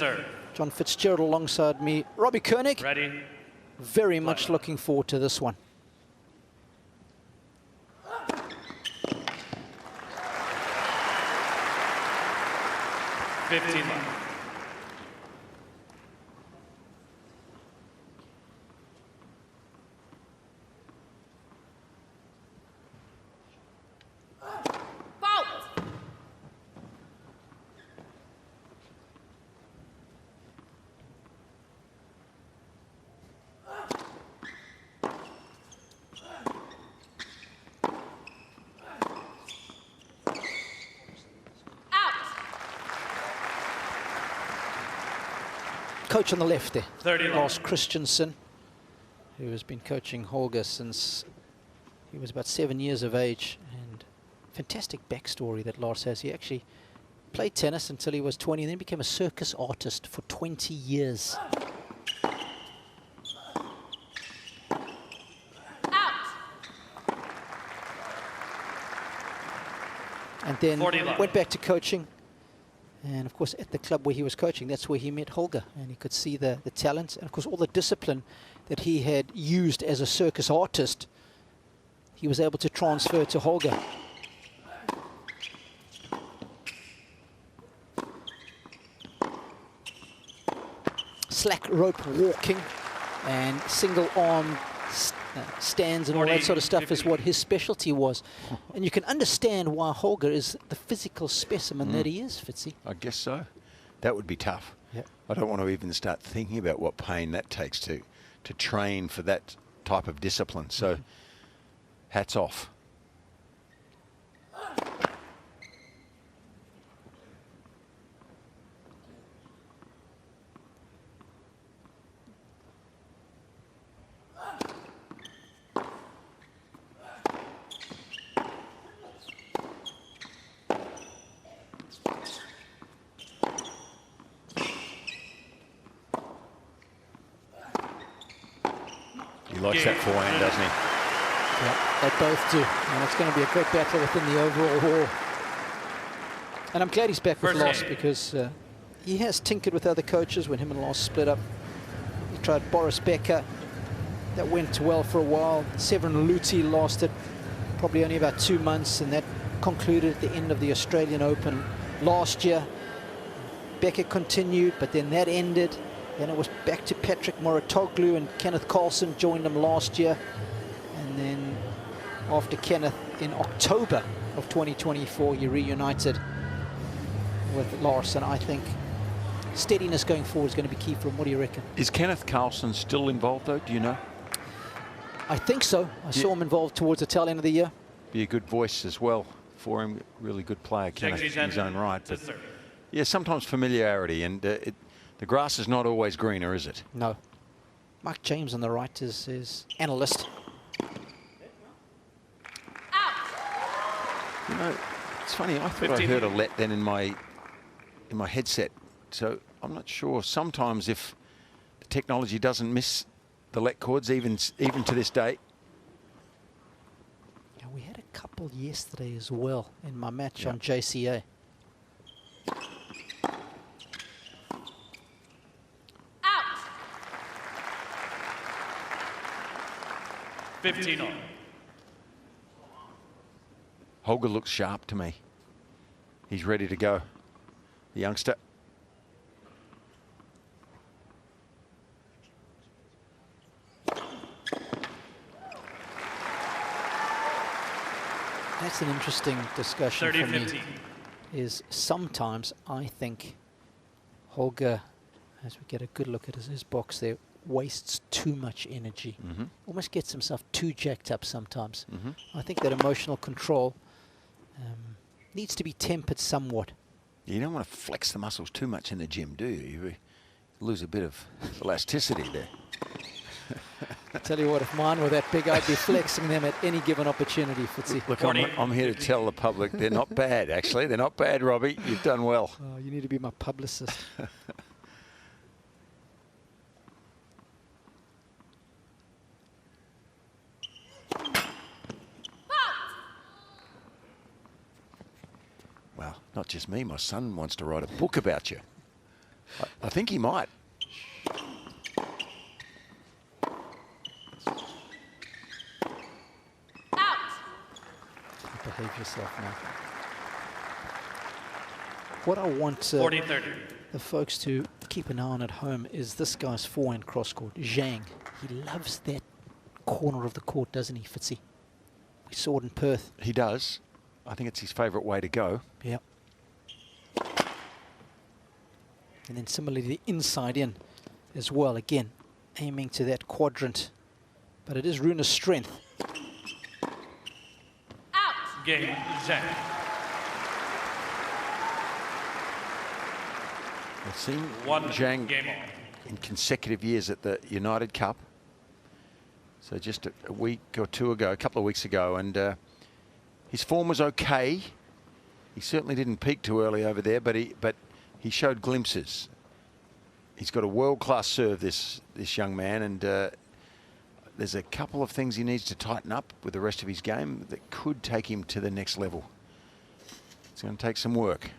serve. John Fitzgerald alongside me. Robbie Koenig. Ready. Very much looking forward to this one. $15 left. Coach on the left there, 30 Lars Christensen, who has been coaching Holger since he was about 7 years of age. And fantastic backstory that Lars has. He actually played tennis until he was 20 and then became a circus artist for 20 years. And then went back to coaching. And of course, at the club where he was coaching, that's where he met Holger. And he could see the talent and, of course, all the discipline that he had used as a circus artist, he was able to transfer to Holger. Slack rope walking and single arm stands and all that sort of stuff is what his specialty was. And you can understand why Holger is the physical specimen that he is, Fitzy. I guess so. That would be tough. Yep. I don't want to even start thinking about what pain that takes to train for that type of discipline. So hats off. He likes that forehand, doesn't he? Yeah, they both do. And it's going to be a great battle within the overall war. And I'm glad he's back with Lars because he has tinkered with other coaches when him and Lars split up. He tried Boris Becker. That went well for a while. Severin Luthi lasted probably only about 2 months, and that concluded at the end of the Australian Open last year. Becker continued, but then that ended. Then it was back to Patrick Moratoglu, and Kenneth Carlson joined him last year. And then after Kenneth in October of 2024, he reunited with Lars. And I think steadiness going forward is going to be key for him. What do you reckon? Is Kenneth Carlson still involved, though? Do you know? I think so. I saw him involved towards the tail end of the year. Be a good voice as well for him. Really good player, Kenneth, in his own right. But yeah, sometimes familiarity, and the grass is not always greener, is it? No. Mike James on the right is analyst. You know, it's funny. I thought I heard a let then in my headset, so I'm not sure. Sometimes if the technology doesn't miss the let chords, even to this day. Yeah, we had a couple yesterday as well in my match on JCA. Out. 15 on. Holger looks sharp to me. He's ready to go, the youngster. That's an interesting discussion for me. 30-15. Is sometimes I think Holger, as we get a good look at his box there, wastes too much energy. Almost gets himself too jacked up sometimes. I think that emotional control needs to be tempered somewhat. You don't want to flex the muscles too much in the gym, do you? You lose a bit of elasticity there. I tell you what, if mine were that big, I'd be flexing them at any given opportunity, Fitzy. Look, I'm here to tell the public they're not bad, actually. They're not bad, Robbie. You've done well. Oh, you need to be my publicist. Well, not just me. My son wants to write a book about you. I think he might. Behave yourself now. What I want the folks to keep an eye on at home is this guy's forehand cross court, Zhang. He loves that corner of the court, doesn't he, Fitzy? We saw it in Perth. He does. I think it's his favourite way to go. Yeah. And then similarly the inside in as well. Again, aiming to that quadrant. But it is Rune's strength. Game, Zhang. I've seen Zhang in consecutive years at the United Cup. So just a week or two ago, a couple of weeks ago, and his form was okay. He certainly didn't peak too early over there, but he showed glimpses. He's got a world-class serve, this young man, and there's a couple of things he needs to tighten up with the rest of his game that could take him to the next level. It's going to take some work.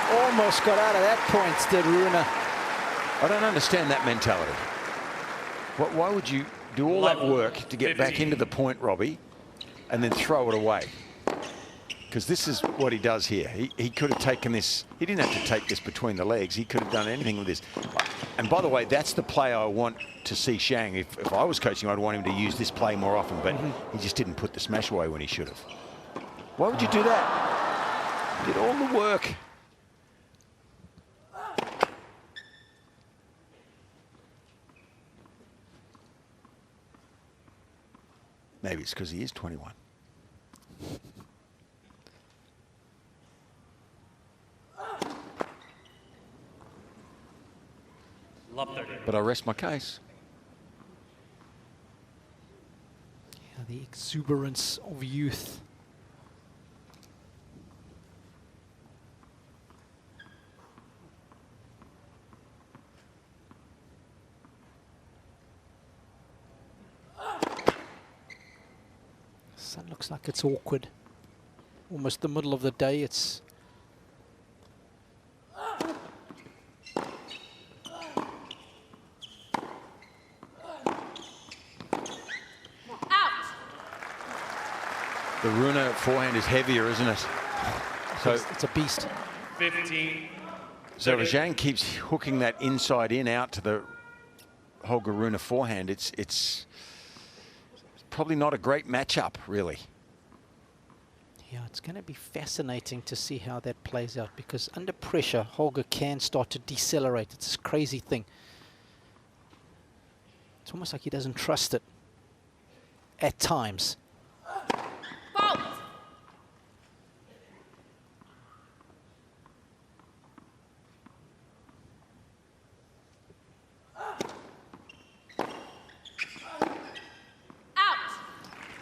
Almost got out of that point, did Rune. I don't understand that mentality. Why would you do all that work to get back into the point, Robbie, and then throw it away? Because this is what he does here. He could have taken this. He didn't have to take this between the legs. He could have done anything with this. And by the way, that's the play I want to see Zhang. If I was coaching, I'd want him to use this play more often, but he just didn't put the smash away when he should have. Why would you do that? He did all the work. Maybe it's because he is 21. But I rest my case. Yeah, the exuberance of youth. Sun looks like it's awkward. Almost the middle of the day. It's the Rune forehand is heavier, isn't it? So it's a beast. 15. So if Zhang keeps hooking that inside in out to the Holger Rune forehand, it's probably not a great matchup, really. Yeah, it's going to be fascinating to see how that plays out, because under pressure, Holger can start to decelerate. It's this crazy thing. It's almost like he doesn't trust it at times.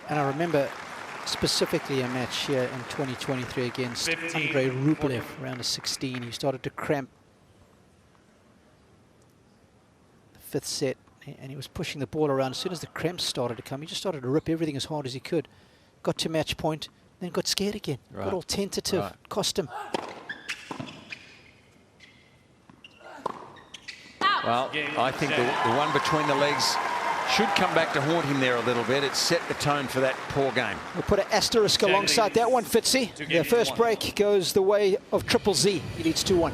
And I remember specifically a match here in 2023 against Andrei Rublev, round of 16. He started to cramp the fifth set, and he was pushing the ball around. As soon as the cramps started to come, he just started to rip everything as hard as he could. Got to match point, then got scared again. Right. Got all tentative, cost him. Well, I think the one between the legs should come back to haunt him there a little bit. It set the tone for that poor game. We'll put an asterisk alongside that one, Fitzy. The first break goes the way of Triple Z. He leads 2-1.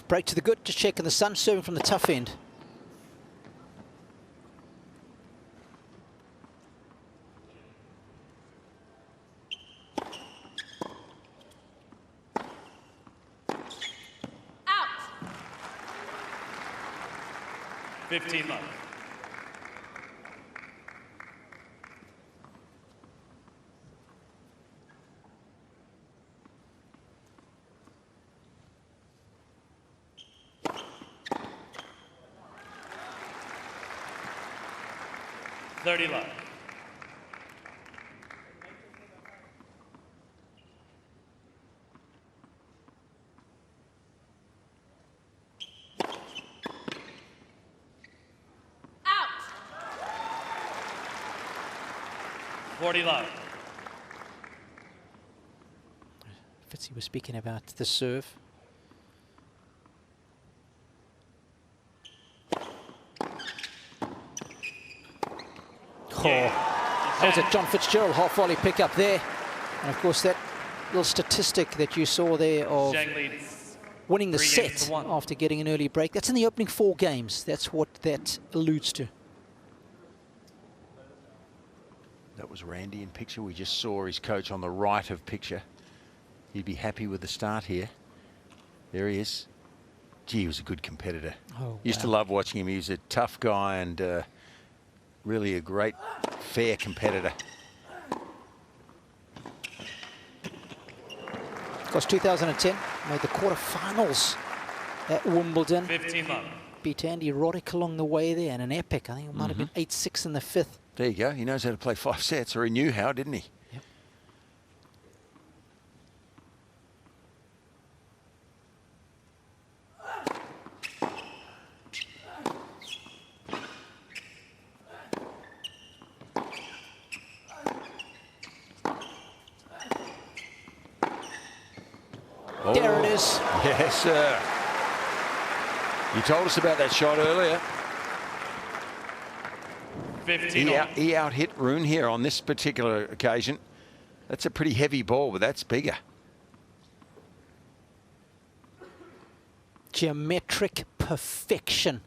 Break to the good, just checking the sun, serving from the tough end. Out. 15 love. $30 love. Out. 40 love. Fitzy was speaking about the serve. That was a John Fitzgerald half volley pick up there. And of course that little statistic that you saw there of winning the set after getting an early break, that's in the opening 4 games. That's what that alludes to. That was Randy in picture. We just saw his coach on the right of picture. He'd be happy with the start here. There he is. Gee, he was a good competitor. Oh, Used to love watching him. He was a tough guy and really a great, fair competitor. Of course, 2010 made the quarterfinals at Wimbledon. 15 love. Beat Andy Roddick along the way there, and an epic. I think it might have been 8-6 in the 5th. There you go. He knows how to play 5 sets, or he knew how, didn't he? Yep. Oh, there it is. Yes, sir. You told us about that shot earlier. 15 He out-hit Rune here on this particular occasion. That's a pretty heavy ball, but that's bigger. Geometric perfection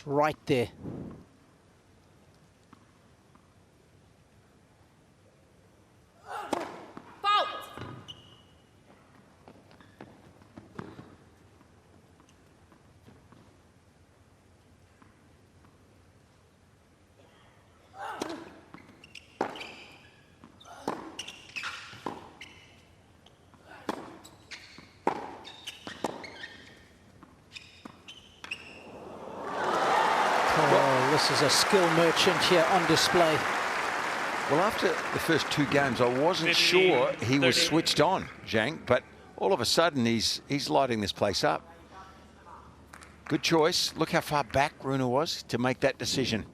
right there. This is a skill merchant here on display. Well, after the first 2 games, I wasn't sure he was switched on, Zhang, but all of a sudden he's lighting this place up. Good choice. Look how far back Rune was to make that decision.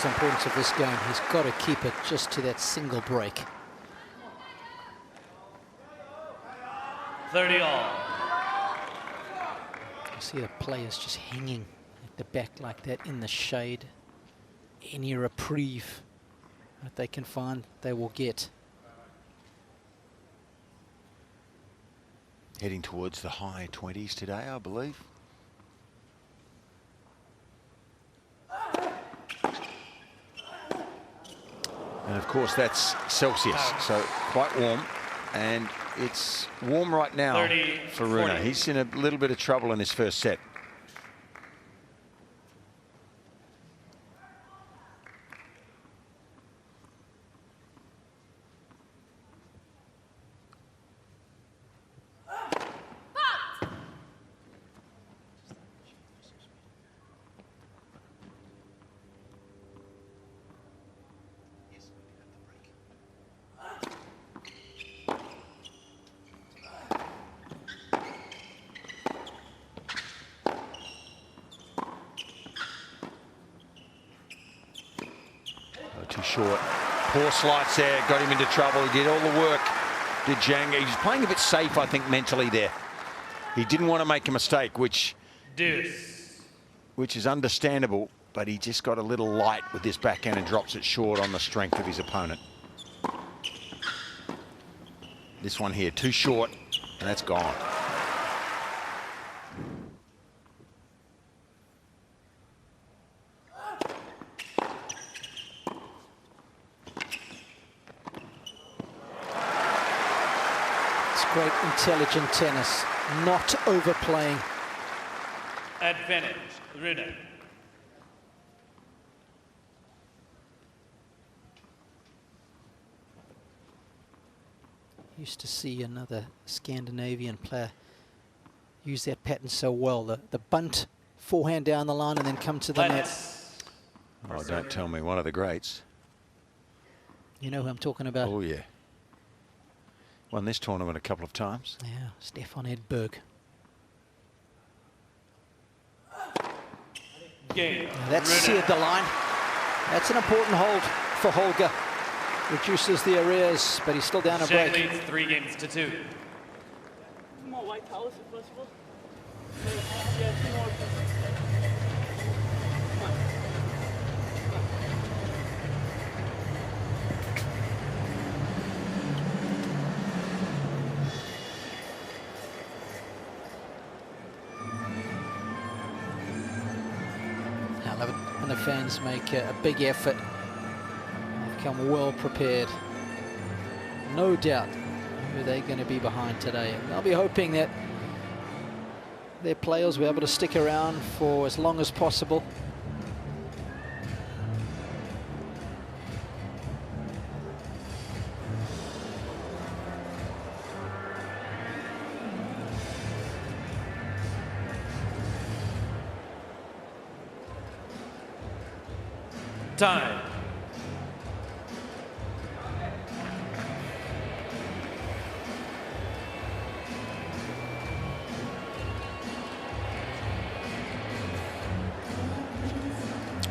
The importance of this game, he's got to keep it just to that single break. 30 all. You see the players just hanging at the back like that in the shade. Any reprieve that they can find, they will get. Heading towards the high 20s today, I believe. And of course that's Celsius, so quite warm. And it's warm right now for Rune. He's in a little bit of trouble in his first set. short. Poor slice there, got him into trouble. He did all the work, did Zhang. He was playing a bit safe, I think, mentally there. He didn't want to make a mistake, which is understandable, but he just got a little light with this backhand and drops it short on the strength of his opponent. This one here, too short, and that's gone. Great intelligent tennis, not overplaying. Advantage, Rune. Used to see another Scandinavian player use that pattern so well. The bunt, forehand down the line and then come to the net. Oh, don't tell me, one of the greats. You know who I'm talking about? Oh, yeah. Won this tournament a couple of times. Yeah, Stefan Edberg. That's seared the line. That's an important hold for Holger. Reduces the arrears, but he's still down a break. Leads 3-2. More white towels if possible. Yeah, 2 more. I love it when the fans make a big effort. They've come well prepared. No doubt who they're going to be behind today. And they'll be hoping that their players will be able to stick around for as long as possible. Time.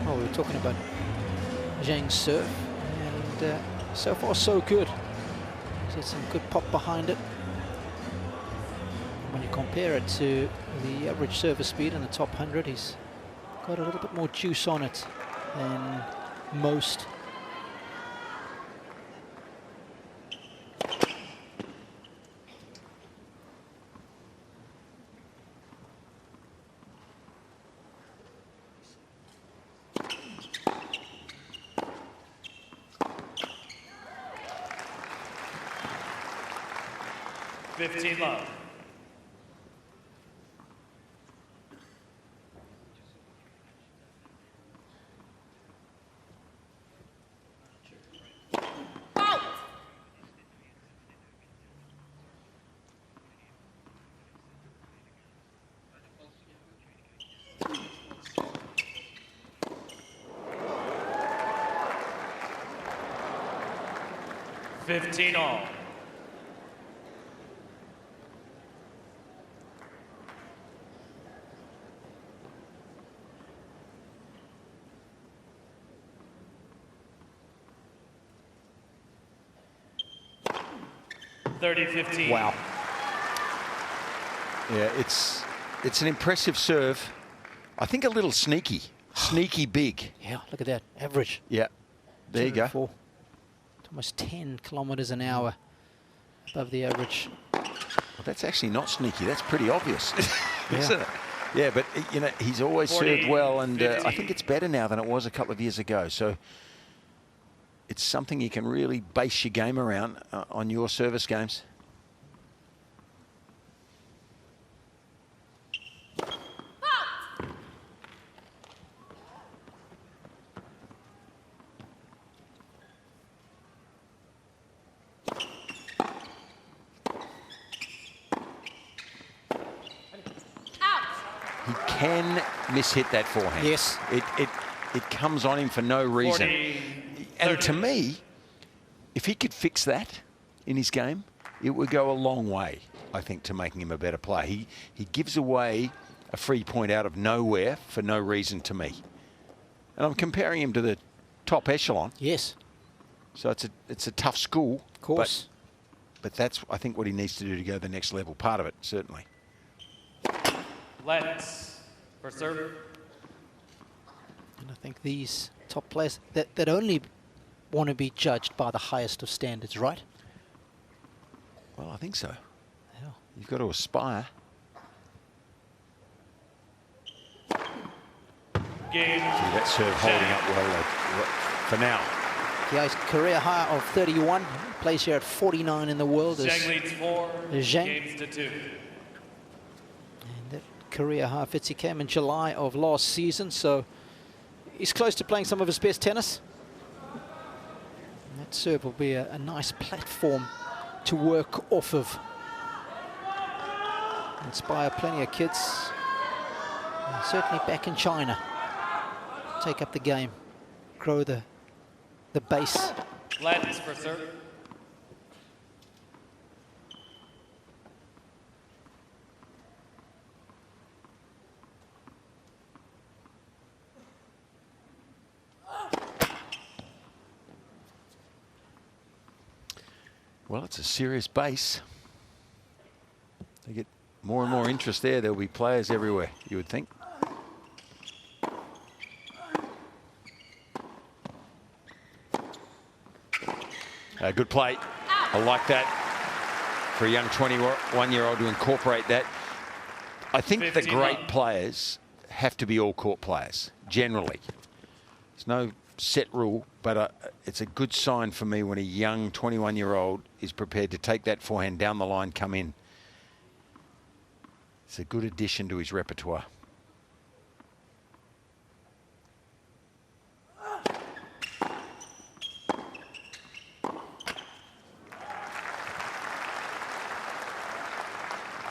Oh, we were talking about Zhang's serve, and so far so good. He's had some good pop behind it. When you compare it to the average service speed in the top 100, he's got a little bit more juice on it than most. Love. All. Wow. Yeah, it's an impressive serve. I think a little sneaky big. Yeah, look at that average. Yeah, there you go. It's almost 10 kilometers an hour above the average. Well, that's actually not sneaky. That's pretty obvious, isn't it? Yeah, but you know he's always served well, and I think it's better now than it was a couple of years ago. So it's something you can really base your game around on your service games. He can mishit that forehand. Yes. It comes on him for no reason. 40, and to me, if he could fix that in his game, it would go a long way, I think, to making him a better player. He gives away a free point out of nowhere for no reason to me. And I'm comparing him to the top echelon. Yes. So it's a tough school. Of course. But that's, I think, what he needs to do to go to the next level. Part of it, certainly. Let's for serve. And I think these top players that only want to be judged by the highest of standards, right? Well, I think so. Yeah. You've got to aspire. Game. See, that serve holding up well for now. Yeah, his career high of 31. Plays here at 49 in the world. Zhang leads 4 Zhang. games to 2. And that career high Fitzy came in July of last season, so he's close to playing some of his best tennis. And that serve will be a nice platform to work off of. Inspire plenty of kids, and certainly back in China. Take up the game, grow the base. Let's for serve. Well, it's a serious base. They get more and more interest there. There'll be players everywhere, you would think. Good play. I like that for a young 21-year-old to incorporate that. I think the great players have to be all-court players, generally. There's no set rule, but it's a good sign for me when a young 21-year-old is prepared to take that forehand down the line, come in. It's a good addition to his repertoire.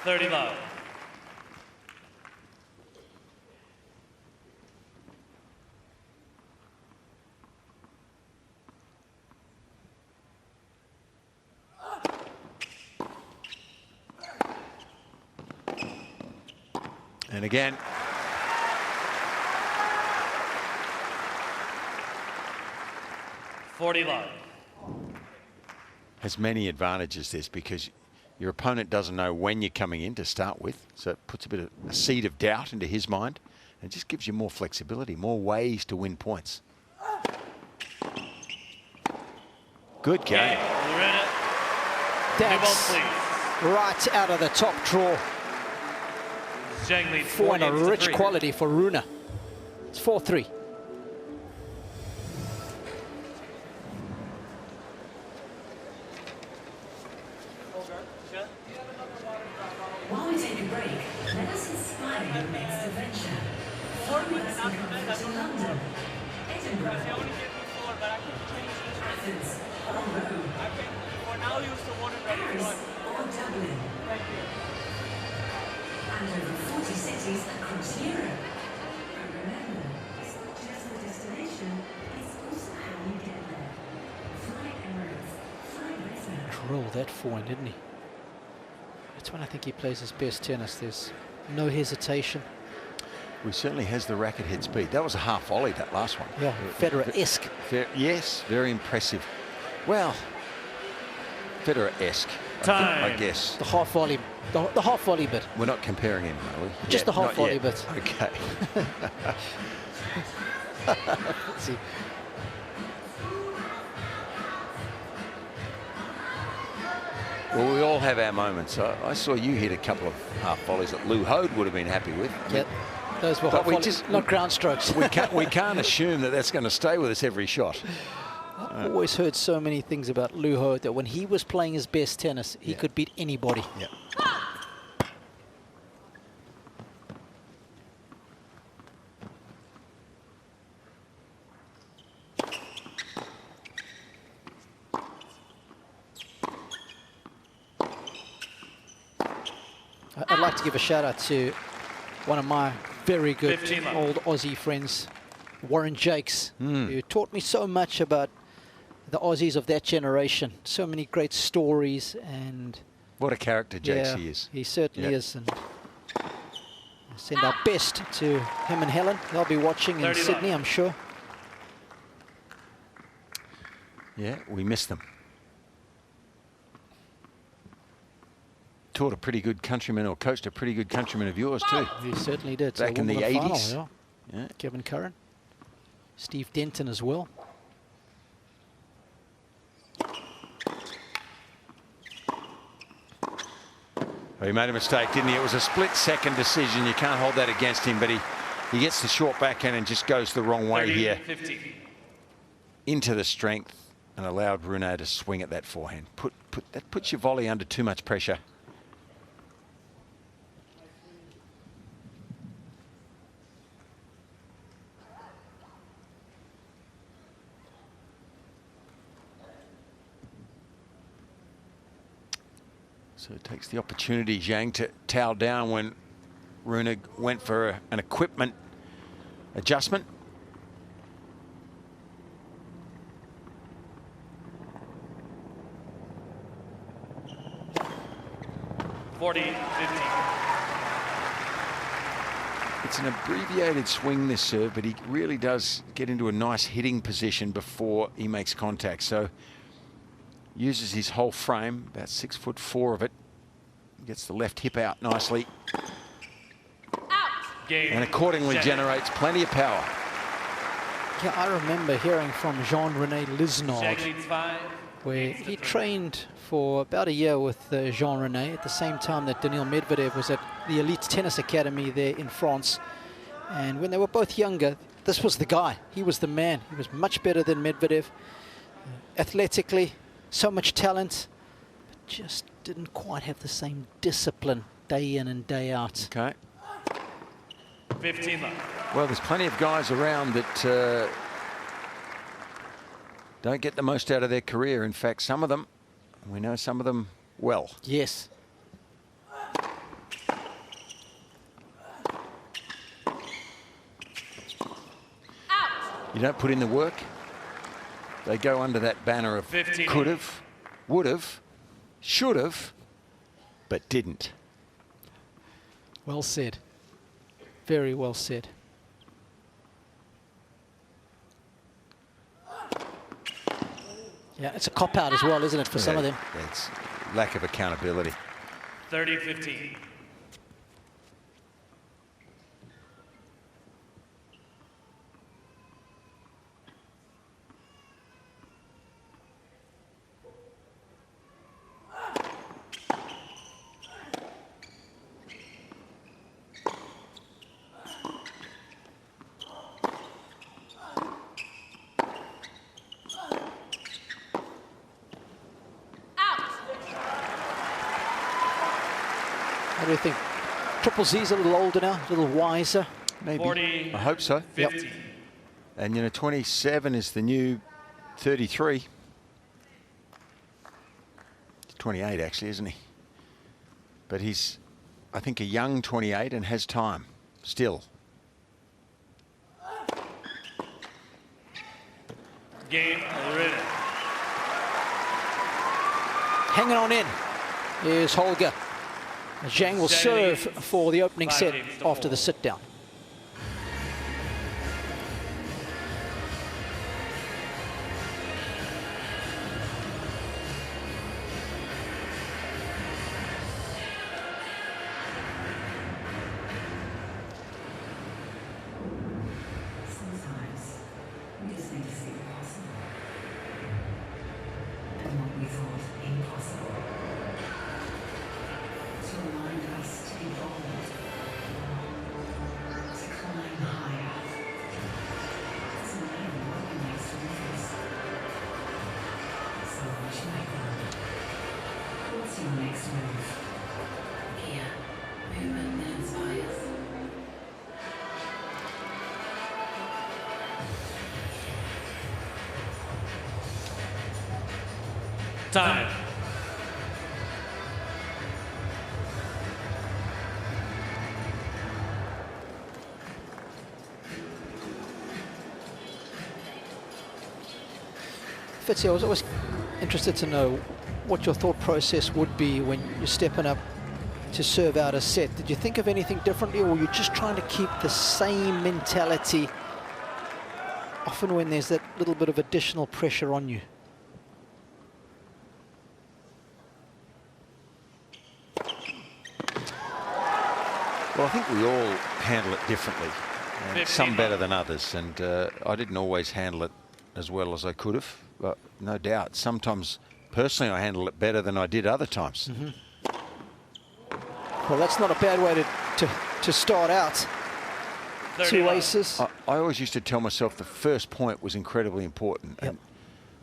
$30. And again, $40. has many advantages, this, because your opponent doesn't know when you're coming in to start with, so it puts a bit of a seed of doubt into his mind, and it just gives you more flexibility, more ways to win points. Good game. That's right out of the top draw. Zhang leads For 4 a games to rich 3. quality for Rune. It's 4-3. While we take a break, let us inspire your next adventure. Follow us in to London, Edinburgh, Athens, or Rome, Paris, or Dublin, and over 40 cities across Europe. But remember, it's not just the destination, it's also how you get there. Fly Emirates, fly better. Drilled that forehand, didn't he? That's when I think he plays his best tennis. There's no hesitation. He certainly has the racket head speed. That was a half volley, that last one. Yeah, Federer-esque. Yes, very impressive. Well, Federer-esque, I guess. The half volley, the half volley bit. We're not comparing him, are we? Just the half volley yet. bit. Okay. Let's see. Well, we all have our moments. I saw you hit a couple of half volleys that Lou Hode would have been happy with. Yeah, those were But half we volleys, just- not ground strokes. We can't assume that that's going to stay with us every shot. I've always heard so many things about Lou Hode that when he was playing his best tennis, he could beat anybody. Yeah. I'd like to give a shout out to one of my very good 15 left. old Aussie friends, Warren Jakes, who taught me so much about the Aussies of that generation. So many great stories, and What a character Jakes yeah, he is. he certainly Yeah. is. And I send our best to him and Helen. They'll be watching in 30 Sydney, left. I'm sure. Yeah, we missed them. Taught a pretty good countryman, or coached a pretty good countryman of yours too. He certainly did. Back in the Wimbledon 80s. Final, yeah. Yeah. Kevin Curran. Steve Denton as well. He made a mistake, didn't he? It was a split-second decision. You can't hold that against him, but he gets the short backhand and just goes the wrong way here. 50. Into the strength and allowed Rune to swing at that forehand. That puts your volley under too much pressure. So it takes the opportunity, Zhang, to towel down when Rune went for an equipment adjustment. It's an abbreviated swing, this serve, but he really does get into a nice hitting position before he makes contact. So uses his whole frame, about 6'4" of it. Gets the left hip out nicely. And accordingly generates plenty of power. Yeah, I remember hearing from Jean-René Lisnard, where he trained for about a year with Jean-René at the same time that Daniil Medvedev was at the Elite Tennis Academy there in France. And when they were both younger, this was the guy. He was the man. He was much better than Medvedev. Athletically, so much talent, but just didn't quite have the same discipline day in and day out. Okay. 15 left. Well, there's plenty of guys around that don't get the most out of their career. In fact, some of them, we know some of them well. Yes. You don't put in the work, they go under that banner of 15. could've, would've, should've, but didn't. Well said. Very well said. Yeah, it's a cop-out as well, isn't it, for some of them? It's lack of accountability. 30-15. What do you think? Triple Z's a little older now, a little wiser. Maybe. 40, I hope so. 50. And, you know, 27 is the new 33. 28, actually, isn't he? But he's, I think, a young 28 and has time still. Game written. Hanging on in is Holger. Zhang will serve for the opening set after the sit-down. Sometimes we just need to see the possible. And what we thought impossible. To remind us to be bold, to climb higher. It doesn't matter what the next move is. So what you might want. What's your next move? Here, movement that inspires. Time. Fitzy, I was always interested to know what your thought process would be when you're stepping up to serve out a set. Did you think of anything differently, or were you just trying to keep the same mentality often when there's that little bit of additional pressure on you? Well, I think we all handle it differently, and 15 some better love. than others. And I didn't always handle it as well as I could have, but no doubt. Sometimes, personally, I handle it better than I did other times. Well, that's not a bad way to start out. 30 Two love. aces. I always used to tell myself the first point was incredibly important. Yep. And,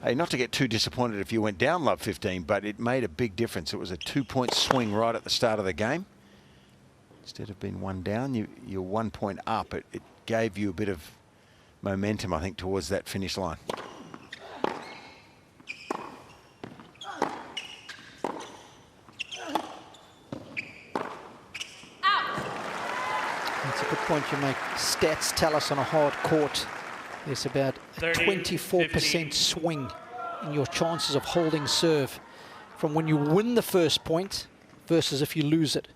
hey, not to get too disappointed if you went down love 15, but it made a big difference. It was a 2-point swing right at the start of the game. Instead of being one down, you're 1 point up. It gave you a bit of momentum, I think, towards that finish line. That's a good point you make. Stats tell us on a hard court, there's about a 30, 24% 15. swing in your chances of holding serve from when you win the first point versus if you lose it.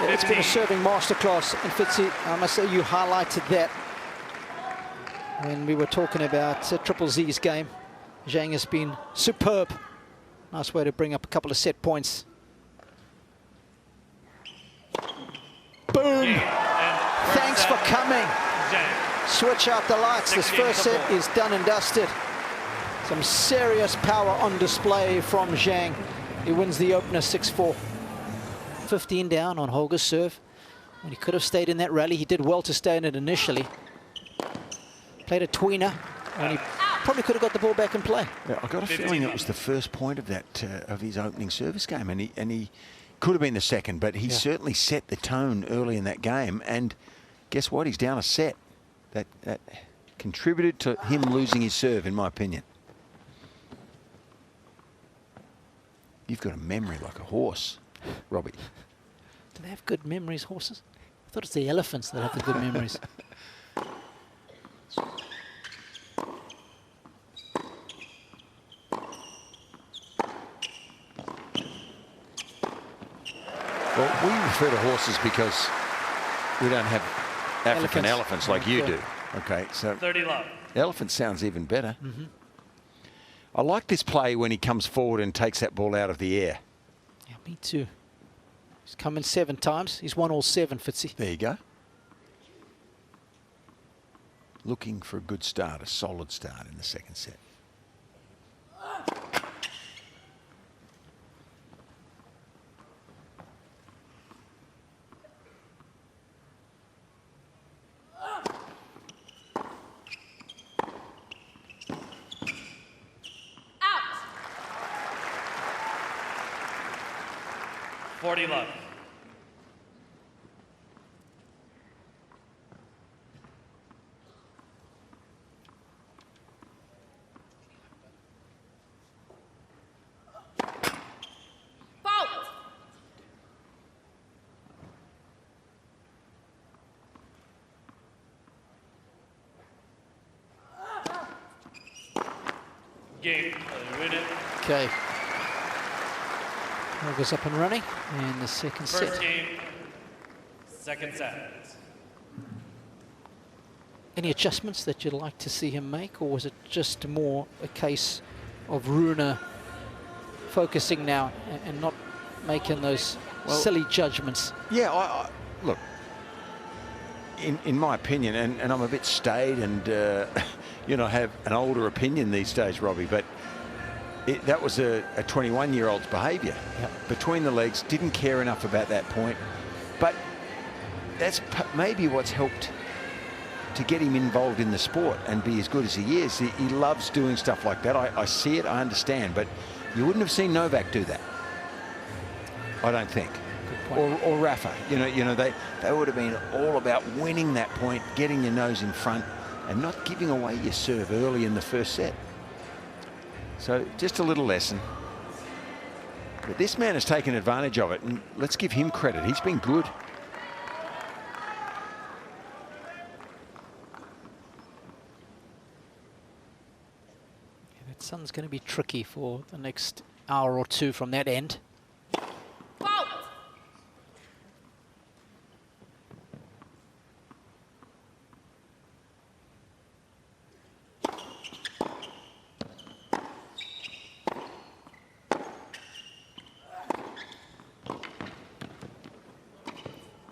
It's been a serving masterclass, and Fitzy, I must say you highlighted that when we were talking about Triple Z's game. Zhang has been superb. Nice way to bring up a couple of set points. Boom! Thanks for coming. Switch out the lights. This first set is done and dusted. Some serious power on display from Zhang. He wins the opener 6-4. 15 down on Holger's serve. When he could have stayed in that rally, he did well to stay in it initially. Played a tweener, and he probably could have got the ball back in play. Yeah, I got a feeling it was the first point of that of his opening service game, and he could have been the second, but he certainly set the tone early in that game. And guess what? He's down a set. That contributed to him losing his serve, in my opinion. You've got a memory like a horse, Robbie. Do they have good memories, horses? I thought it's the elephants that have the good memories. Well, we refer to horses because we don't have African elephants like you do. Okay, so 30 love. elephant sounds even better. I like this play when he comes forward and takes that ball out of the air. Yeah, me too. He's come in 7 times. He's won all 7, Fitzy. There you go. Looking for a good start, a solid start in the second set. Out. 40 love. Game. Win it. Okay. Holger's up and running in the second set. First game. Second set. Any adjustments that you'd like to see him make, or was it just more a case of Rune focusing now and not making those silly judgments? Yeah, I look, in my opinion, and I'm a bit staid and, you know, have an older opinion these days, Robbie, but that was a 21-year-old's behaviour. Between the legs, didn't care enough about that point. But that's maybe what's helped to get him involved in the sport and be as good as he is. He loves doing stuff like that. I see it, I understand, but you wouldn't have seen Novak do that, I don't think. Or Rafa. You know, they would have been all about winning that point, getting your nose in front, and not giving away your serve early in the first set. So just a little lesson. But this man has taken advantage of it, and let's give him credit. He's been good. That sun's going to be tricky for the next hour or two from that end.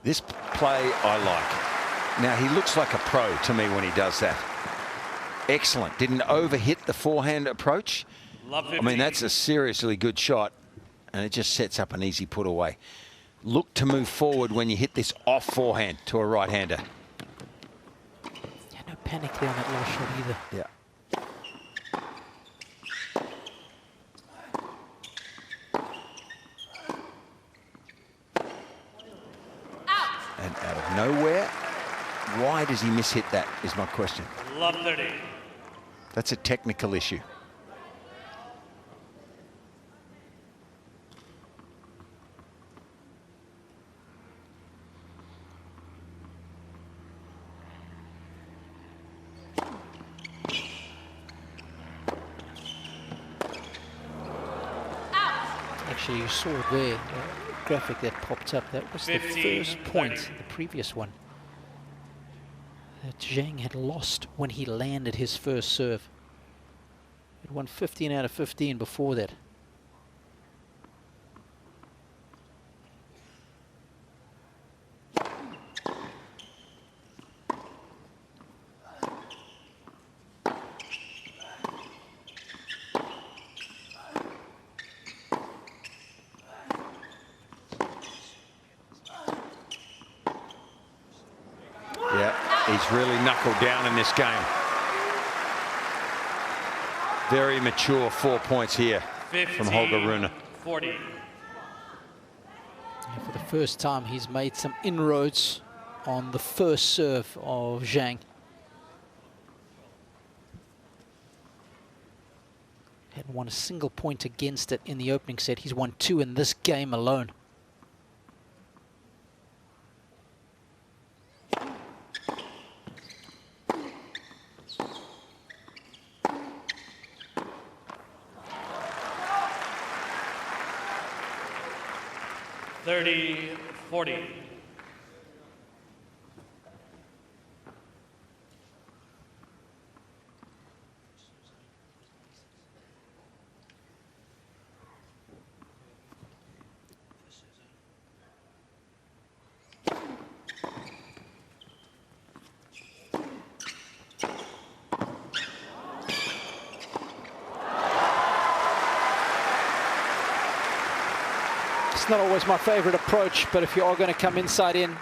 This play I like. Now, he looks like a pro to me when he does that. Excellent. Didn't overhit the forehand approach. I mean, that's a seriously good shot, and it just sets up an easy put away. Look to move forward when you hit this off forehand to a right-hander. Yeah, no panic there on that last shot either. Yeah. And out of nowhere, why does he mishit that, is my question. Love 30. That's a technical issue. Actually, you saw there, graphic that popped up, that was the 15, first point, 30. the previous one, that Zhang had lost when he landed his first serve. It won 15 out of 15 before that. He's really knuckled down in this game. Very mature 4 points here 15, from Holger Rune. 40. Yeah, for the first time, he's made some inroads on the first serve of Zhang. Hadn't won a single point against it in the opening set. He's won 2 in this game alone. Thirty, 40. It's not always my favorite approach, but if you are going to come inside in,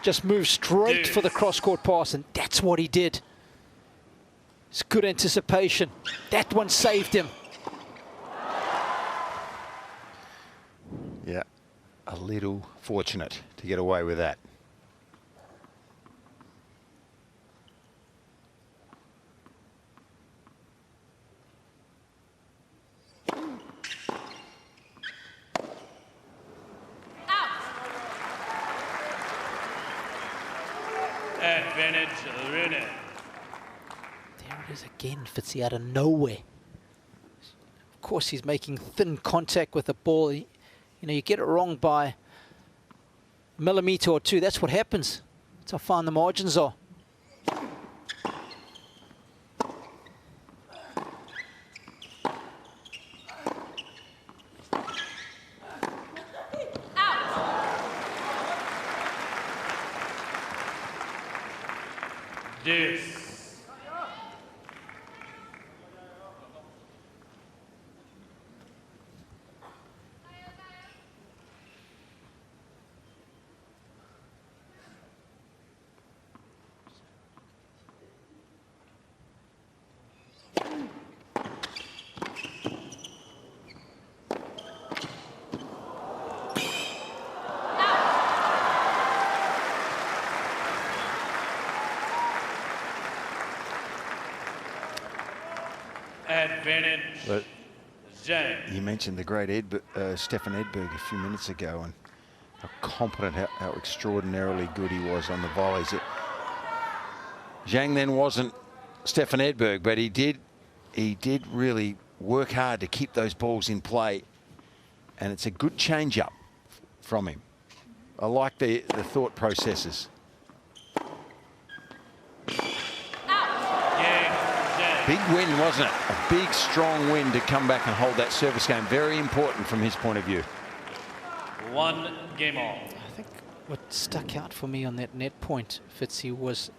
just move straight for the cross-court pass, and that's what he did. It's good anticipation. That one saved him. Yeah, a little fortunate to get away with that. Advantage, Rune. There it is again, Fitzy, out of nowhere. Of course, he's making thin contact with the ball. You know, you get it wrong by a millimeter or two. That's what happens. That's how fine the margins are. Deuce. Advantage, But Zhang. you mentioned the great Stefan Edberg a few minutes ago, and how competent, how extraordinarily good he was on the volleys. Zhang then wasn't Stefan Edberg, but he did really work hard to keep those balls in play, and it's a good change-up from him. I like the thought processes. Big win, wasn't it? A big, strong win to come back and hold that service game. Very important from his point of view. 1 game all. I think What stuck out for me on that net point, Fitzy, was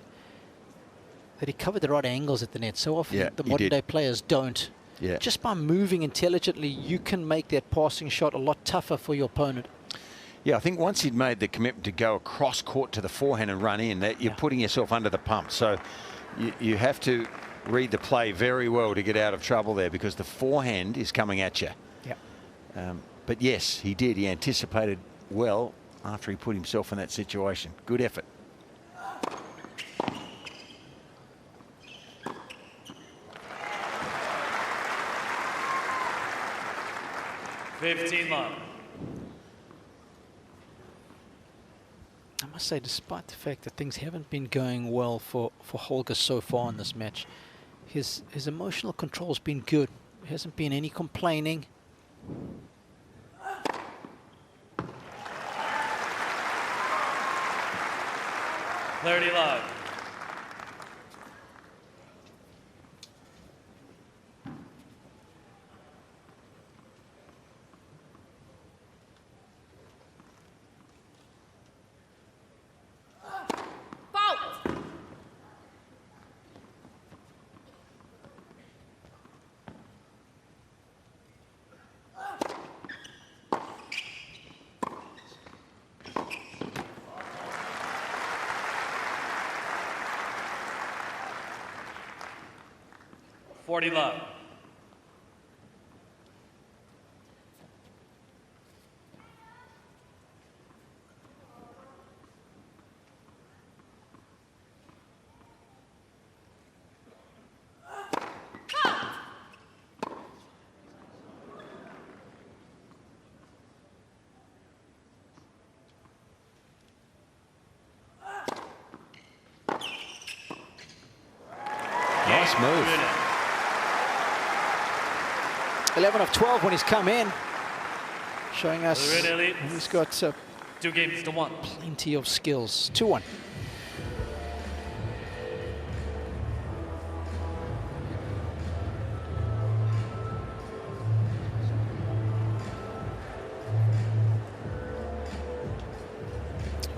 that he covered the right angles at the net. So often Yeah, the he modern did. day players don't. Yeah. Just by moving intelligently, you can make that passing shot a lot tougher for your opponent. Yeah, I think once he'd made the commitment to go across court to the forehand and run in, that you're putting yourself under the pump. So you have to read the play very well to get out of trouble there, because the forehand is coming at you. Yeah. But yes, he did. He anticipated well after he put himself in that situation. Good effort. Love. I must say, despite the fact that things haven't been going well for Holger so far in this match, his emotional control's been good. There hasn't been any complaining. 30 love. Love. Nice move. 11 of 12 when he's come in, showing us he's got 2 games to 1. plenty of skills. 2-1.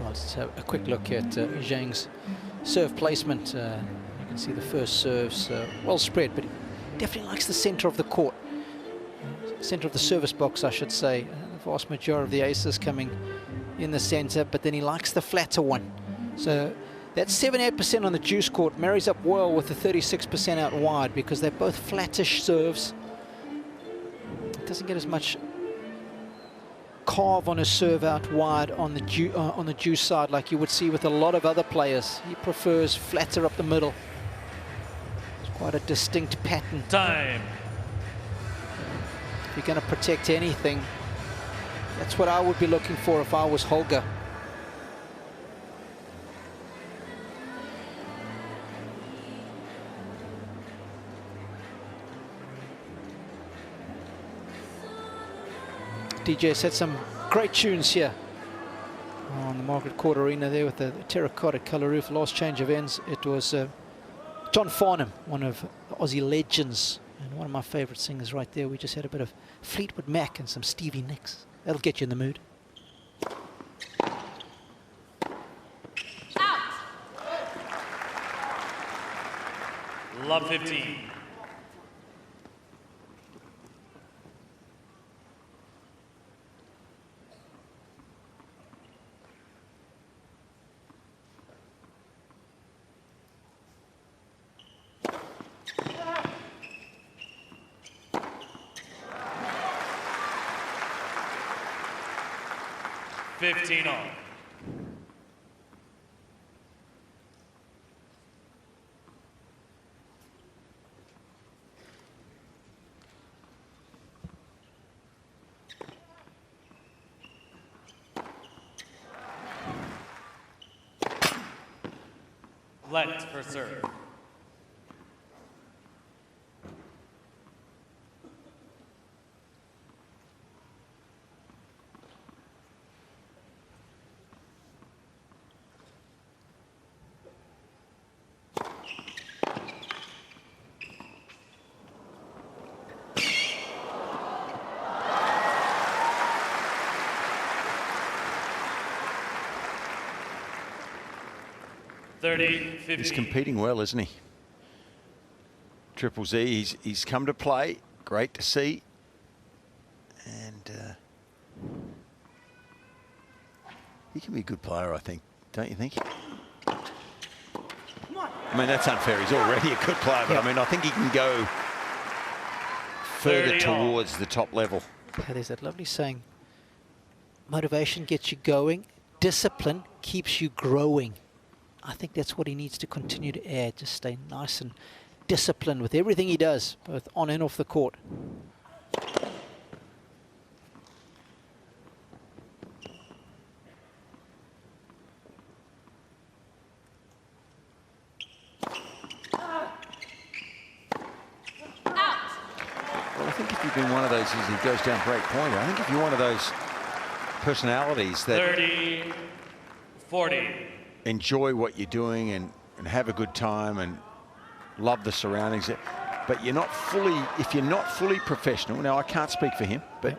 Let's have a quick look at Zhang's serve placement. You can see the first serves well spread, but he definitely likes the center of the court. Center of the service box, I should say. The vast majority of the aces coming in the center, but then he likes the flatter one. So that 78% on the juice court marries up well with the 36% out wide, because they're both flattish serves. It doesn't get as much carve on his serve out wide on the juice side like you would see with a lot of other players. He prefers flatter up the middle. It's quite a distinct pattern. Time. If you're going to protect anything, that's what I would be looking for if I was Holger. DJ's had some great tunes here on the Margaret Court Arena there with the terracotta colour roof. Last change of ends, it was John Farnham, one of the Aussie legends and one of my favourite singers right there. We just had a bit of Fleetwood Mac and some Stevie Nicks. That'll get you in the mood. Love 15. On. Let for serve. 30, He's 50. competing well, isn't he? Triple Z, he's come to play. Great to see. And he can be a good player, I think. Don't you think? I mean, that's unfair. He's already a good player, but I mean, I think he can go further 30 all. towards the top level. Yeah, there's that lovely saying, motivation gets you going, discipline keeps you growing. I think that's what he needs to continue to add, just stay nice and disciplined with everything he does, both on and off the court. Well, I think if you've been one of those, as he goes down break point, I think if you're one of those personalities that 30, 40. enjoy what you're doing and have a good time and love the surroundings, but you're not fully, if you're not fully professional, now I can't speak for him, but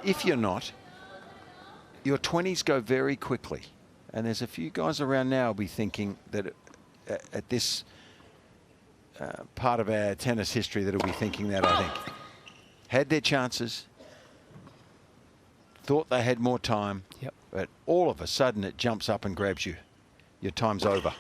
if you're not, your 20s go very quickly. And there's a few guys around now will be thinking that at this part of our tennis history that'll be thinking that, I think. Had their chances, thought they had more time, but all of a sudden it jumps up and grabs you. Your time's over.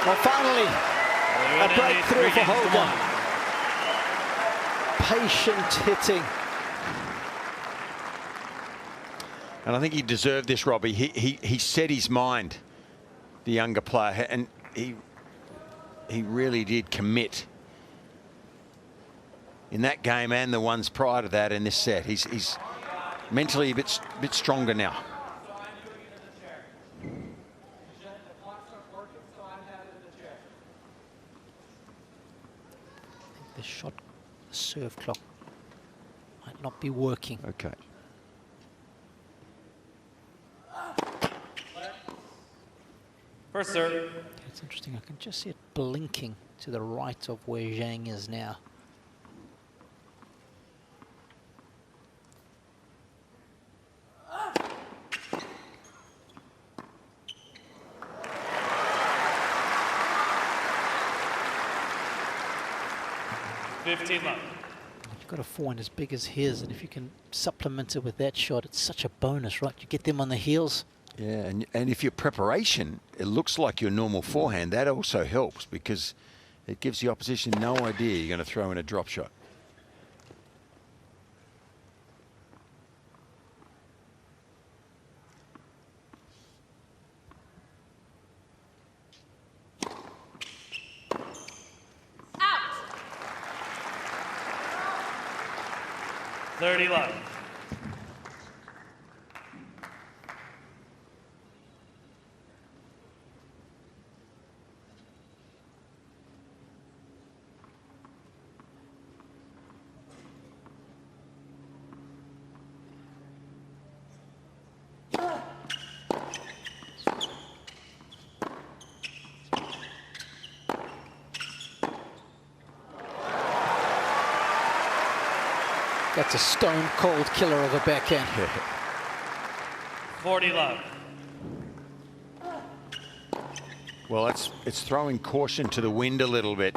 Well, finally, a breakthrough for Holger. Patient hitting. And I think he deserved this, Robbie. He set his mind, the younger player, and he really did commit in that game and the ones prior to that in this set. He's mentally a bit stronger now. The shot, the serve clock might not be working. Okay. First serve. It's interesting, I can just see it blinking to the right of where Zhang is now. You've got a forehand as big as his, and if you can supplement it with that shot, it's such a bonus, right? You get them on the heels. Yeah, and if your preparation, it looks like your normal forehand, that also helps because it gives the opposition no idea you're going to throw in a drop shot. Out. 30 left. That's a stone-cold killer of a backhand. 40 left. Well, it's throwing caution to the wind a little bit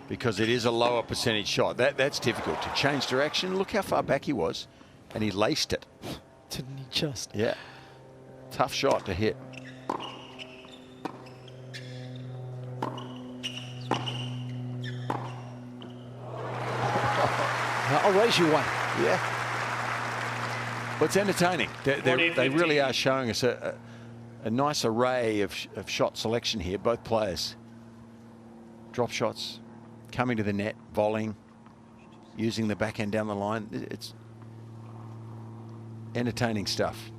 because it is a lower percentage shot. That's difficult to change direction. Look how far back he was, and he laced it. Didn't he just? Yeah, tough shot to hit. I'll raise you one. Yeah. Well, it's entertaining. They really are showing us a nice array of shot selection here, both players. Drop shots, coming to the net, volleying, using the backhand down the line. It's entertaining stuff.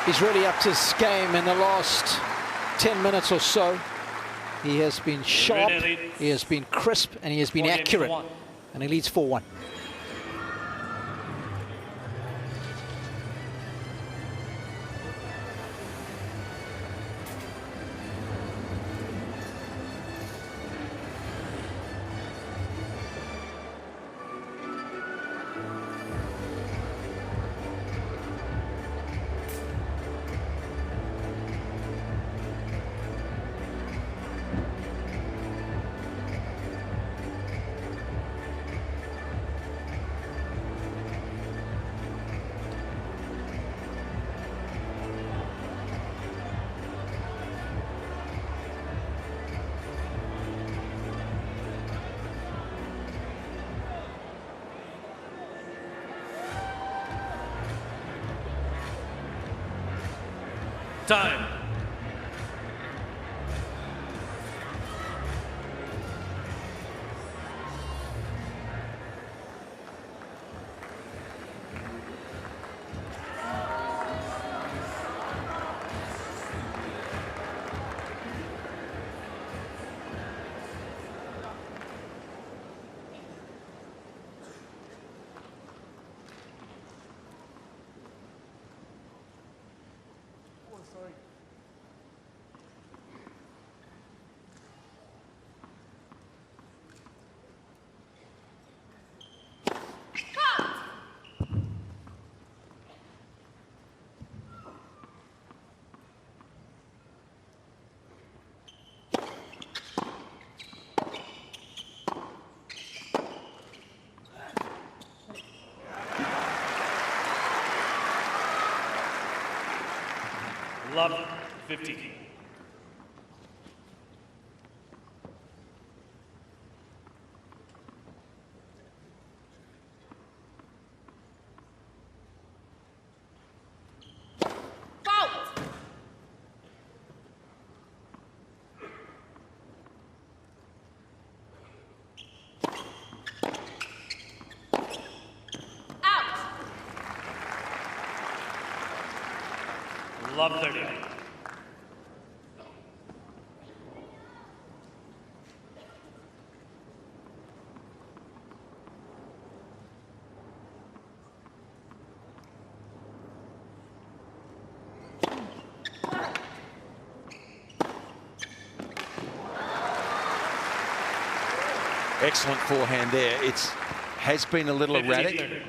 He's really upped his game in the last 10 minutes or so. He has been sharp, he has been crisp, and he has been accurate. And he leads 4-1. Time. Love 50. Love 30. Excellent forehand there. It has been a little 50, erratic, 30.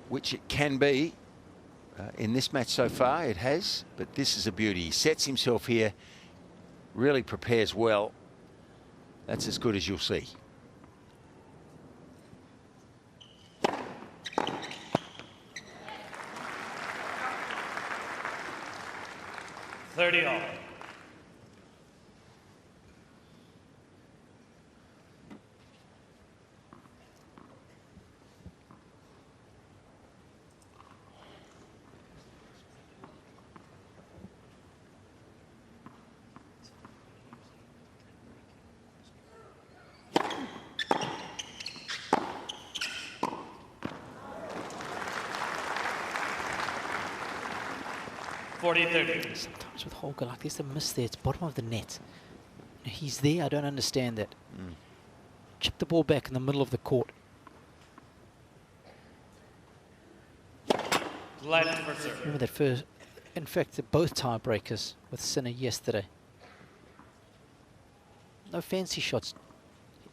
which it can be. In this match so far, it has, but this is a beauty. He sets himself here, really prepares well. That's as good as you'll see. All. Sometimes with Holger, like there's a miss there, it's bottom of the net. He's there, I don't understand that. Chip the ball back in the middle of the court. Remember that first, in fact, both tiebreakers with Sinner yesterday. No fancy shots.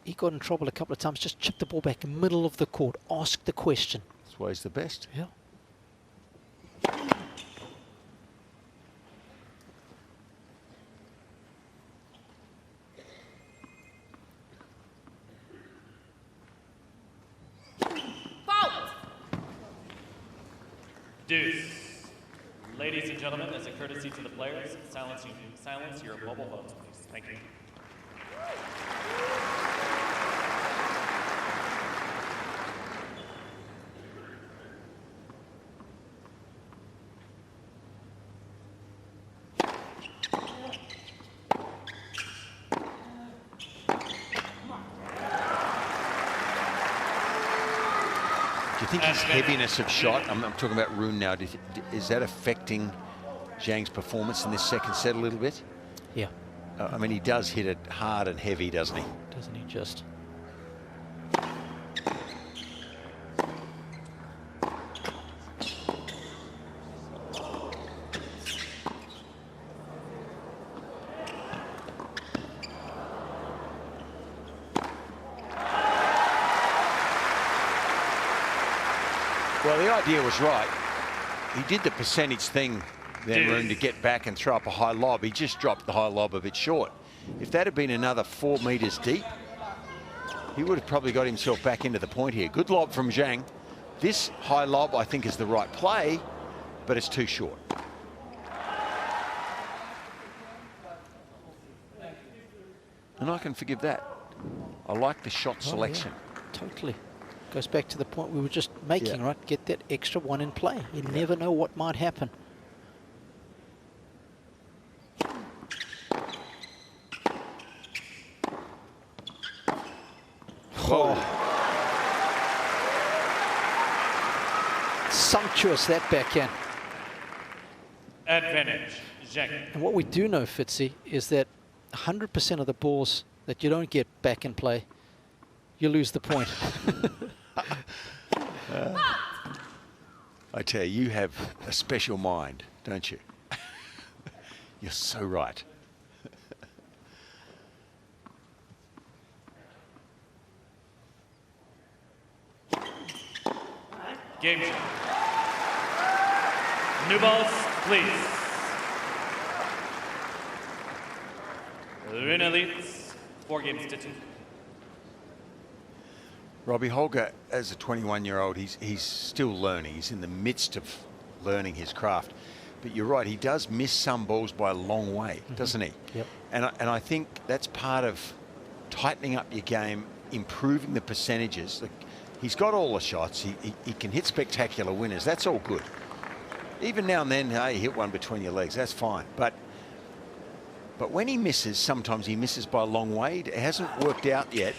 He got in trouble a couple of times, just chip the ball back in the middle of the court, ask the question. That's why he's the best. Yeah. Deuce. Ladies and gentlemen, as a courtesy to the players, silence your mobile phones, please. Thank you. Do you think his heaviness of shot, I'm talking about Rune now, is that affecting Zhang's performance in this second set a little bit. Yeah. I mean, he does hit it hard and heavy, doesn't he? Doesn't he just? Well, the idea was right. He did the percentage thing then, Rune, to get back and throw up a high lob. He just dropped the high lob a bit short. If that had been another 4 meters deep, he would have probably got himself back into the point here. Good lob from Zhang. This high lob, I think, is the right play, but it's too short. And I can forgive that. I like the shot selection. Yeah, totally. Goes back to the point we were just making, right? Get that extra one in play. You never know what might happen. Oh. Sumptuous, that backhand. Advantage, Zhang. And what we do know, Fitzy, is that 100% of the balls that you don't get back in play, you lose the point. I tell you, you have a special mind, don't you? You're so right. Game shot. New balls, please. Rune leads 4 games to 2. Robbie, Holger, as a 21-year-old, he's still learning. He's in the midst of learning his craft. But you're right, he does miss some balls by a long way, doesn't he? Yep. And I think that's part of tightening up your game, improving the percentages. Like, he's got all the shots. He can hit spectacular winners. That's all good. Even now and then, hey, you hit one between your legs. That's fine. But when he misses, sometimes he misses by a long way. It hasn't worked out yet.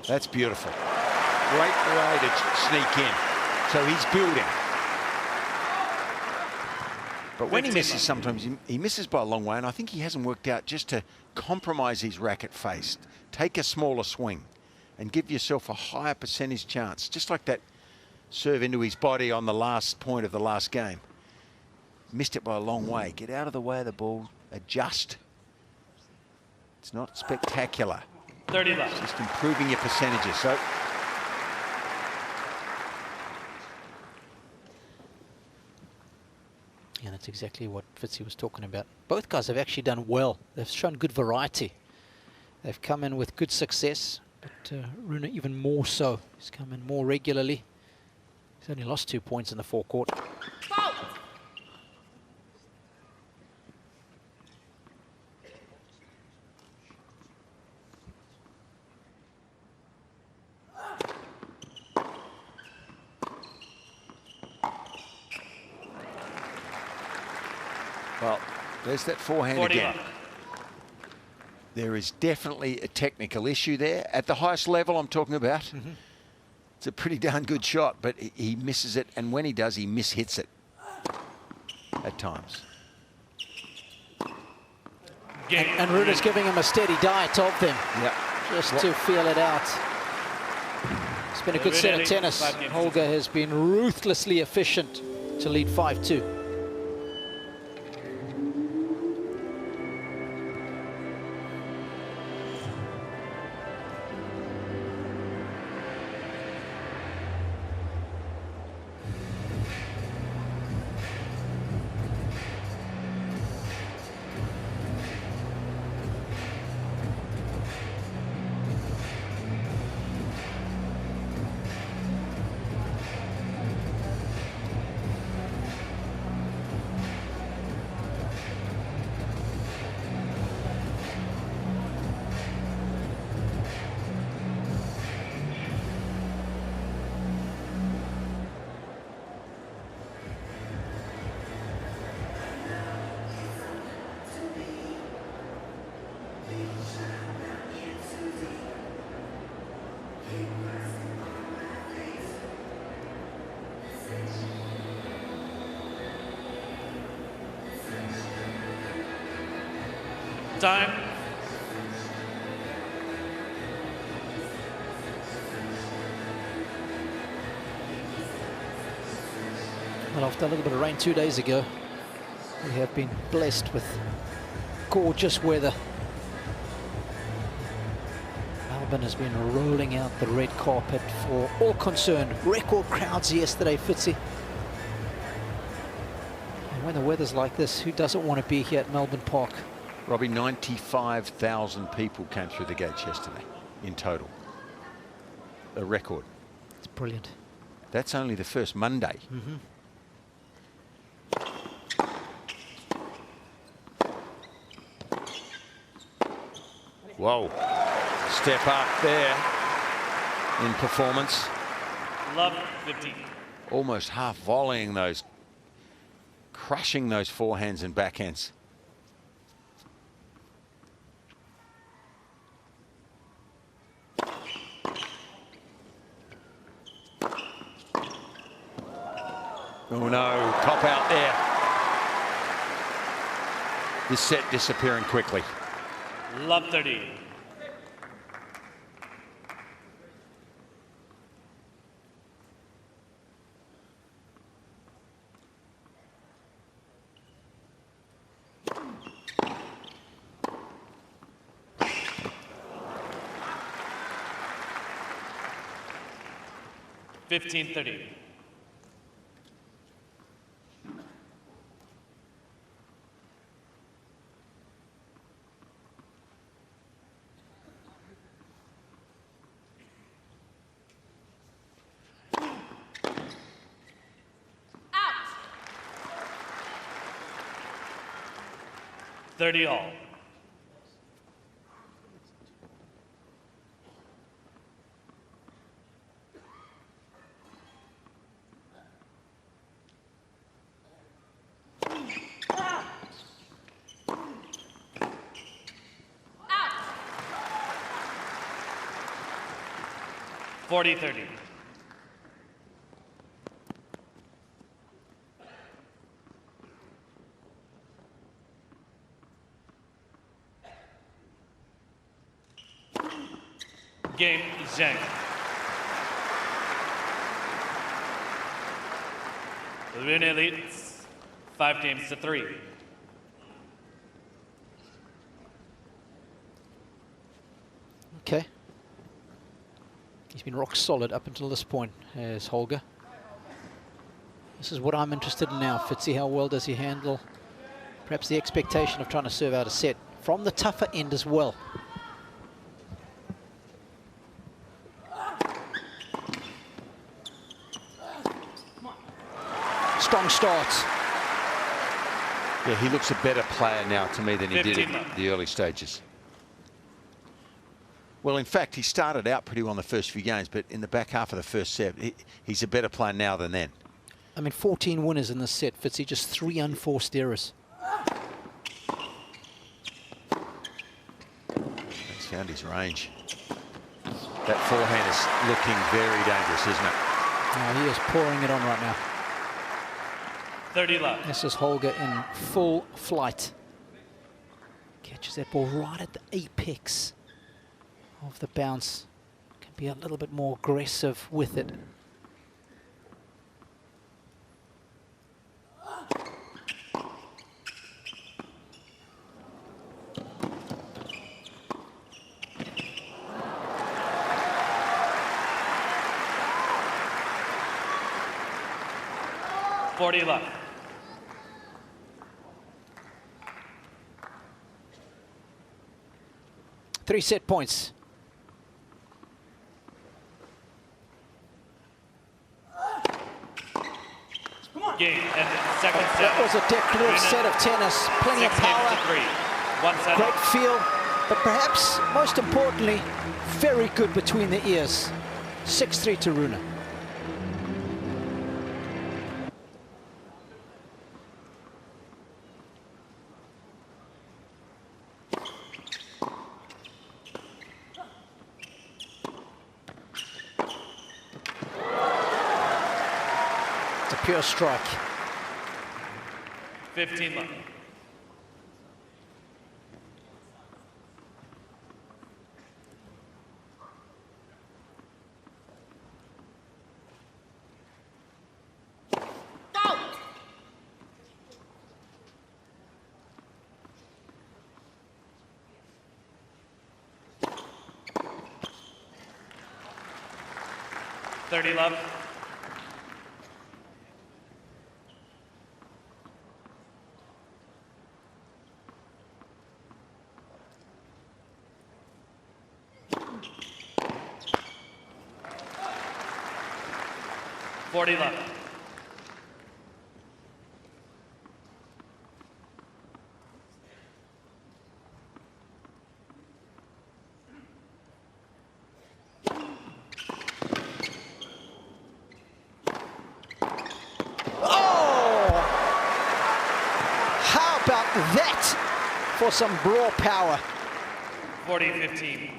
That's beautiful. Great way to sneak in. So he's building. But when he misses, sometimes he misses by a long way, and I think he hasn't worked out just to compromise his racket face. Take a smaller swing and give yourself a higher percentage chance. Just like that serve into his body on the last point of the last game. Missed it by a long way. Get out of the way of the ball. Adjust. It's not spectacular. 30 left. It's just improving your percentages. So yeah, that's exactly what Fitzy was talking about. Both guys have actually done well. They've shown good variety. They've come in with good success, but Rune even more so. He's come in more regularly. He's only lost 2 points in the forecourt. well, there's that forehand 40 again. left. There is definitely a technical issue there. At the highest level I'm talking about, it's a pretty darn good shot, but he misses it, and when he does, he mishits it at times. And Rune's giving him a steady diet of them, Yep. just to feel it out. It's been a good set of tennis. Holger has been ruthlessly efficient to lead 5-2. Time. Well, after a little bit of rain 2 days ago, we have been blessed with gorgeous weather. Melbourne has been rolling out the red carpet for all concerned. Record crowds yesterday, Fitzy. And when the weather's like this, who doesn't want to be here at Melbourne Park? Robbie, 95,000 people came through the gates yesterday in total. A record. It's brilliant. That's only the first Monday. Mm-hmm. Whoa. Step up there in performance. Love 15. Almost half volleying those, crushing those forehands and backhands. Oh no, top out there. This set disappearing quickly. Love 30. $15-30. Out. 30 all. Out. 40-30. Game Zhang. Rune leads 5-3. Okay. He's been rock solid up until this point, as Holger. This is what I'm interested in now, Fitzy. How well does he handle perhaps the expectation of trying to serve out a set from the tougher end as well? Strong start. Yeah, he looks a better player now to me than he did 15 in the early stages. Well, in fact, he started out pretty well in the first few games, but in the back half of the first set, he's a better player now than then. I mean, 14 winners in this set, Fitzy, just 3 unforced errors. He's found his range. That forehand is looking very dangerous, isn't it? Oh, he is pouring it on right now. 30 love. This is Holger in full flight. Catches that ball right at the apex of the bounce. Can be a little bit more aggressive with it. $40 left. Three set points. Game and second set. That was a decorative set of tennis. Plenty of 6 games to power. 3. 1 set. Great feel, but perhaps most importantly, very good between the ears. 6-3 to Rune. It's a pure strike. 15 left. Thirty love. Forty left. That for some raw power. 40-15.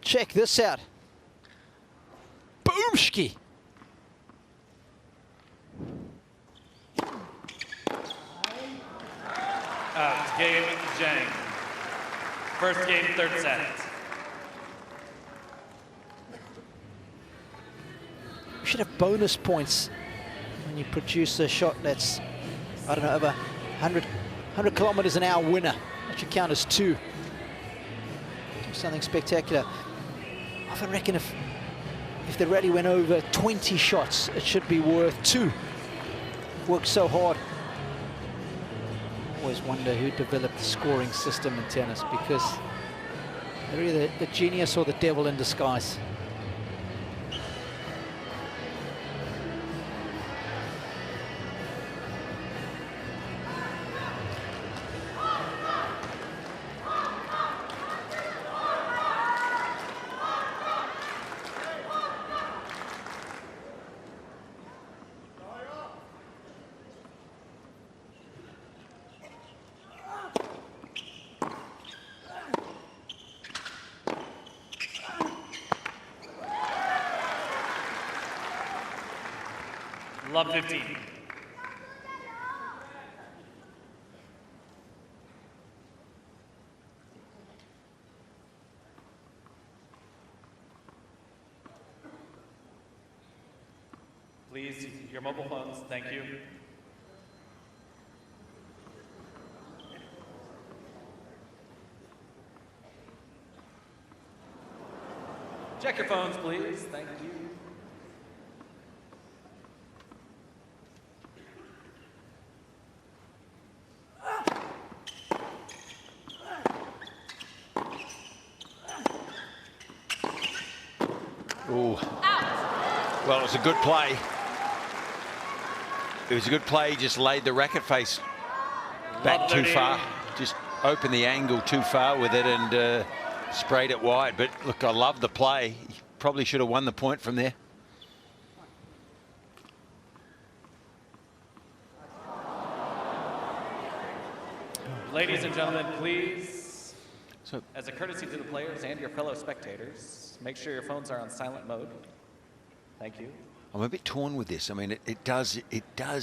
Check this out. Boomski. Game Zhang. First game, third set. We should have bonus points when you produce a shot that's, I don't know, over 100 kilometers an hour winner. That should count as 2. Do something spectacular. I often reckon if the rally went over 20 shots, it should be worth 2. Worked so hard. Always wonder who developed the scoring system in tennis, because they're either the genius or the devil in disguise. Love 15. Please, your mobile phones, thank you. Check your phones, please, thank you. Ooh. Well, it was a good play. It was a good play. He just laid the racket face back too far. Just opened the angle too far with it and sprayed it wide. But look, I love the play. He probably should have won the point from there. Ladies and gentlemen, please, as a courtesy to the players and your fellow spectators, make sure your phones are on silent mode. Thank you. I'm a bit torn with this. I mean, it does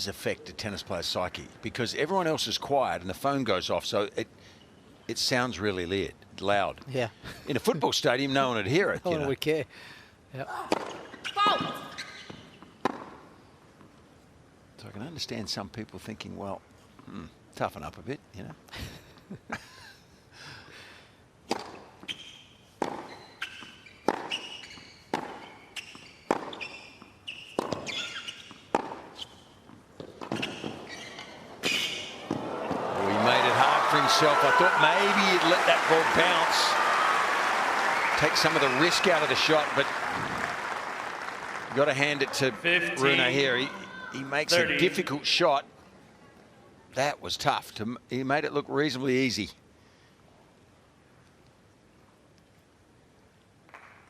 affect a tennis player's psyche, because everyone else is quiet and the phone goes off, so it sounds really loud. Yeah. In a football stadium, no one would hear it. No one would care. Yeah. So I can understand some people thinking, well, toughen up a bit, you know. I thought maybe he'd let that ball bounce, take some of the risk out of the shot, but you've got to hand it to 15, Rune here. He makes 30. A difficult shot. That was tough. He made it look reasonably easy.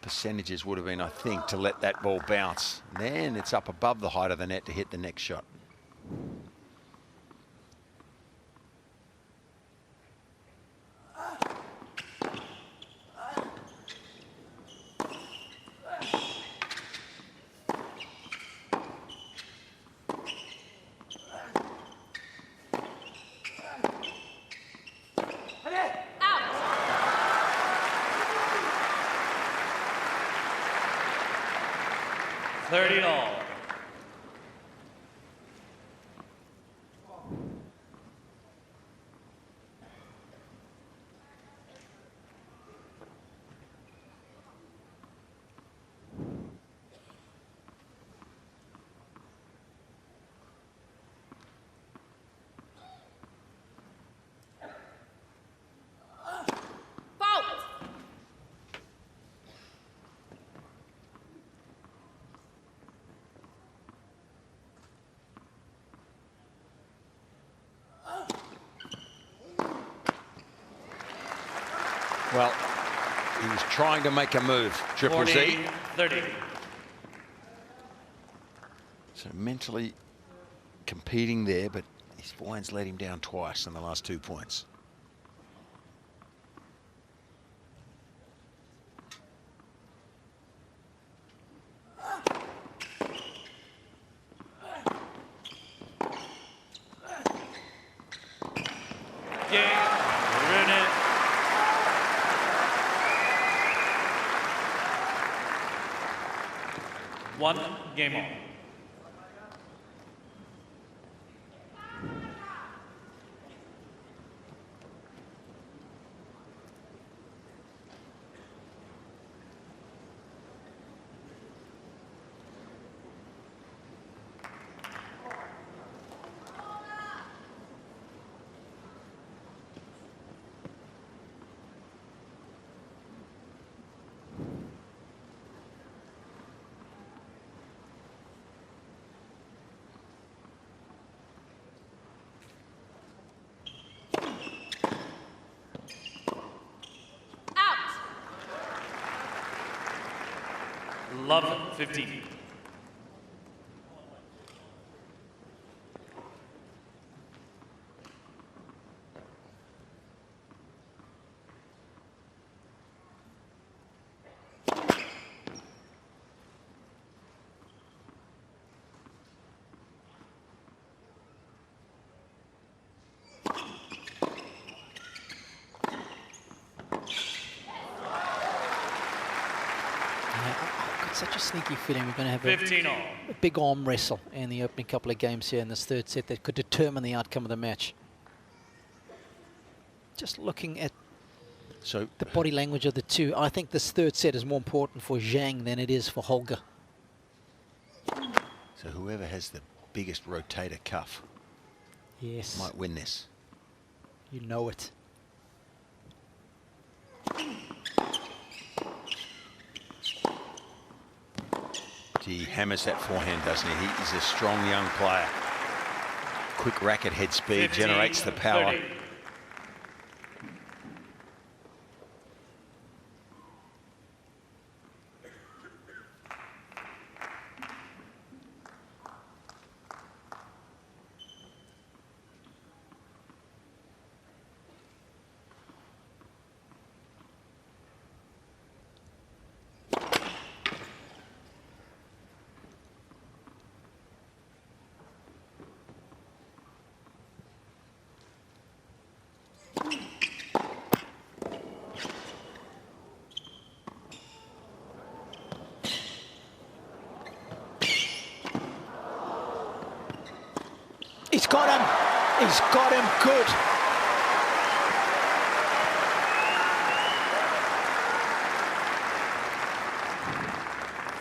Percentages would have been, I think, to let that ball bounce. And then it's up above the height of the net to hit the next shot. 30-all. Well, he was trying to make a move, Triple Z. 40-30. So mentally competing there, but his forehand's let him down twice in the last 2 points. Rune. One game on. Love 15. Such a sneaky feeling we're going to have 15-all. a big arm wrestle in the opening couple of games here in this third set that could determine the outcome of the match. Just looking at the body language of the two, I think this third set is more important for Zhang than it is for Holger. So whoever has the biggest rotator cuff might win this. You know it. He hammers that forehand, doesn't he? He's a strong young player. Quick racket head speed 15, generates the power. 30. He's got him. He's got him good.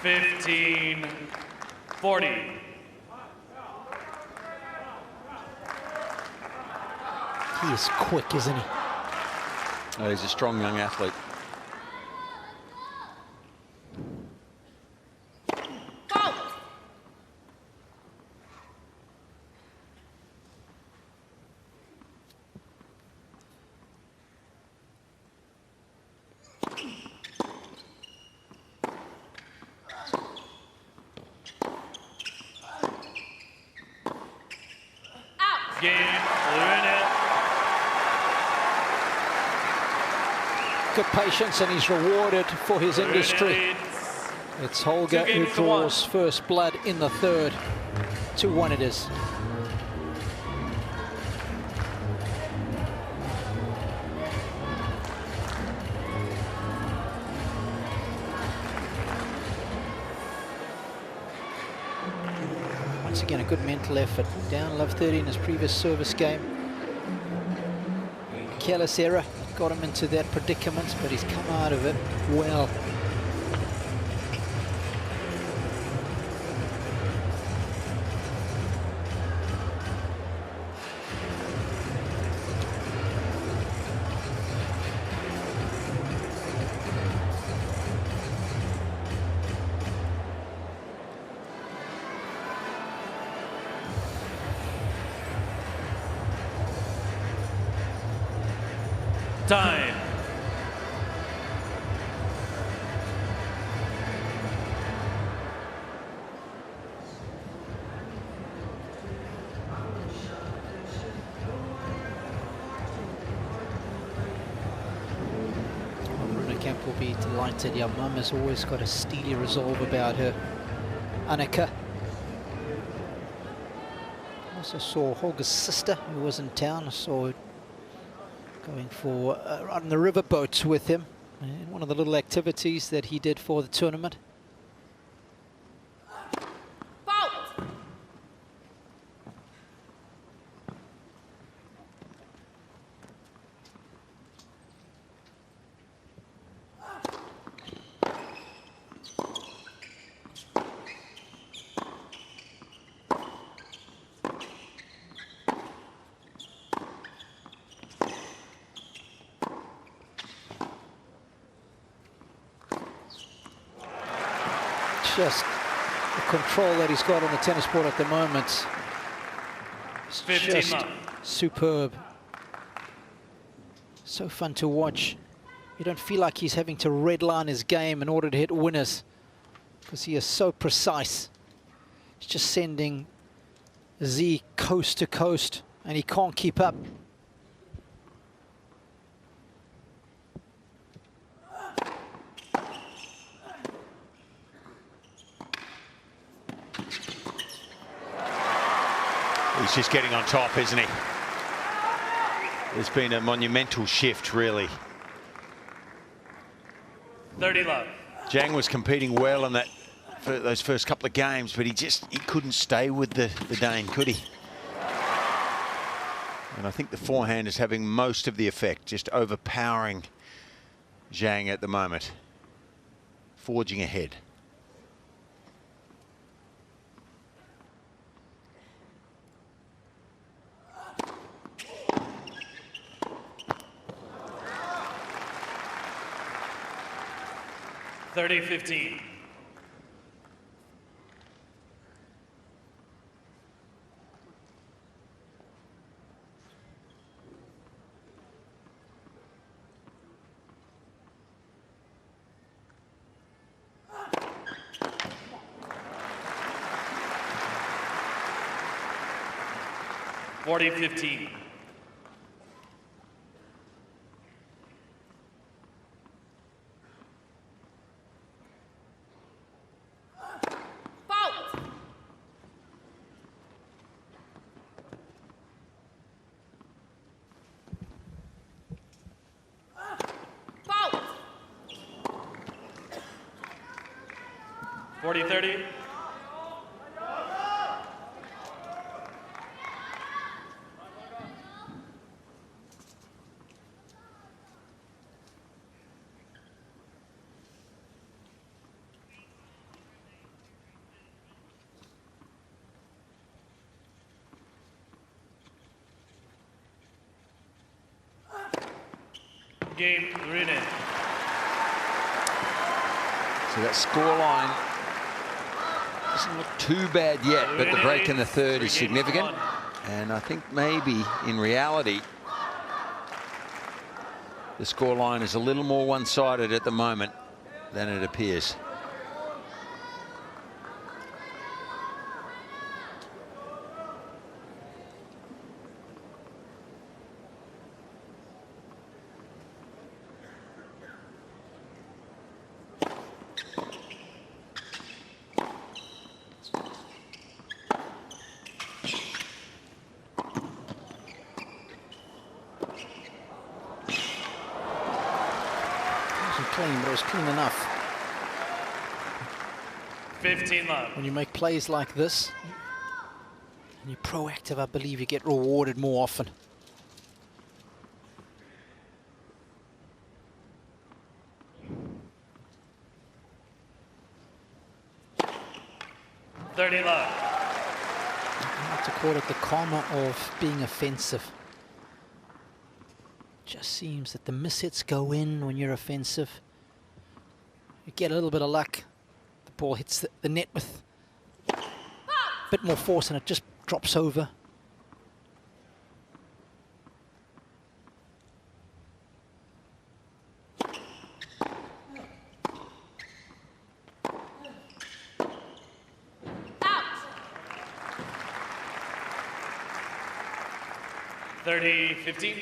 $15, 40. He is quick, isn't he? Oh, he's a strong young athlete. Good patience, and he's rewarded for his industry. It's Holger who draws first blood in the third. 2-1 it is. once again, a good mental effort. Down love 30 in his previous service game. Careless error got him into that predicament, but he's come out of it well. Time. Rune Camp will be delighted. Your mum has always got a steely resolve about her. Annika. Also saw Holger's sister, who was in town. I saw her going for on the river boats with him in one of the little activities that he did for the tournament. Fault! Just the control that he's got on the tennis court at the moment. It's 15 just love. superb. So fun to watch. You don't feel like he's having to redline his game in order to hit winners, because he is so precise. He's just sending Z coast to coast, and he can't keep up. He's just getting on top, isn't he? There's been a monumental shift, really. 30 love. Zhang was competing well in that for those first couple of games, but he couldn't stay with the Dane, could he? And I think the forehand is having most of the effect, just overpowering Zhang at the moment, forging ahead. $30-15. $40-15. Fault! 40-30. Game, Rune. So that scoreline doesn't look too bad yet, but the break in the third is significant. And I think maybe in reality, the scoreline is a little more one-sided at the moment than it appears. Clean, but it was clean enough. 15 love. When you make plays like this, And you're proactive, I believe you get rewarded more often. Love. I like to call it the karma of being offensive. Just seems that the mishits go in when you're offensive. You get a little bit of luck. The ball hits the net with a bit more force and it just drops over. Out. 30-15.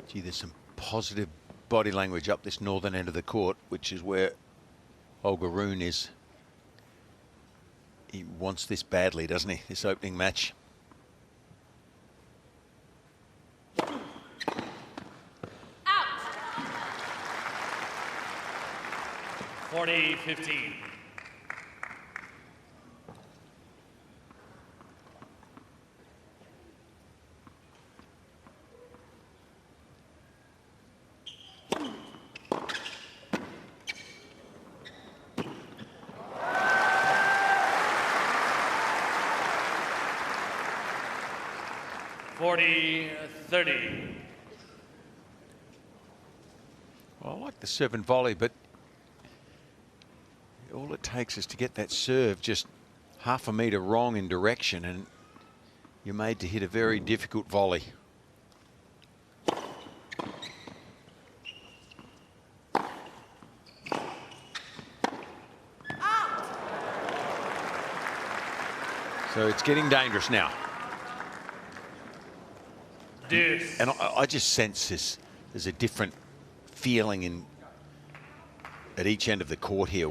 Gee, there's some positive body language up this northern end of the court, which is where Holger Rune is. He wants this badly, doesn't he, this opening match? Out. 40-15. Well, I like the serve and volley, but all it takes is to get that serve just half a metre wrong in direction and you're made to hit a very difficult volley. So it's getting dangerous now. Deuce. And I just sense this. There's a different feeling at each end of the court here.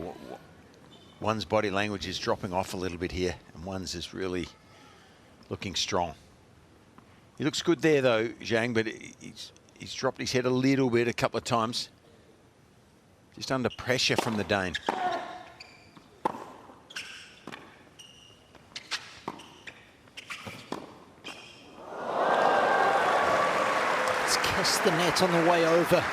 One's body language is dropping off a little bit here, and one's is really looking strong. He looks good there, though, Zhang, but he's dropped his head a little bit a couple of times. Just under pressure from the Dane. The net on the way over.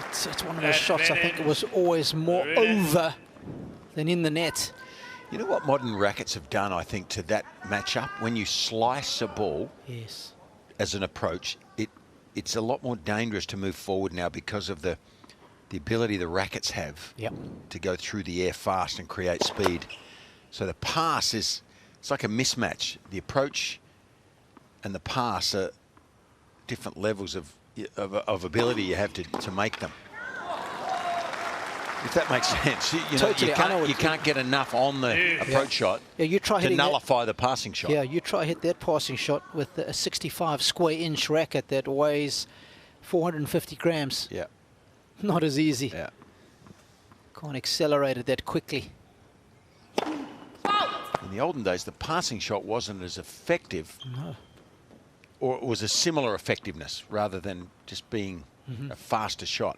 It's one of those shots, I think it was always more over than in the net. You know what modern rackets have done, I think, to that matchup? When you slice a ball Yes. as an approach, it's a lot more dangerous to move forward now because of the ability the rackets have to go through the air fast and create speed. So the pass it's like a mismatch. The approach and the pass are different levels of ability you have to make them. If that makes sense. You can't get enough on the approach shot you try to nullify the passing shot. Yeah, you try hit that passing shot with a 65 square inch racket that weighs 450 grams. Yeah. Not as easy. Yeah. Can't accelerate it that quickly. In the olden days, the passing shot wasn't as effective. No. Or it was a similar effectiveness rather than just being a faster shot.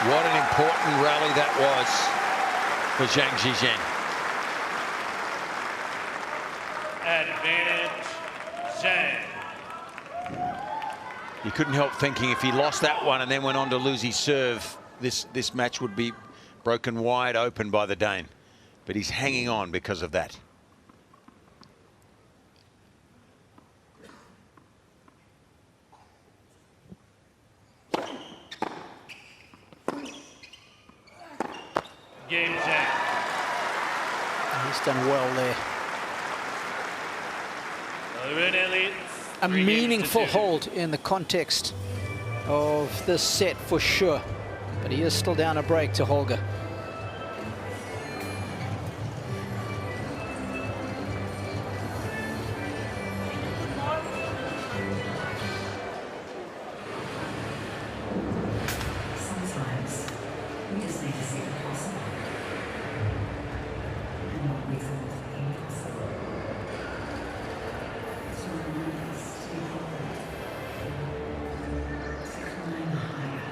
What an important rally that was for Zhang Zhizhen. Advantage, Zhang. You couldn't help thinking if he lost that one and then went on to lose his serve, this match would be broken wide open by the Dane. But he's hanging on because of that. Game, Zhang. He's done well there. Rune leads a 3 games to meaningful 2. hold in the context of this set for sure. But he is still down a break to Holger. Sometimes we just need to see the possible and what we thought impossible. To rise, to be bold, to climb higher.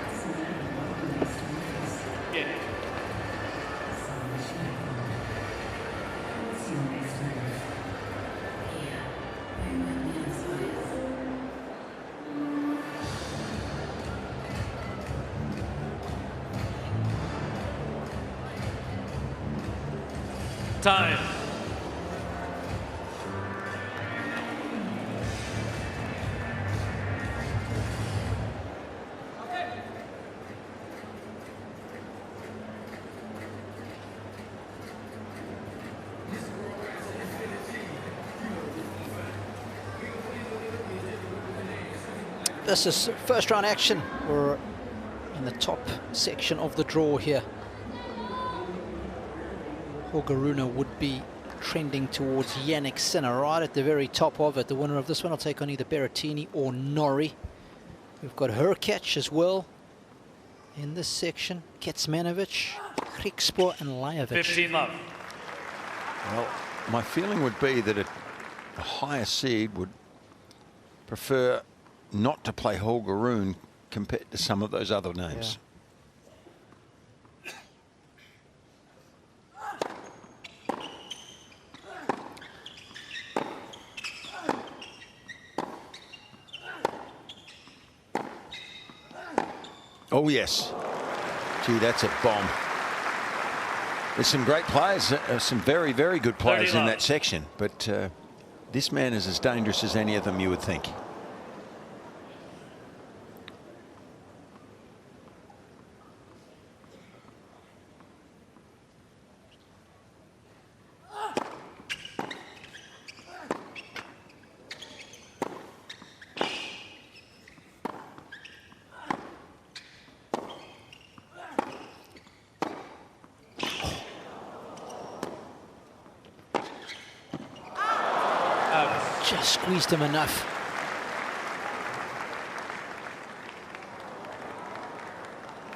Doesn't matter what the next move is. Yeah. So much better. What's your next move? Yeah, we went minutes with. Time. This is first round action. We're in the top section of the draw here. Holger Rune would be trending towards Jannik Sinner, right at the very top of it. The winner of this one will take on either Berrettini or Norrie. We've got Hurkacz as well in this section. Kecmanovic, Griekspoor and Lajovic. 15 love. Well, my feeling would be that a higher seed would prefer not to play Holger Rune compared to some of those other names. Oh, yes. Gee, that's a bomb. There's some great players, some very, very good players in that section, but this man is as dangerous as any of them you would think. Just squeezed him enough.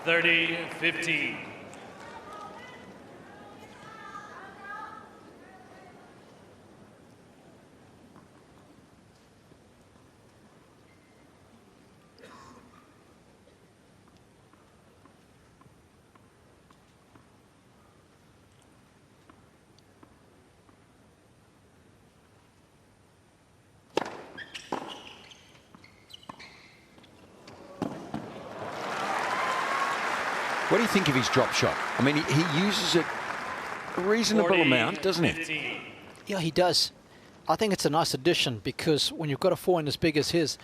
$30-15. What do you think of his drop shot? I mean, he uses it a reasonable amount, doesn't he? 15. Yeah, he does. I think it's a nice addition because when you've got a forehand as big as his,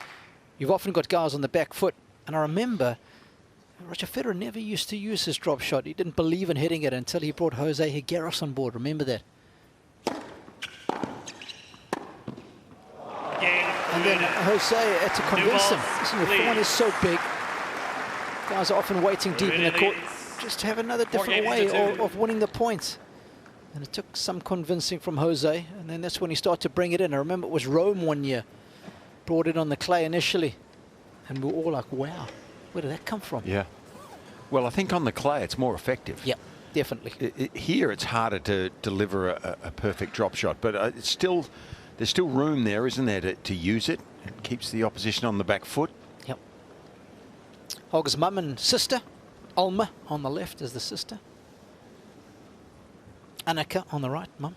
you've often got guys on the back foot. And I remember Roger Federer never used to use his drop shot. He didn't believe in hitting it until he brought Jose Higueras on board. Remember that? And then Jose had to convince him. Listen, your forehand is so big. Guys are often waiting deep in the court. Just have another different way of winning the points. And it took some convincing from Jose, and then that's when he started to bring it in. I remember it was Rome one year, brought it on the clay initially, and we were all like, wow, where did that come from? Yeah. Well, I think on the clay it's more effective. Yeah, definitely. Here it's harder to deliver a perfect drop shot, but it's still there's still room there, isn't there, to use it? It keeps the opposition on the back foot. Yep. Holger's mum and sister, Alma on the left is the sister. Annika on the right, mum.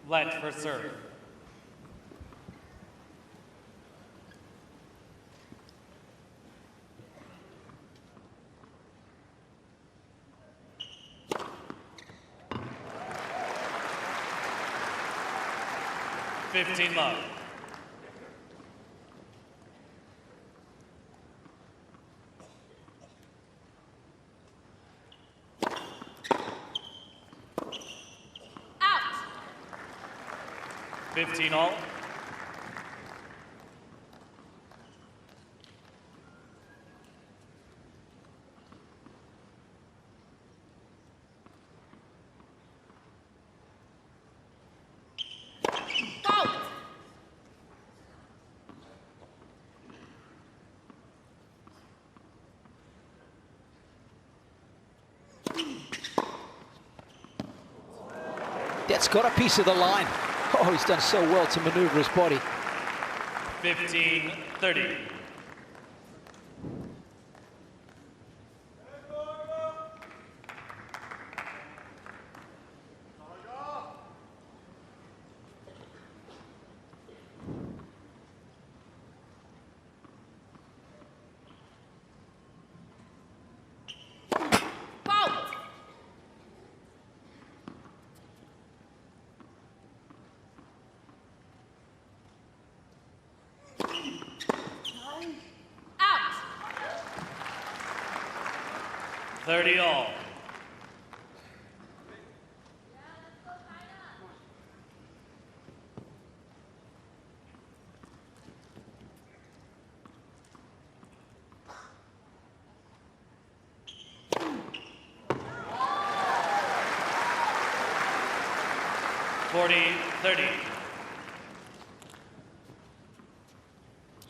Let for serve. $15. 15 all. That's got a piece of the line. Oh, he's done so well to maneuver his body. 15-30. Out. 30 all.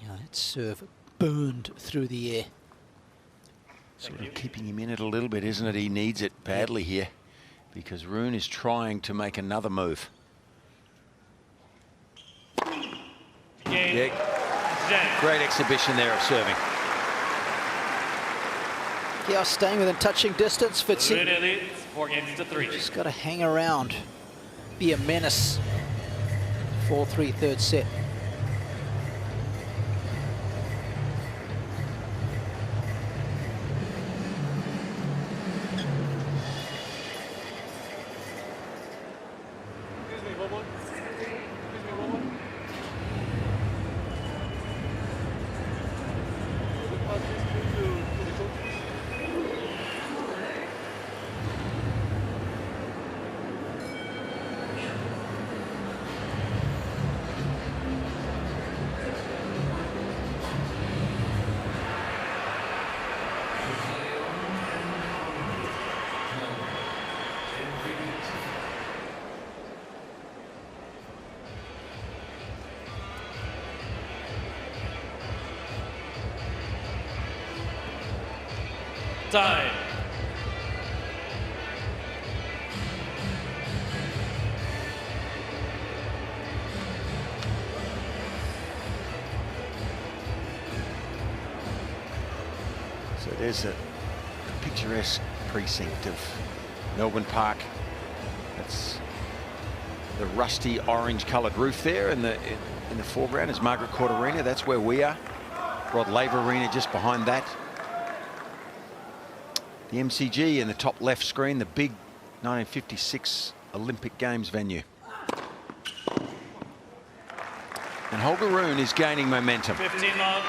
Yeah, that serve burned through the air. Sort of keeping him in it a little bit, isn't it? He needs it badly here because Rune is trying to make another move. Cain. Yeah. Great exhibition there of serving. Yeah, staying within touching distance. Fitzy Rune leads 4-3. just got to hang around, be a menace. 4-3 third set. Time. So there's a picturesque precinct of Melbourne Park. That's the rusty orange coloured roof there in the foreground is Margaret Arena. That's where we are. Rod Laver Arena just behind that. The MCG in the top left screen, the big 1956 Olympic Games venue. And Holger Rune is gaining momentum. 15 love.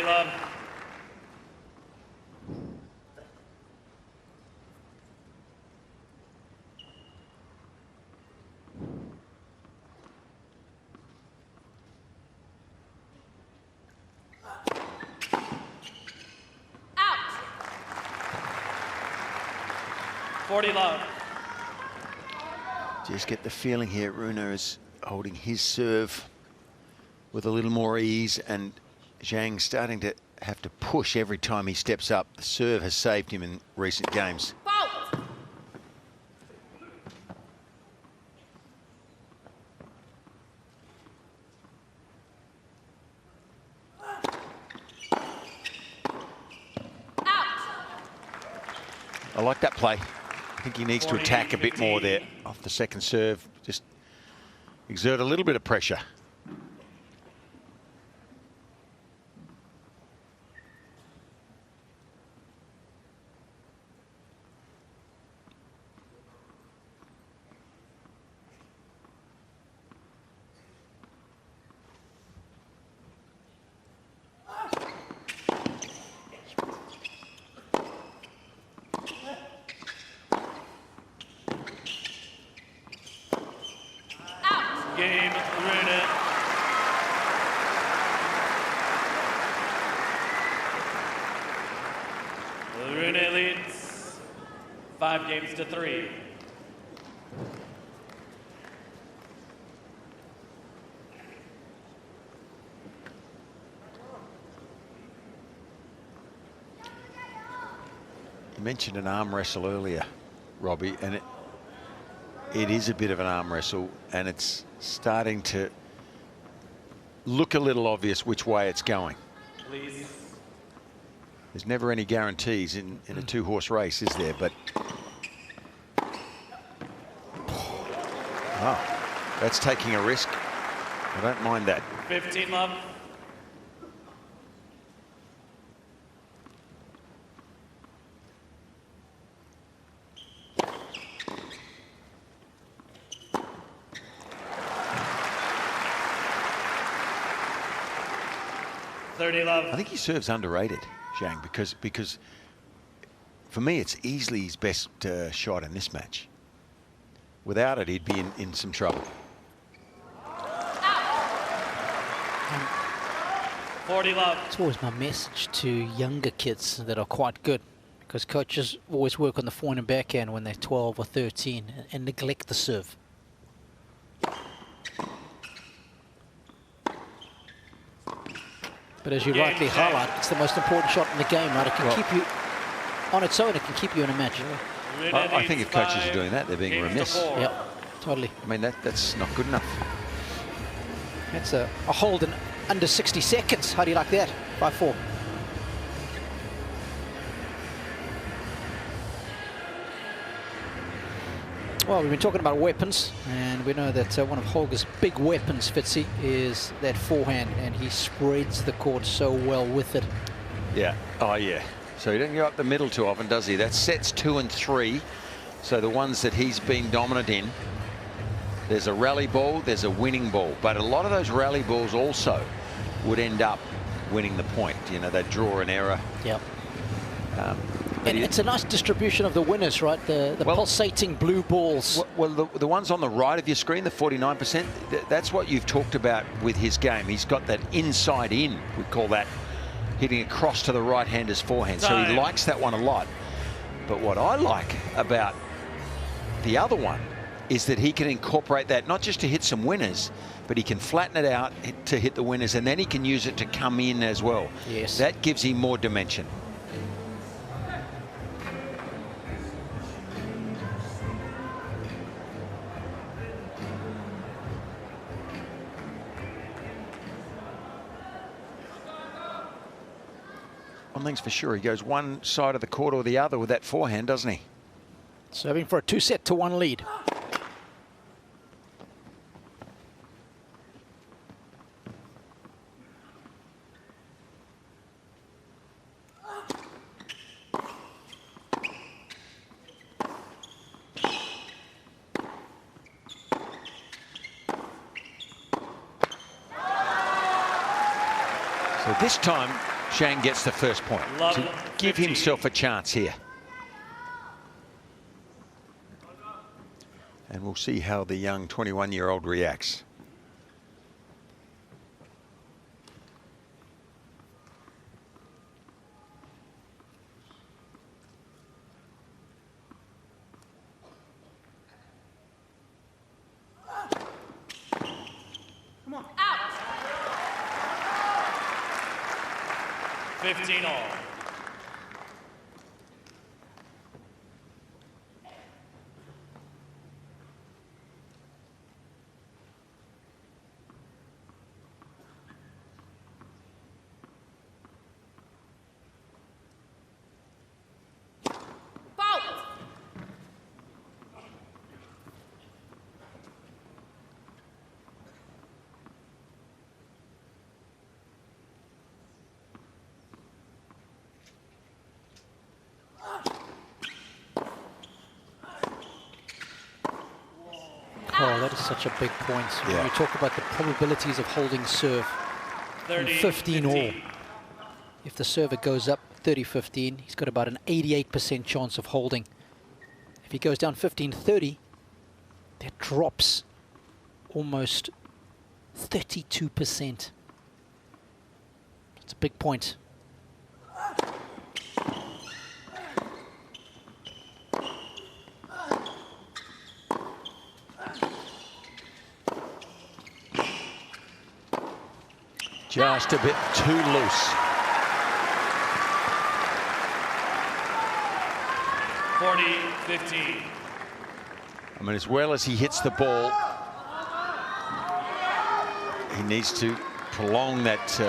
Love. Out. 40 love. Just get the feeling here Rune is holding his serve with a little more ease, and Zhang starting to have to push every time he steps up. The serve has saved him in recent games. Fault. Out. I like that play. I think he needs to attack a bit more there off the second serve. Just exert a little bit of pressure. game, Rune. Rune leads 5 games to 3. You mentioned an arm wrestle earlier, Robbie, and it is a bit of an arm wrestle, and it's starting to look a little obvious which way it's going. Please. There's never any guarantees in a 2-horse race, is there? But oh, that's taking a risk. I don't mind that. 15 love. I think he serves underrated, Zhang, because for me it's easily his best shot in this match. Without it, he'd be in some trouble. 40 love. It's always my message to younger kids that are quite good, because coaches always work on the forehand and backhand when they're 12 or 13 and neglect the serve. But as you rightly highlight, it's the most important shot in the game, right? It can keep you on its own, it can keep you in a match. I think if coaches are doing that, they're being remiss. Yeah, totally. I mean, that's not good enough. That's a hold in under 60 seconds. How do you like that? 5-4. Well, we've been talking about weapons, and we know that one of Holger's big weapons, Fitzy, is that forehand, and he spreads the court so well with it. Yeah. Oh, yeah. So he doesn't go up the middle too often, does he? That's sets 2 and 3. So the ones that he's been dominant in, there's a rally ball, there's a winning ball. But a lot of those rally balls also would end up winning the point. You know, they draw an error. Yep. And it's a nice distribution of the winners, right? The pulsating blue balls. Well, the ones on the right of your screen, the 49%, that's what you've talked about with his game. He's got that inside in, we call that, hitting across to the right-hander's forehand. So he likes that one a lot. But what I like about the other one is that he can incorporate that not just to hit some winners, but he can flatten it out to hit the winners, and then he can use it to come in as well. Yes. That gives him more dimension. One thing's for sure, he goes one side of the court or the other with that forehand, doesn't he? Serving for a 2-set-to-1 lead. So this time, Zhang gets the first point to give himself a chance here. And we'll see how the young 21-year-old reacts. Come on. Out. 15 all. Oh, that is such a big point. Yeah. When you talk about the probabilities of holding serve, 15 all. If the server goes up 30-15, he's got about an 88% chance of holding. If he goes down 15-30, that drops almost 32%. It's a big point. Just a bit too loose. 40-15. I mean, as well as he hits the ball, he needs to prolong that,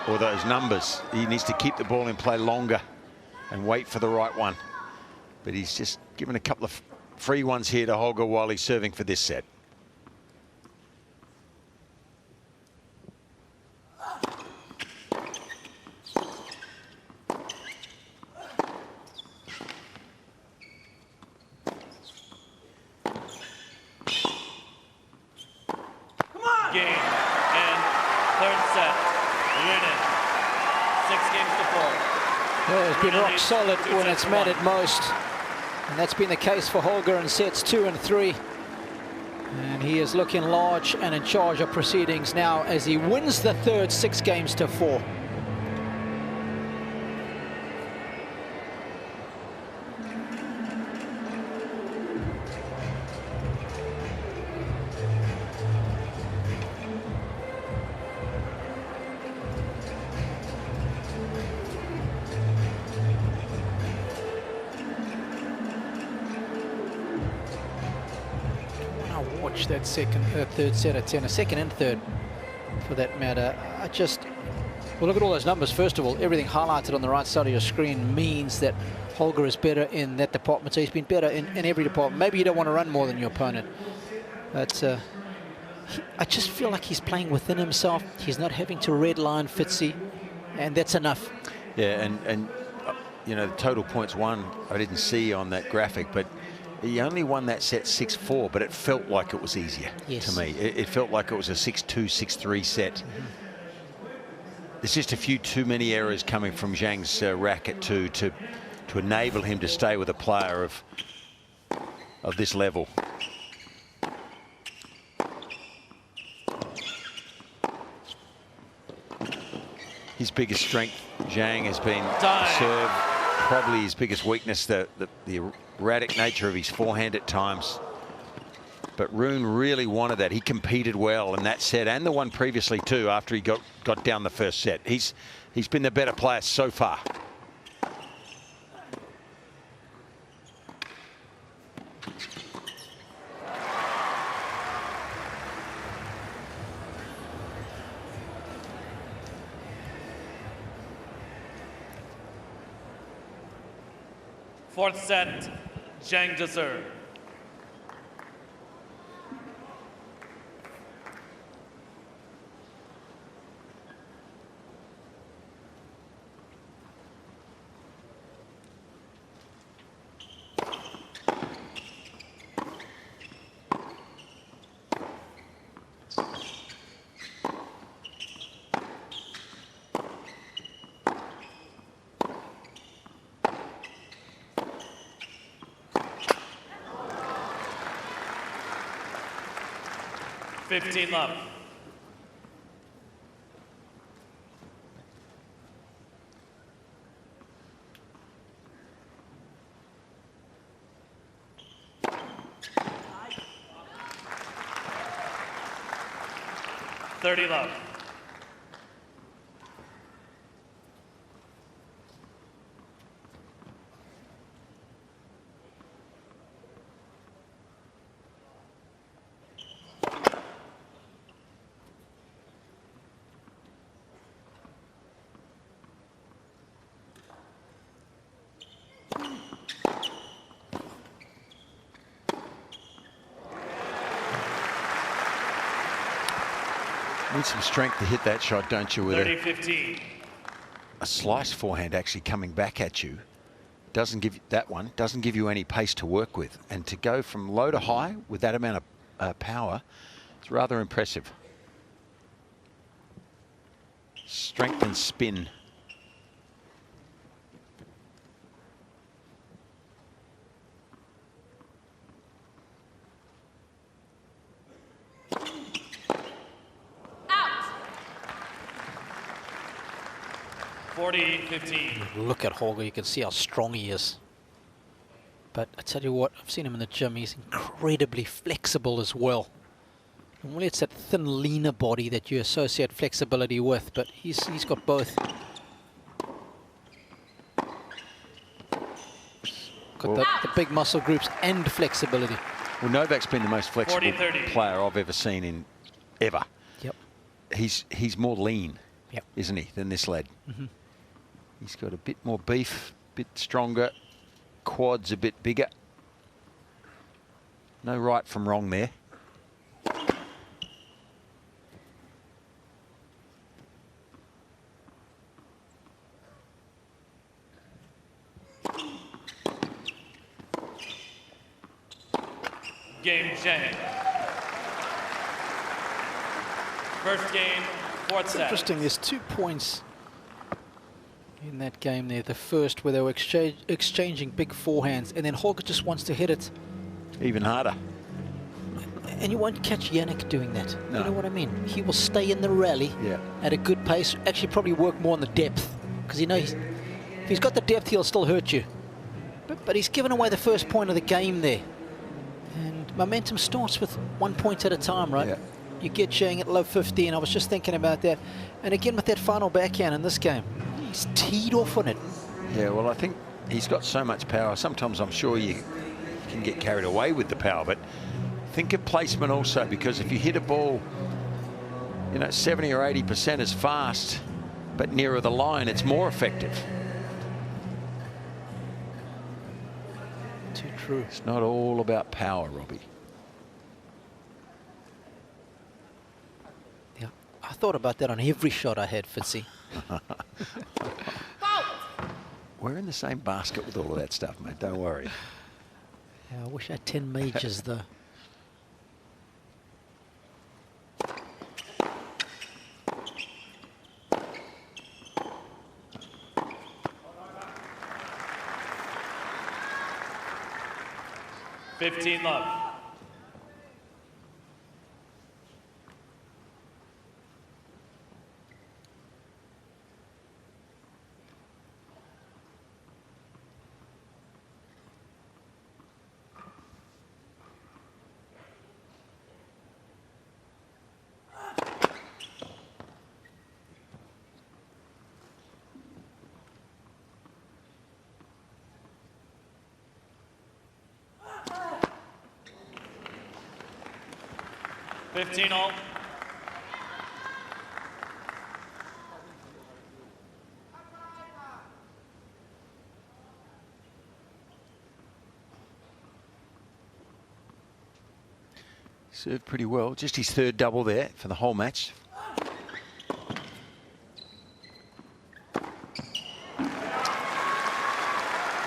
or those numbers. He needs to keep the ball in play longer and wait for the right one. But he's just given a couple of free ones here to Holger while he's serving for this set. Game and third set. Rune. 6 games to 4. Yeah, it's been Rune rock leads solid 2 when sets it's to mattered 1. most. And that's been the case for Holger in sets 2 and 3. And he is looking large and in charge of proceedings now as he wins the third, 6 games to 4. Watch that third set at 10, a second and third for that matter. Well, look at all those numbers. First of all, everything highlighted on the right side of your screen means that Holger is better in that department. So he's been better in every department. Maybe you don't want to run more than your opponent, but I just feel like he's playing within himself. He's not having to redline Fitzy, and that's enough. Yeah, and you know, the total points won, I didn't see on that graphic, but he only won that set 6-4, but it felt like it was easier to me. It felt like it was a 6-2, 6-3 set. There's just a few too many errors coming from Zhang's racket to enable him to stay with a player of this level. His biggest strength, Zhang, has been serve. Probably his biggest weakness, the erratic nature of his forehand at times. But Rune really wanted that. He competed well in that set and the one previously too after he got down the first set. He's been the better player so far. Fourth set, Zhang to serve. $15 love. $30 love. Need some strength to hit that shot, don't you? With 30-15. a slice forehand actually coming back at you, doesn't give you that one, doesn't give you any pace to work with. And to go from low to high with that amount of power, it's rather impressive. Strength and spin. 40-15. Look at Holger, you can see how strong he is. But I tell you what, I've seen him in the gym, he's incredibly flexible as well. Normally it's that thin, leaner body that you associate flexibility with, but he's got both. Got the big muscle groups and flexibility. Well, Novak's been the most flexible 40-30. player I've ever seen in ever. Yep. He's more lean, Yep. isn't he, than this lad? Mm-hmm. He's got a bit more beef, a bit stronger, quads a bit bigger. No right from wrong there. Game Jannik. First game, fourth It's set. interesting, there's 2 points in that game there. The first where they were exchanging big forehands, and then Holger just wants to hit it. Even harder. And you won't catch Jannik doing that. No. You know what I mean? He will stay in the rally at a good pace, actually probably work more on the depth, because if he's got the depth, he'll still hurt you. But he's given away the first point of the game there. And momentum starts with 1 point at a time, right? Yeah. You get Zhang at low 15. I was just thinking about that. And again, with that final backhand in this game, he's teed off on it. Yeah, well, I think he's got so much power. Sometimes I'm sure you can get carried away with the power, but think of placement also, because if you hit a ball, 70 or 80% is fast, but nearer the line, it's more effective. Too true. It's not all about power, Robbie. Yeah, I thought about that on every shot I had, Fitzy. We're in the same basket with all of that stuff, mate. Don't worry. Yeah, I wish I had 10 majors, though. $15 love. $15 all. Served pretty well. Just his third double there for the whole match.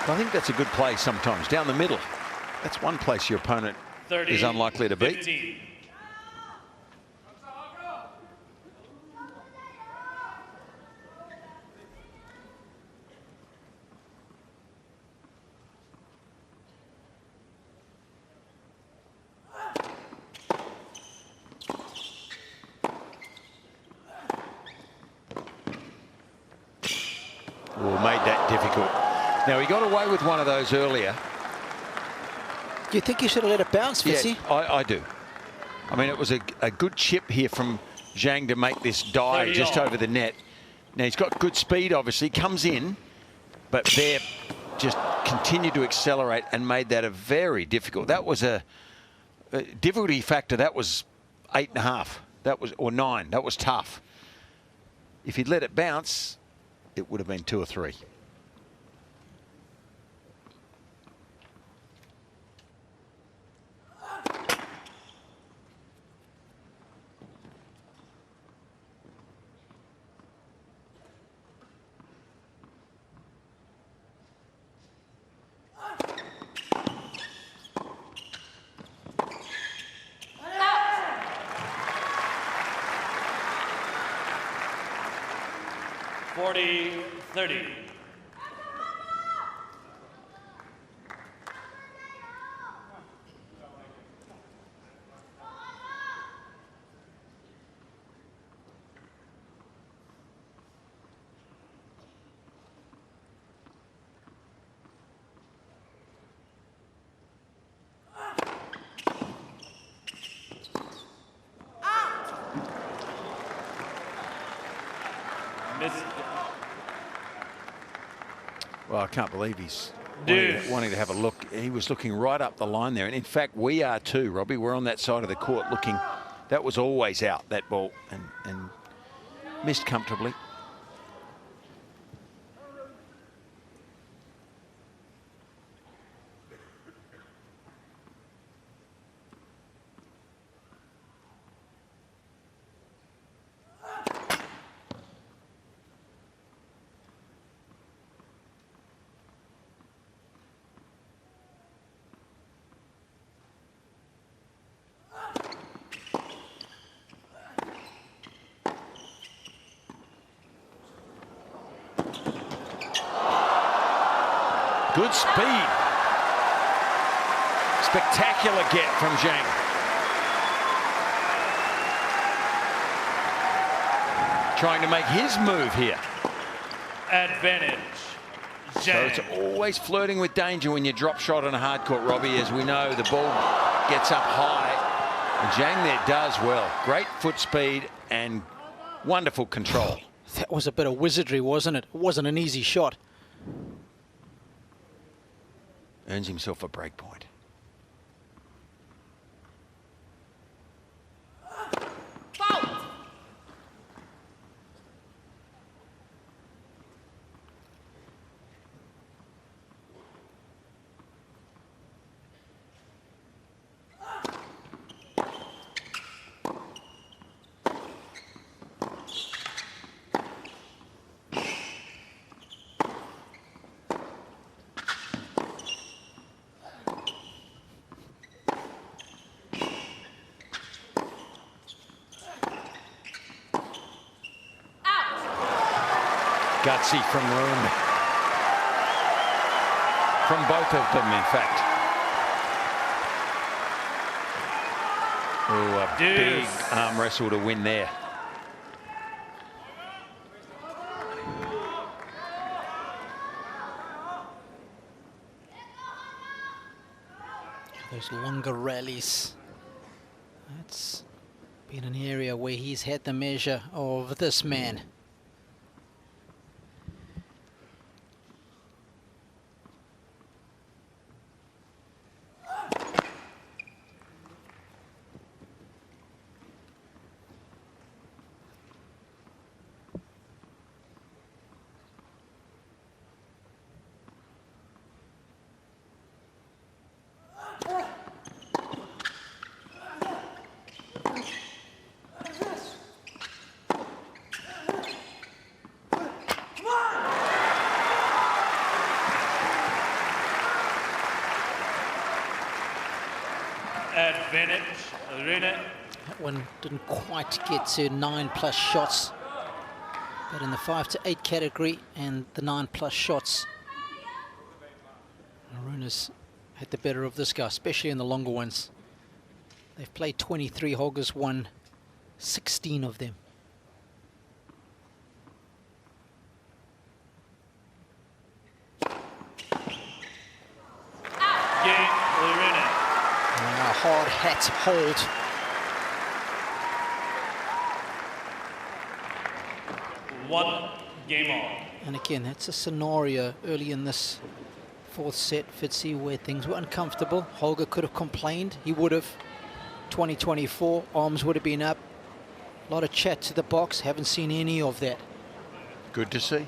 I think that's a good play sometimes, down the middle. That's one place your opponent 30, is unlikely to beat. 15. Made that difficult. Now, he got away with one of those earlier. Do you think you should have let it bounce, Fitzy? Yeah, I do. I mean, it was a good chip here from Zhang to make this die just over the net. Now, he's got good speed, obviously. Comes in, but there just continued to accelerate and made that a very difficult. That was a difficulty factor. That was 8.5. That was, or 9. That was tough. If he'd let it bounce, it would have been 2 or 3. $40-30. Missed. Well, I can't believe he's Deuce. wanting to have a look. He was looking right up the line there. And in fact, we are too, Robbie. We're on that side of the court looking. That was always out, that ball, and missed comfortably. Good speed. Spectacular get from Zhang. Trying to make his move here. Advantage. Zhang. So it's always flirting with danger when you drop shot on a hard court, Robbie. As we know, the ball gets up high. And Zhang there does well. Great foot speed and wonderful control. That was a bit of wizardry, wasn't it? It wasn't an easy shot. Earns himself a break point. Gutsy from Rune. From both of them, in fact. Oh, a big arm wrestle to win there. Those longer rallies. That's been an area where he's had the measure of this man. Advantage, Rune. That one didn't quite get to 9+ shots, but in the 5 to 8 category and the 9+ shots, Rune's had the better of this guy, especially in the longer ones. They've played 23, Holger's won 16 of them. Hard hat hold. One game on. And again, that's a scenario early in this fourth set, Fitzy, where things were uncomfortable. Holger could have complained. He would have. 2024, arms would have been up. A lot of chat to the box. Haven't seen any of that. Good to see.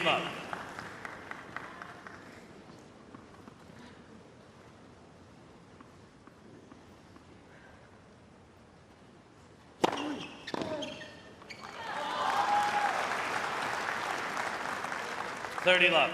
Love. Love.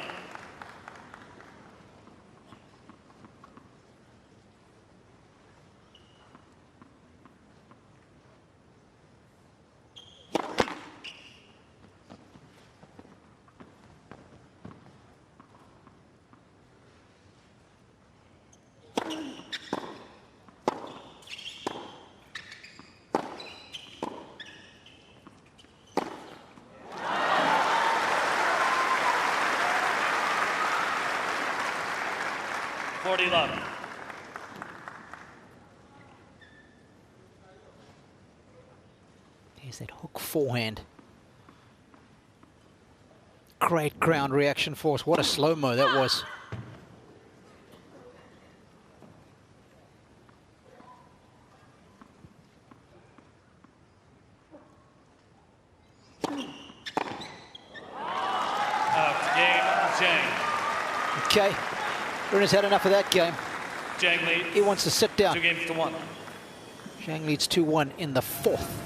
40 love. Here's that hook forehand. Great ground reaction force. What a slow-mo that was. Okay, Rune's had enough of that game. Zhang leads. He wants to sit down. 2-1. Zhang leads 2-1 in the fourth.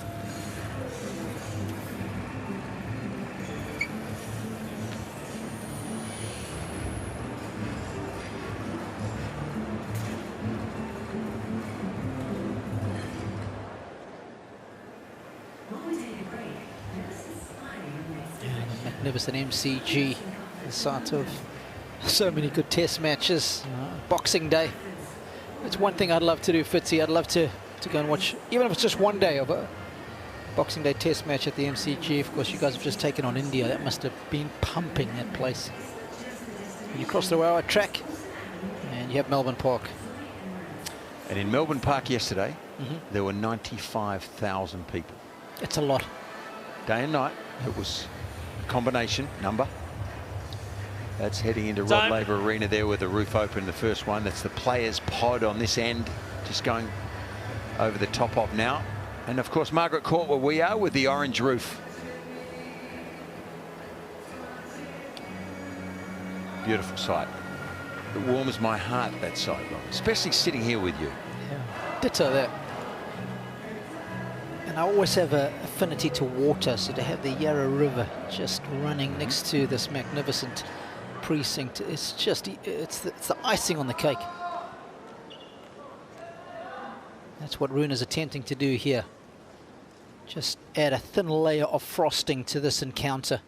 Magnificent MCG, the sort of so many good test matches. Boxing Day. It's one thing I'd love to do, Fitzy. I'd love to go and watch, even if it's just one day of a Boxing Day test match at the MCG. Of course, you guys have just taken on India. That must have been pumping, that place. And you cross the railway track and you have Melbourne Park. And in Melbourne Park yesterday, there were 95,000 people. It's a lot. Day and night. It was a combination number. That's heading into Rod Laver Arena there with the roof open, the first one. That's the players' pod on this end, just going over the top of now. And of course, Margaret Court, where we are, with the orange roof. Beautiful sight. It warms my heart, that sight, Rob, especially sitting here with you. Yeah, ditto that. And I always have an affinity to water, so to have the Yarra River just running next to this magnificent precinct, it's just, it's the icing on the cake. That's what Rune is attempting to do here. Just add a thin layer of frosting to this encounter.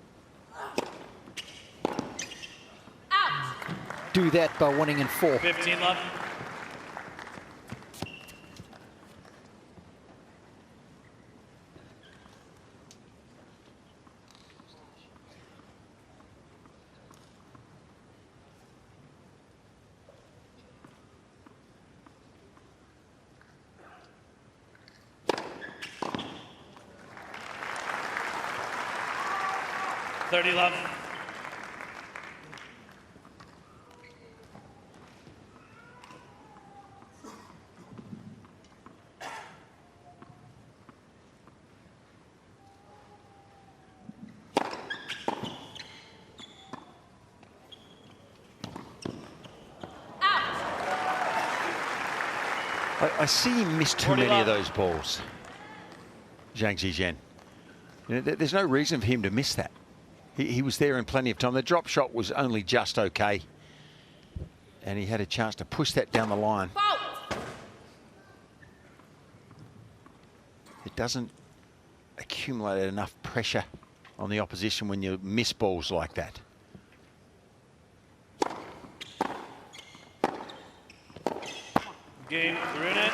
Out. Do that by winning in 4. 15 love. Love. I see him miss too many of those balls, Zhizhen. You know, there's no reason for him to miss that. He was there in plenty of time. The drop shot was only just okay. And he had a chance to push that down the line. It doesn't accumulate enough pressure on the opposition when you miss balls like that. Game, Rune.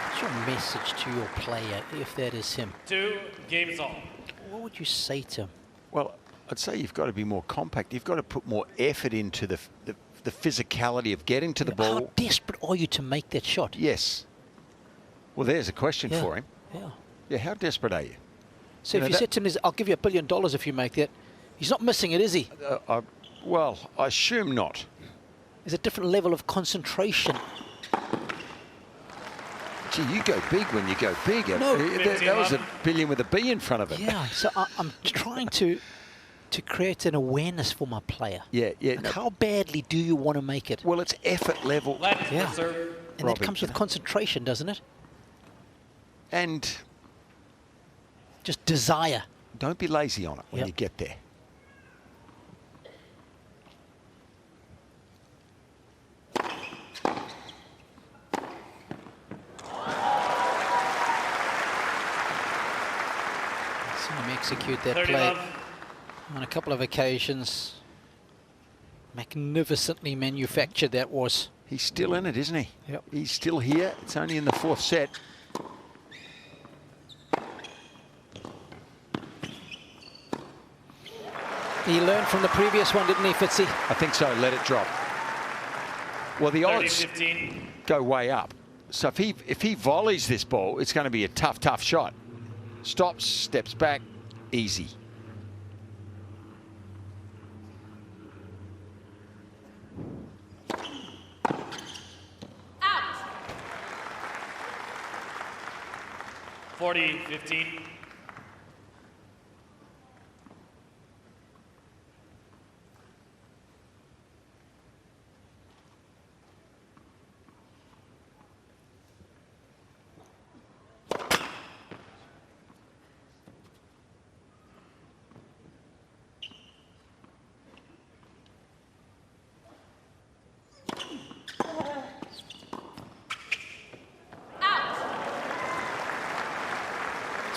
What's your message to your player, if that is him? 2 games all. What would you say to him? Well, I'd say you've got to be more compact. You've got to put more effort into the physicality of getting to the ball. How desperate are you to make that shot? Yes. Well, there's a question for him. Yeah. Yeah, how desperate are you? So if you said to him, I'll give you $1 billion if you make that, he's not missing it, is he? Well, I assume not. There's a different level of concentration. Gee, you go big when you go big. No. That was $1 billion with a B in front of it. Yeah, so I'm trying to create an awareness for my player. Yeah. Like how badly do you want to make it? Well, it's effort level. Yeah. And Robin, that comes with concentration, doesn't it? And just desire. Don't be lazy on it when you get there. Seen him execute that play on a couple of occasions. Magnificently manufactured that was. He's still in it, isn't he? Yep. He's still here. It's only in the 4th set. He learned from the previous one, didn't he, Fitzy? I think so. Let it drop. Well, the odds 30-15. go way up. So if he volleys this ball, it's going to be a tough shot. Stops, steps back, easy. Out. 40-15.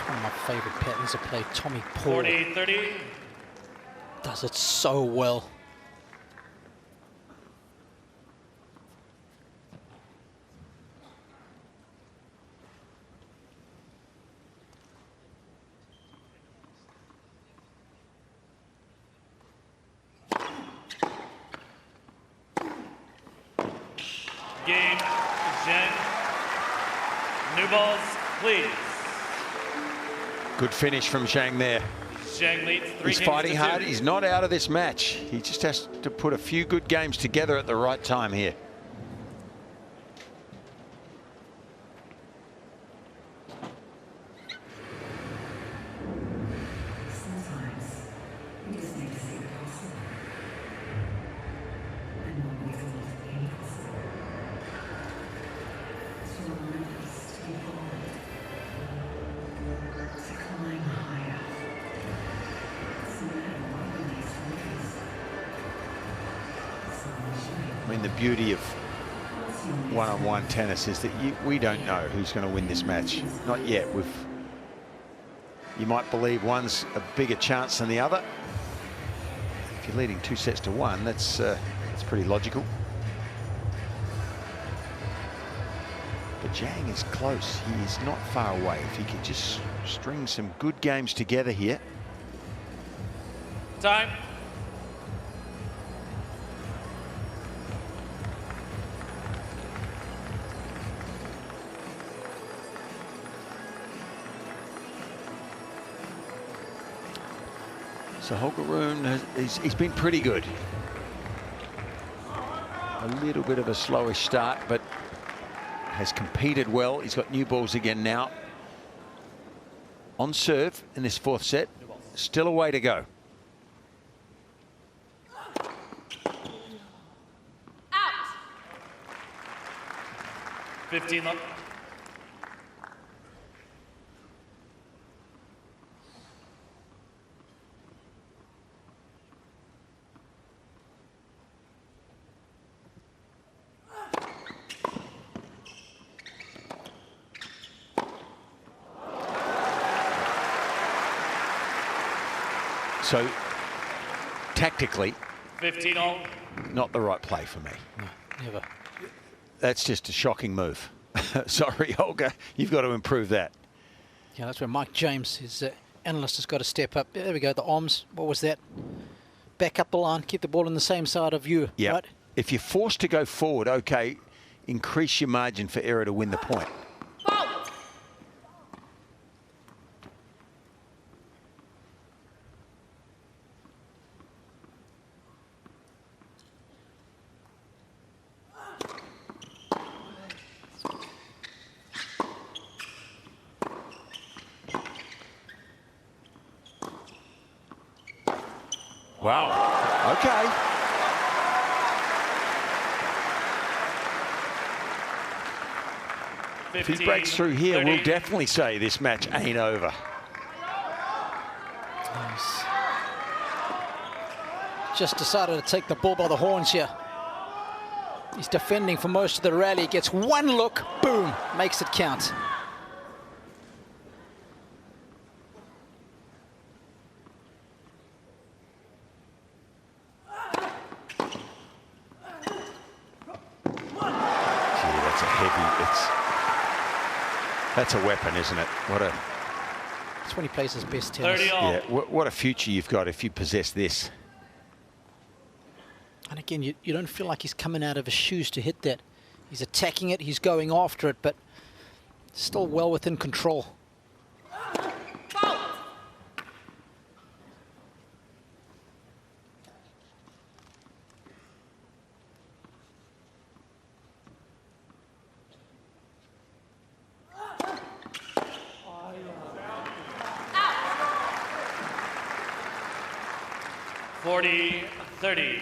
One of my favourite patterns of play. Tommy Paul 40-30. does it so well. Game, Zheng. New balls, please. Good finish from Zhang there. Zheng leads 3 He's games fighting to hard. 2. He's not out of this match. He just has to put a few good games together at the right time here. Sometimes you just need to see the possible and not wait for the impossible. To remind us to be bold, to climb higher. No matter what we may face. I mean, the beauty of one-on-one tennis is that we don't know who's going to win this match. Not yet. You might believe one's a bigger chance than the other. If you're leading 2-1, that's pretty logical. But Zhang is close. He is not far away. If he can just string some good games together here. Time. So Holger Rune, he's been pretty good. A little bit of a slowish start, but has competed well. He's got new balls again now. On serve in this 4th set. Still a way to go. Out. 15 left. So tactically, 15 all. not the right play for me. No, never. That's just a shocking move. Sorry, Holger, you've got to improve that. Yeah, that's where Mike James, his analyst, has got to step up. There we go, the arms. What was that? Back up the line, keep the ball on the same side of you, Yeah. right? If you're forced to go forward, okay, increase your margin for error to win the point. Fault. Wow. Okay. If he breaks through here, 30. we'll definitely say this match ain't over. Nice. Just decided to take the bull by the horns here. He's defending for most of the rally. Gets one look, boom, makes it count. That's a weapon, isn't it? What a... It's when he plays his best tennis. 30 all. Yeah, what a future you've got if you possess this. And again, you don't feel like he's coming out of his shoes to hit that. He's attacking it, he's going after it, but still well within control. Forty, 30.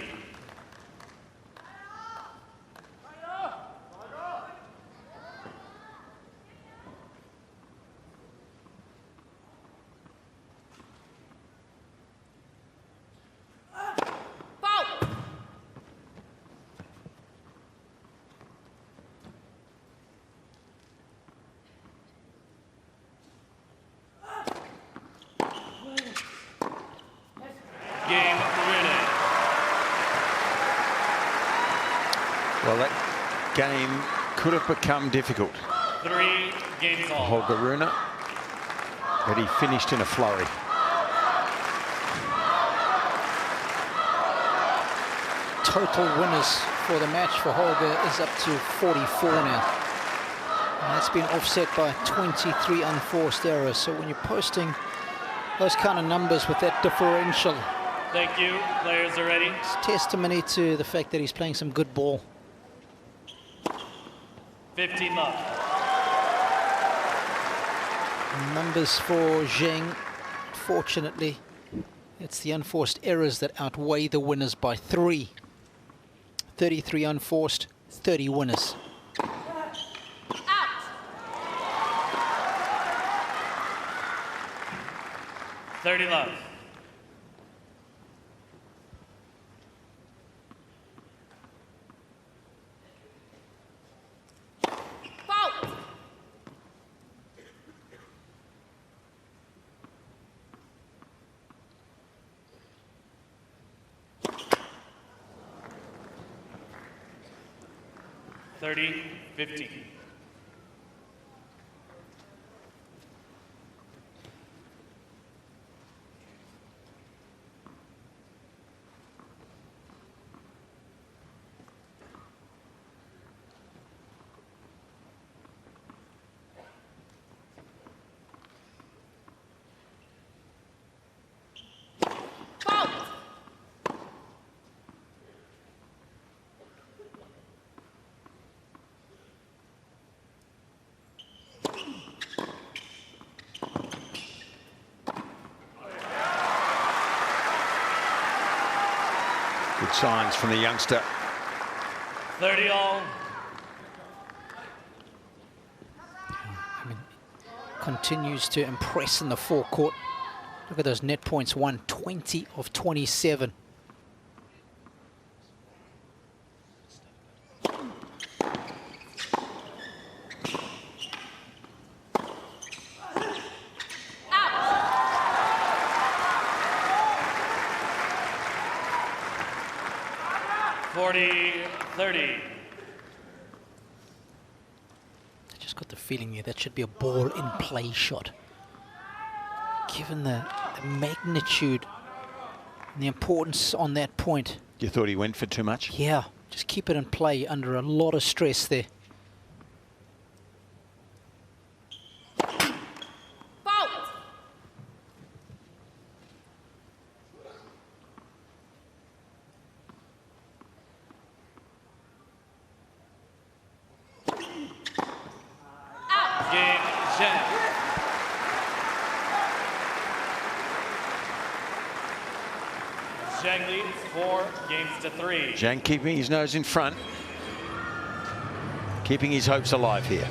Well, that game could have become difficult. 3 games all. Holger Rune, but he finished in a flurry. Total winners for the match for Holger is up to 44 now. And that's been offset by 23 unforced errors. So when you're posting those kind of numbers with that differential, thank you. Players are ready. It's testimony to the fact that he's playing some good ball. 15 love. Numbers for Zhang. Fortunately, it's the unforced errors that outweigh the winners by 3. 33 unforced, 30 winners. 30 love. Foul. $30, 50. Good signs from the youngster. 30 all. I mean, continues to impress in the forecourt. Look at those net points, won 20 of 27. $40-30. I just got the feeling here that should be a ball in play shot. Given the magnitude and the importance on that point. You thought he went for too much? Yeah, just keep it in play under a lot of stress there. Zhang leads 4-3. Zhang keeping his nose in front, keeping his hopes alive here.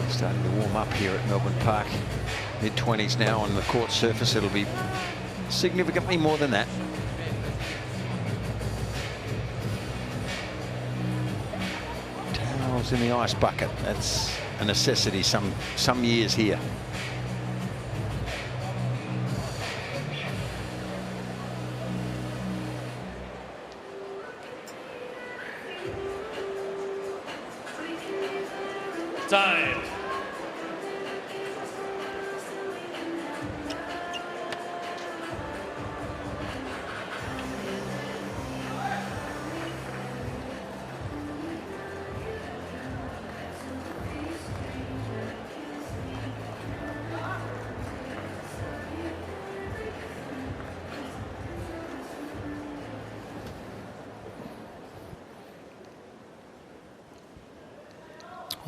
Starting to warm up here at Melbourne Park. Mid-20s now on the court surface. It'll be significantly more than that. Towels in the ice bucket. That's a necessity some years here. Time.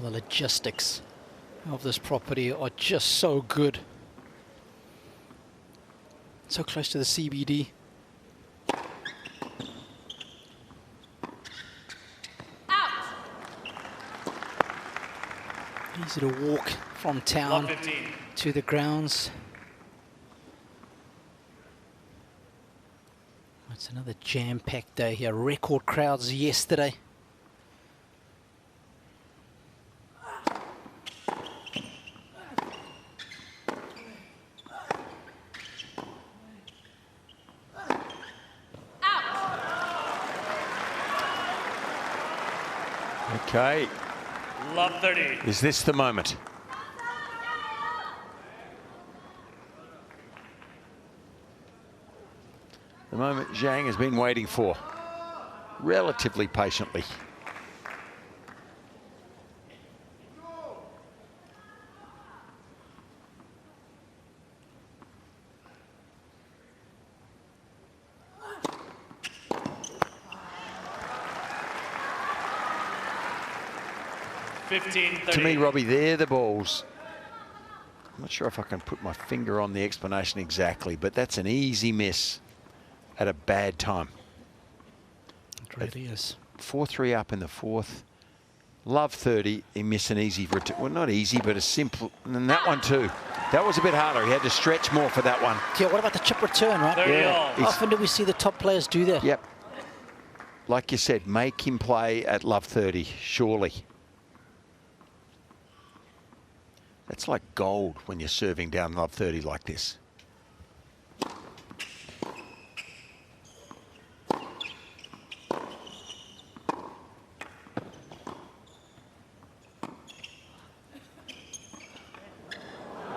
Well, the logistics of this property are just so good. So close to the CBD. Easy to walk from town to the grounds. It's another jam-packed day here. Record crowds yesterday. Okay. Love 30. Is this the moment? The moment Zhang has been waiting for, relatively patiently. To me, Robbie, they're the balls. I'm not sure if I can put my finger on the explanation exactly, but that's an easy miss at a bad time. It really is. 4-3 up in the fourth. Love 30. He missed an easy return. Well, not easy, but a simple. And that one too. That was a bit harder. He had to stretch more for that one. Yeah, what about the chip return, right? Yeah. Often do we see the top players do that? Yep. Like you said, make him play at love 30, surely. That's like gold when you're serving down love 30 like this.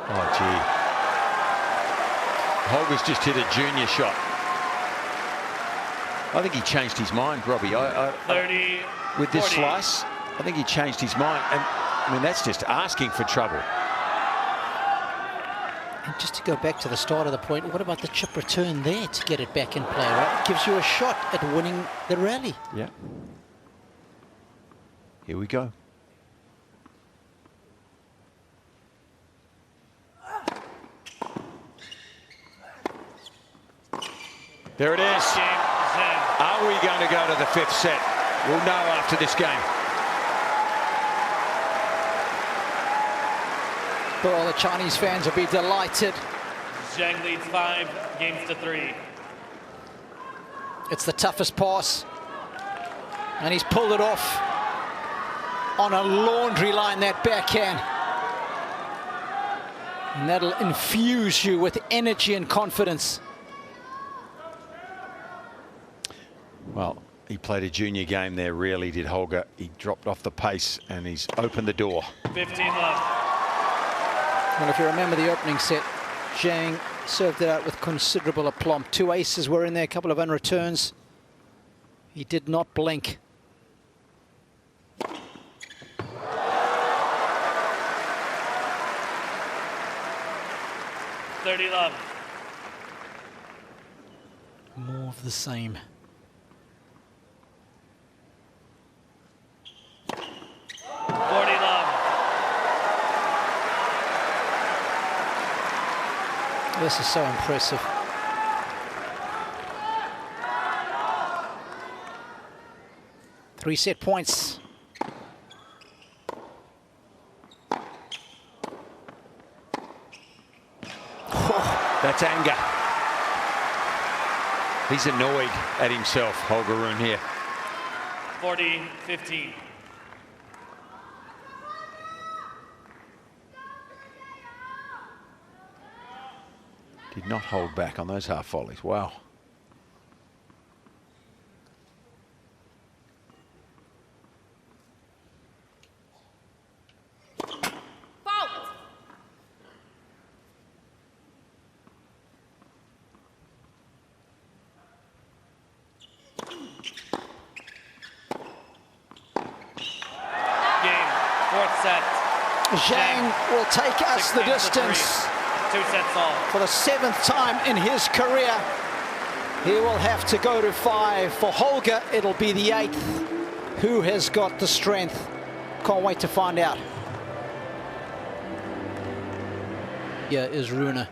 Oh, gee. Holger's just hit a junior shot. I think he changed his mind, Robbie. 30, with this 40. slice, I think he changed his mind. And I mean, that's just asking for trouble. And just to go back to the start of the point, what about the chip return there to get it back in play, right? It gives you a shot at winning the rally. Yeah. Here we go. There it is. Are we going to go to the fifth set? We'll know after this game. Well, the Chinese fans will be delighted. Zhang leads 5-3. It's the toughest pass. And he's pulled it off on a laundry line, that backhand. And that'll infuse you with energy and confidence. Well, he played a junior game there, really did Holger. He dropped off the pace and he's opened the door. 15 love. Well, if you remember the opening set, Zhang served it out with considerable aplomb. 2 aces were in there, a couple of unreturns. He did not blink. $30 love. More of the same. This is so impressive. Three set points. That's anger. He's annoyed at himself, Holger Rune here. 40-15. Did not hold back on those half volleys. Wow. fourth set. Zhang will take us the 16 to 3. distance 2 sets all. for the 7th time in his career. He will have to go to 5. For Holger, it'll be the 8th. Who has got the strength? Can't wait to find out. Here is Rune.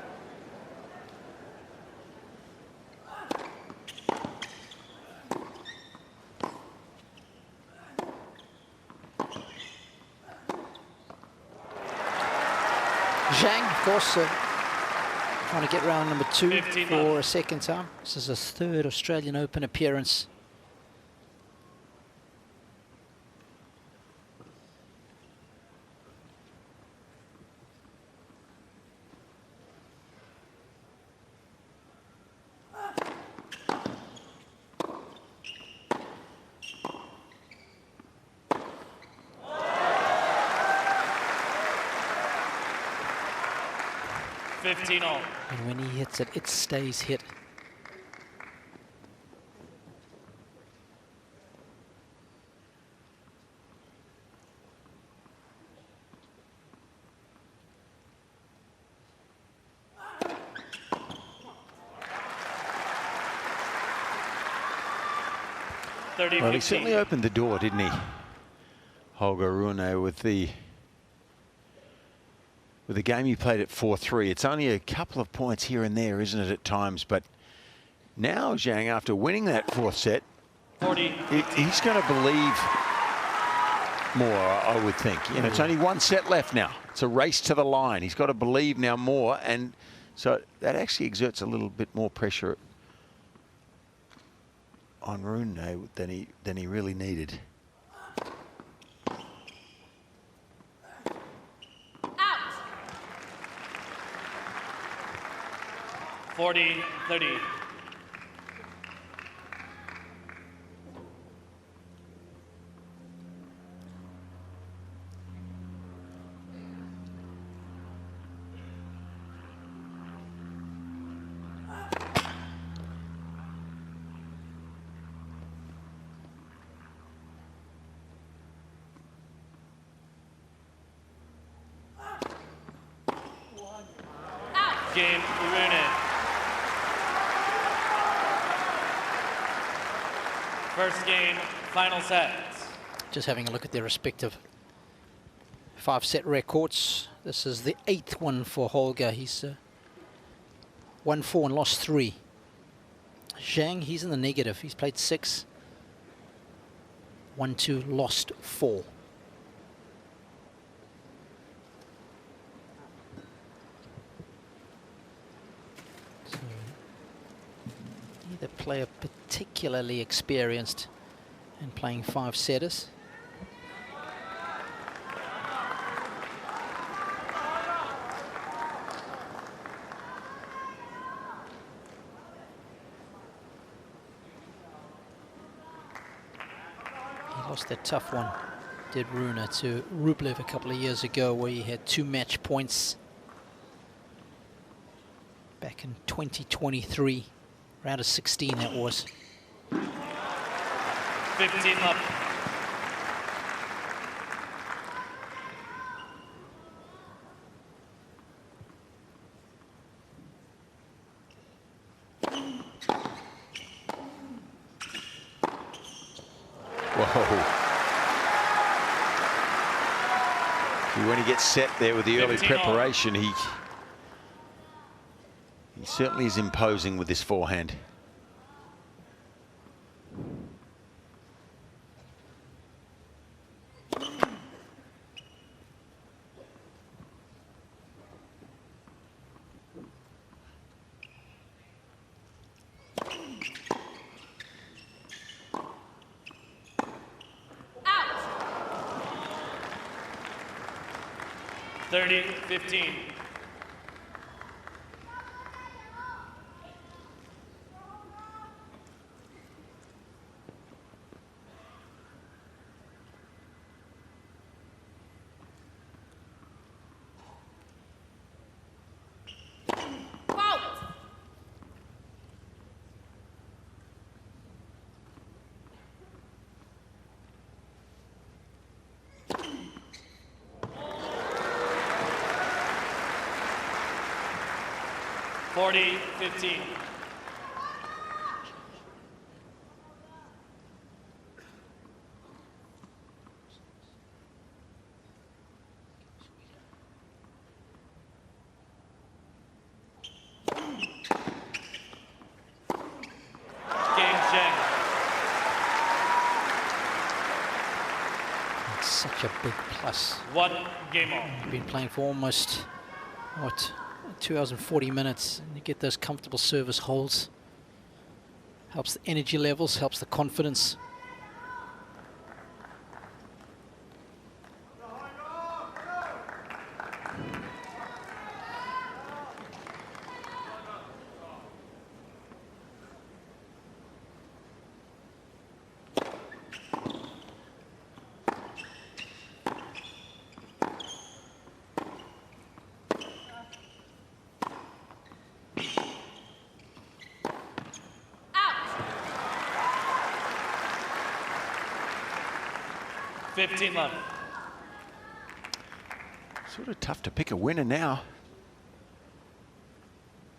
Zhang, of course, trying to get round number 2 for a second time. This is his 3rd Australian Open appearance. And when he hits it, it stays hit. Well, he certainly opened the door, didn't he? Holger Rune with the game he played at 4-3. It's only a couple of points here and there, isn't it, at times? But now Zhang, after winning that 4th set, he's going to believe more, I would think. You know, it's only 1 set left now. It's a race to the line. He's got to believe now more, and so that actually exerts a little bit more pressure on Rune than he really needed. 40-30. Game, Rune. First game, final set. Just having a look at their respective 5-set records. This is the 8th one for Holger. He's won 4 and lost 3. Zhang, he's in the negative. He's played 6, won 2, lost 4. The player particularly experienced in playing 5-setters. He lost that tough one, did Rune, to Rublev a couple of years ago, where he had 2 match points back in 2023. Round of 16 that was. 15 up. Whoa. When he gets set there with the early preparation, he certainly is imposing with this forehand. Out. 30-15. 40-15. Such a big plus. 1 game on. You've been playing for almost, what, 2 hours and 40 minutes, and you get those comfortable service holds. Helps the energy levels, helps the confidence. Left. Sort of tough to pick a winner now.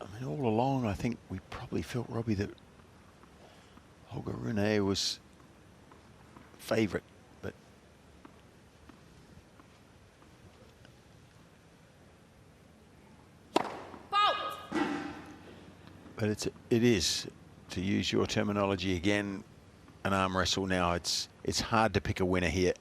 I mean, all along, I think we probably felt, Robbie, that Holger Rune was favourite, but it is, to use your terminology again, an arm wrestle now. It's hard to pick a winner here.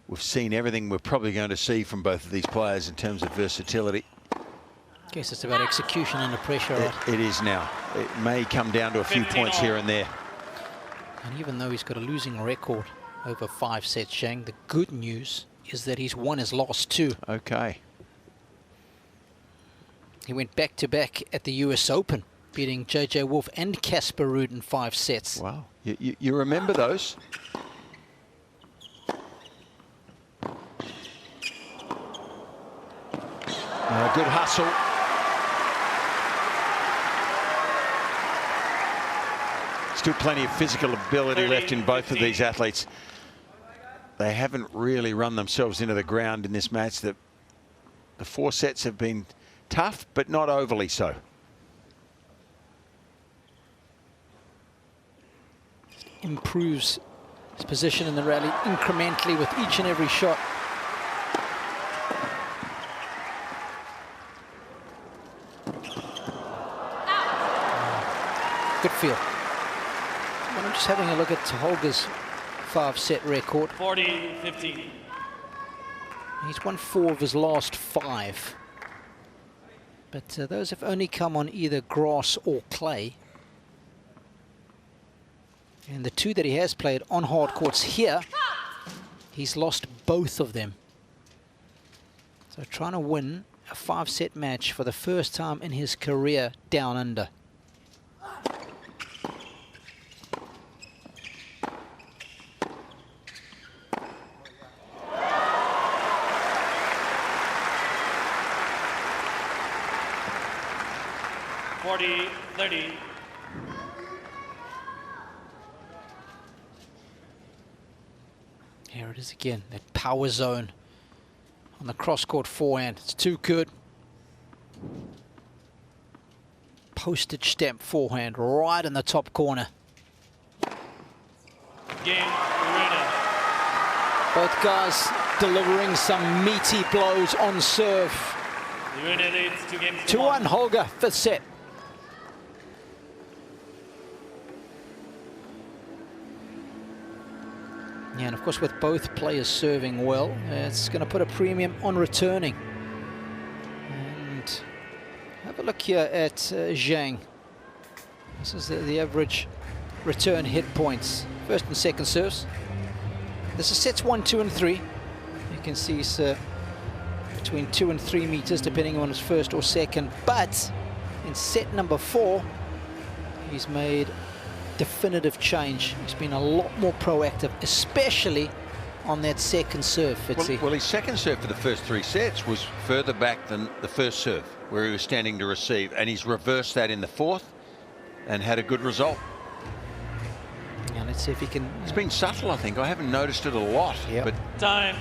We've seen everything we're probably going to see from both of these players in terms of versatility. I guess it's about execution under pressure, right? It is now. It may come down to a few points here and there. And even though he's got a losing record over 5 sets, Zhang, the good news is that he's won his last 2. Okay. He went back-to-back at the US Open, beating JJ Wolf and Casper Ruud in 5 sets. Wow. You remember those? Good hustle. Still plenty of physical ability left in both of these athletes. They haven't really run themselves into the ground in this match. The 4 sets have been tough, but not overly so. Improves his position in the rally incrementally with each and every shot. Good feel. Well, I'm just having a look at Holger's 5-set record. 40-15. He's won 4 of his last 5. But those have only come on either grass or clay. And the 2 that he has played on hard courts here, he's lost both of them. So trying to win a 5-set match for the first time in his career down under. Here it is again, that power zone on the cross-court forehand. It's too good. Postage stamp forehand right in the top corner. Game winner. Both guys delivering some meaty blows on serve. Rune leads 2 games to 2-1 Holger, 5th set. Yeah, and of course with both players serving well, it's going to put a premium on returning. And have a look here at Zhang. This is the average return hit points. First and second serves. This is sets 1, 2 and 3. You can see it's between 2 and 3 meters depending on his first or second. But in set number 4, he's made definitive change. He's been a lot more proactive, especially on that second serve, Fitzy. Well, his second serve for the first 3 sets was further back than the first serve, where he was standing to receive, and he's reversed that in the 4th and had a good result. Yeah, let's see if he can... It's been subtle, I think. I haven't noticed it a lot. Yep. But time.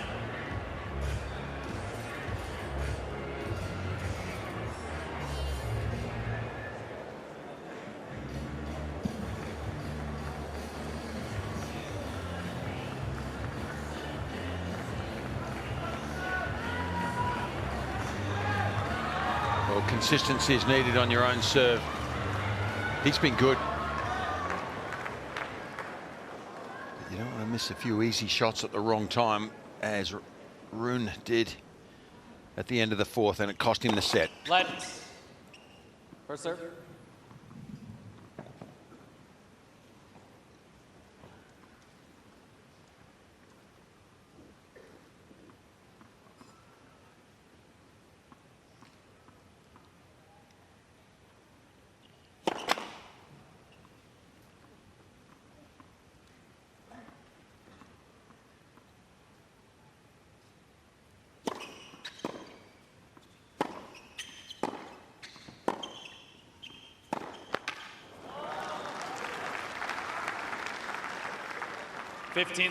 consistency is needed on your own serve. He's been good. But you don't want to miss a few easy shots at the wrong time, as Rune did at the end of the fourth, and it cost him the set. Let. First serve.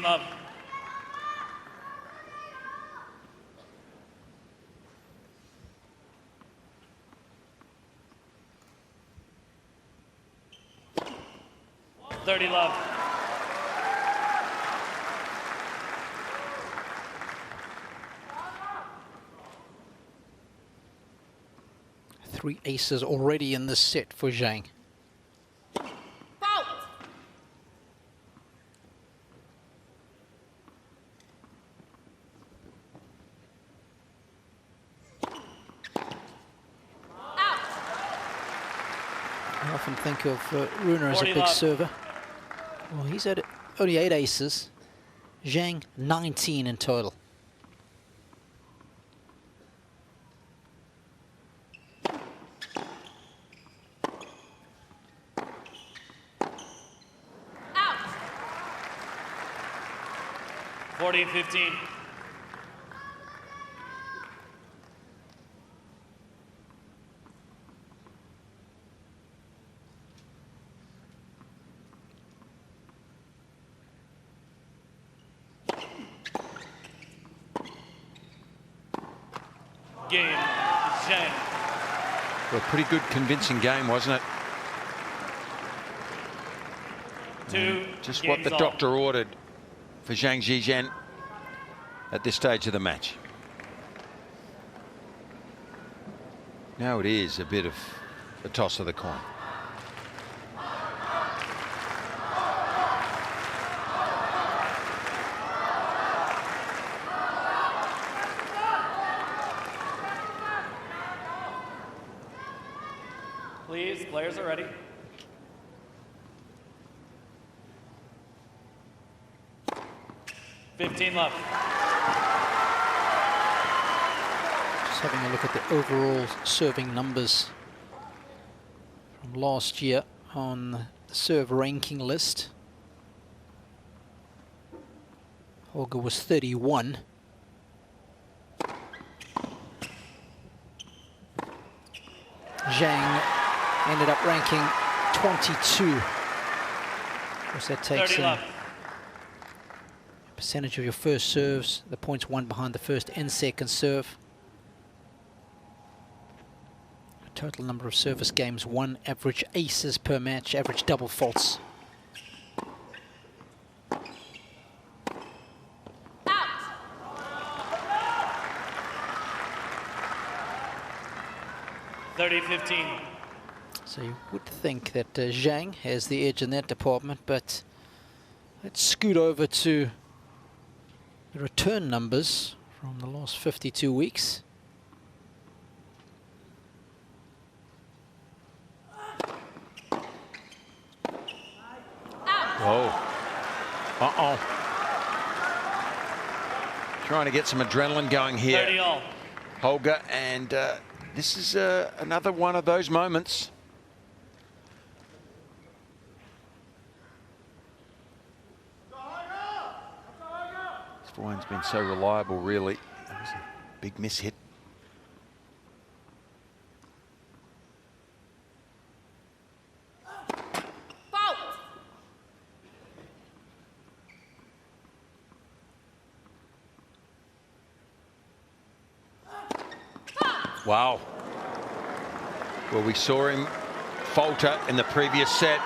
Love. Love. Three aces already in this set for Zhang. I often think of Rune as a big server. Well, he's had only 8 aces. Zhang, 19 in total. Out. 14-15. Game, Zhang. Well, a pretty good convincing game, wasn't it? Just what the doctor ordered for Zhang Zhizhen at this stage of the match. Now it is a bit of a toss of the coin. Please, players are ready. Love. Just having a look at the overall serving numbers from last year on the serve ranking list. Holger was 31. Zhang ended up ranking 22. Of course, that takes in percentage of your first serves, the points won behind the first and second serve. Total number of service games won, average aces per match, average double faults. Out. 30-15. So you would think that Zhang has the edge in that department, but let's scoot over to the return numbers from the last 52 weeks. Whoa. Uh-oh. Trying to get some adrenaline going here, 30-all. Holger, and this is another one of those moments. This forehand's been so reliable, really. That was a big miss hit. Wow. Well, we saw him falter in the previous set.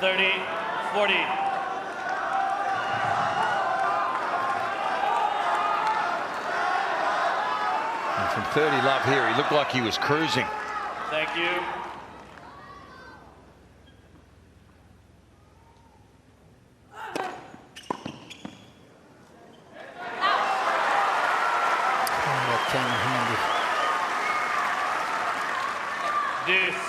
30-40. And from 30 love here, he looked like he was cruising. Thank you. Came in handy. Deuce.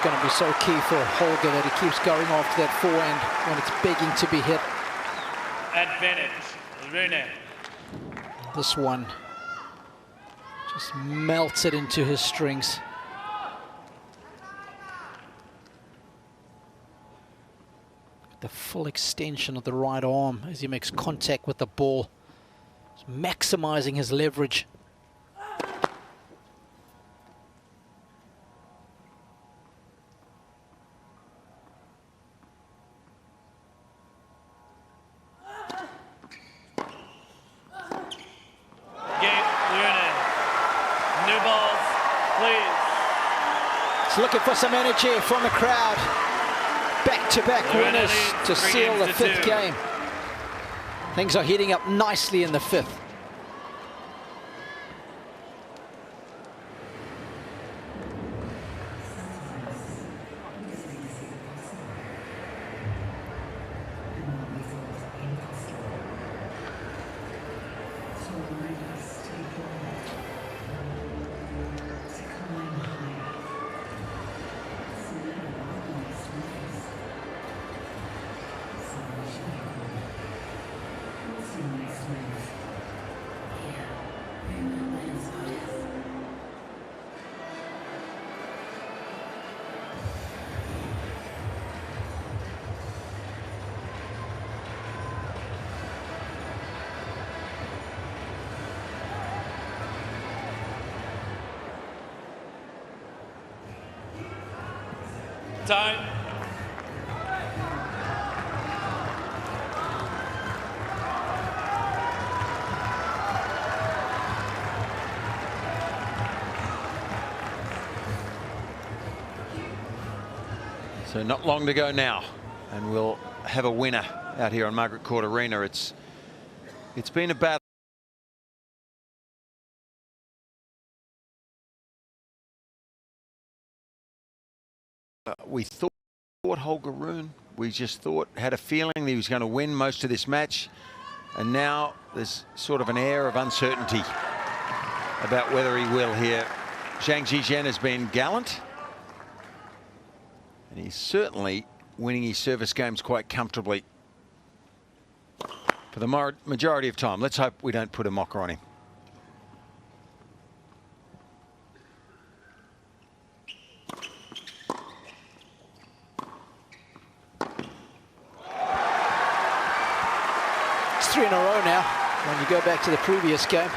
Going to be so key for Holger that he keeps going after that forehand when it's begging to be hit. Advantage, Rune. This one just melts it into his strings. The full extension of the right arm as he makes contact with the ball, just maximizing his leverage. Looking for some energy from the crowd. Back-to-back winners to seal the 5th game. Things are heating up nicely in the 5th. Time. So not long to go now, and we'll have a winner out here on Margaret Court Arena. It's been a battle. We thought Holger Rune, we just had a feeling that he was going to win most of this match, and now there's sort of an air of uncertainty about whether he will here. Zhizhen has been gallant, and he's certainly winning his service games quite comfortably for the majority of time. Let's hope we don't put a mocker on him. It's 3 in a row now when you go back to the previous game.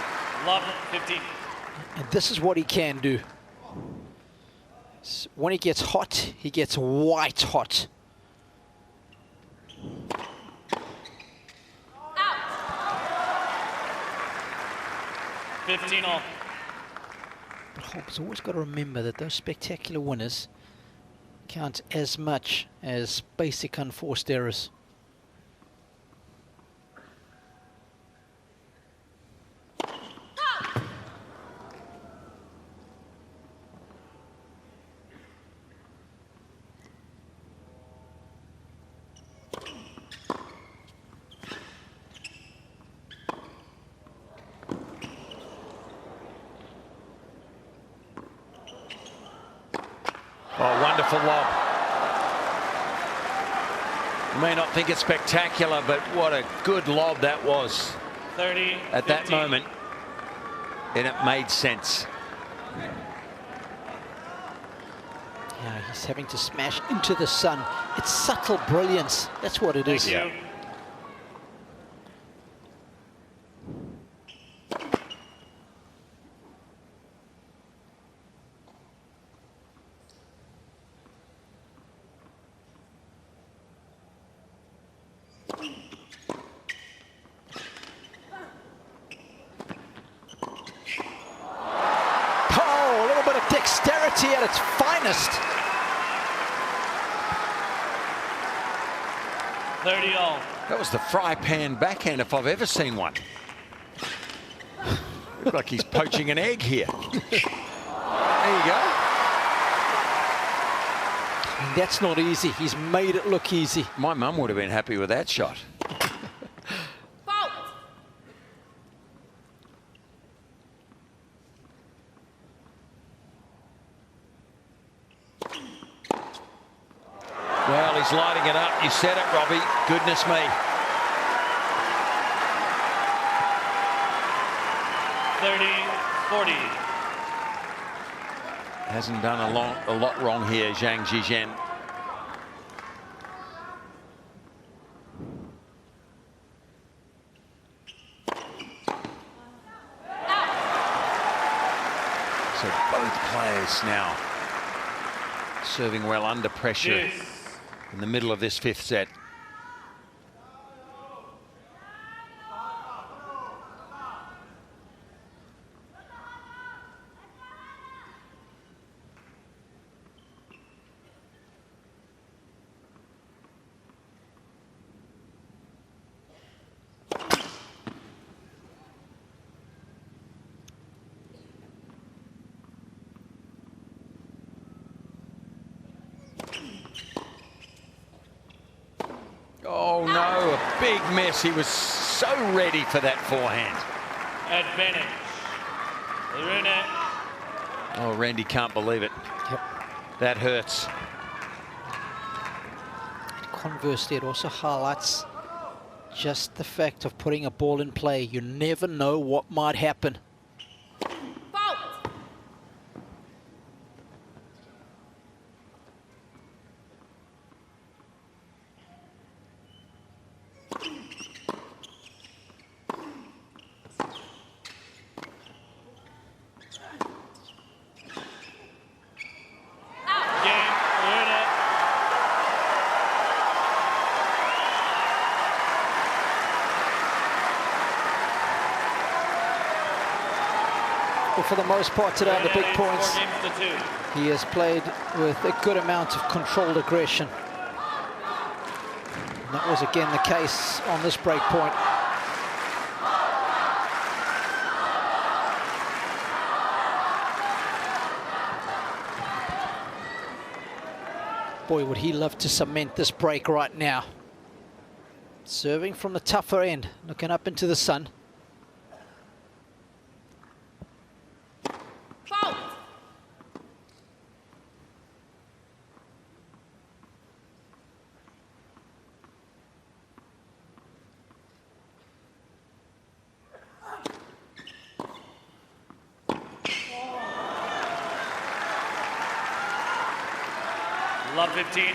Love 15. And this is what he can do. When he gets hot, he gets white hot. Out. 15 all. But Holger's always got to remember that those spectacular winners count as much as basic unforced errors. Oh, wonderful lob. You may not think it's spectacular, but what a good lob that was. 30, at 15. That moment, and it made sense. Yeah, he's having to smash into the sun. It's subtle brilliance. That's what it is. Thank you. ability at its finest. 30-all. That was the fry pan backhand if I've ever seen one. Looks like he's poaching an egg here. There you go. And that's not easy. He's made it look easy. My mum would have been happy with that shot. Well, he's lighting it up. You said it, Robbie. Goodness me. 30-40. Hasn't done a lot wrong here, Zhizhen. So both players now serving well under pressure in the middle of this fifth set. Oh no, a big miss. He was so ready for that forehand. Advantage. Rune. Oh, Randy can't believe it. Yep. That hurts. Conversely, it also highlights just the fact of putting a ball in play. You never know what might happen. For the most part today on the big points, he has played with a good amount of controlled aggression. And that was again the case on this break point. Boy, would he love to cement this break right now. Serving from the tougher end, looking up into the sun. Love 15.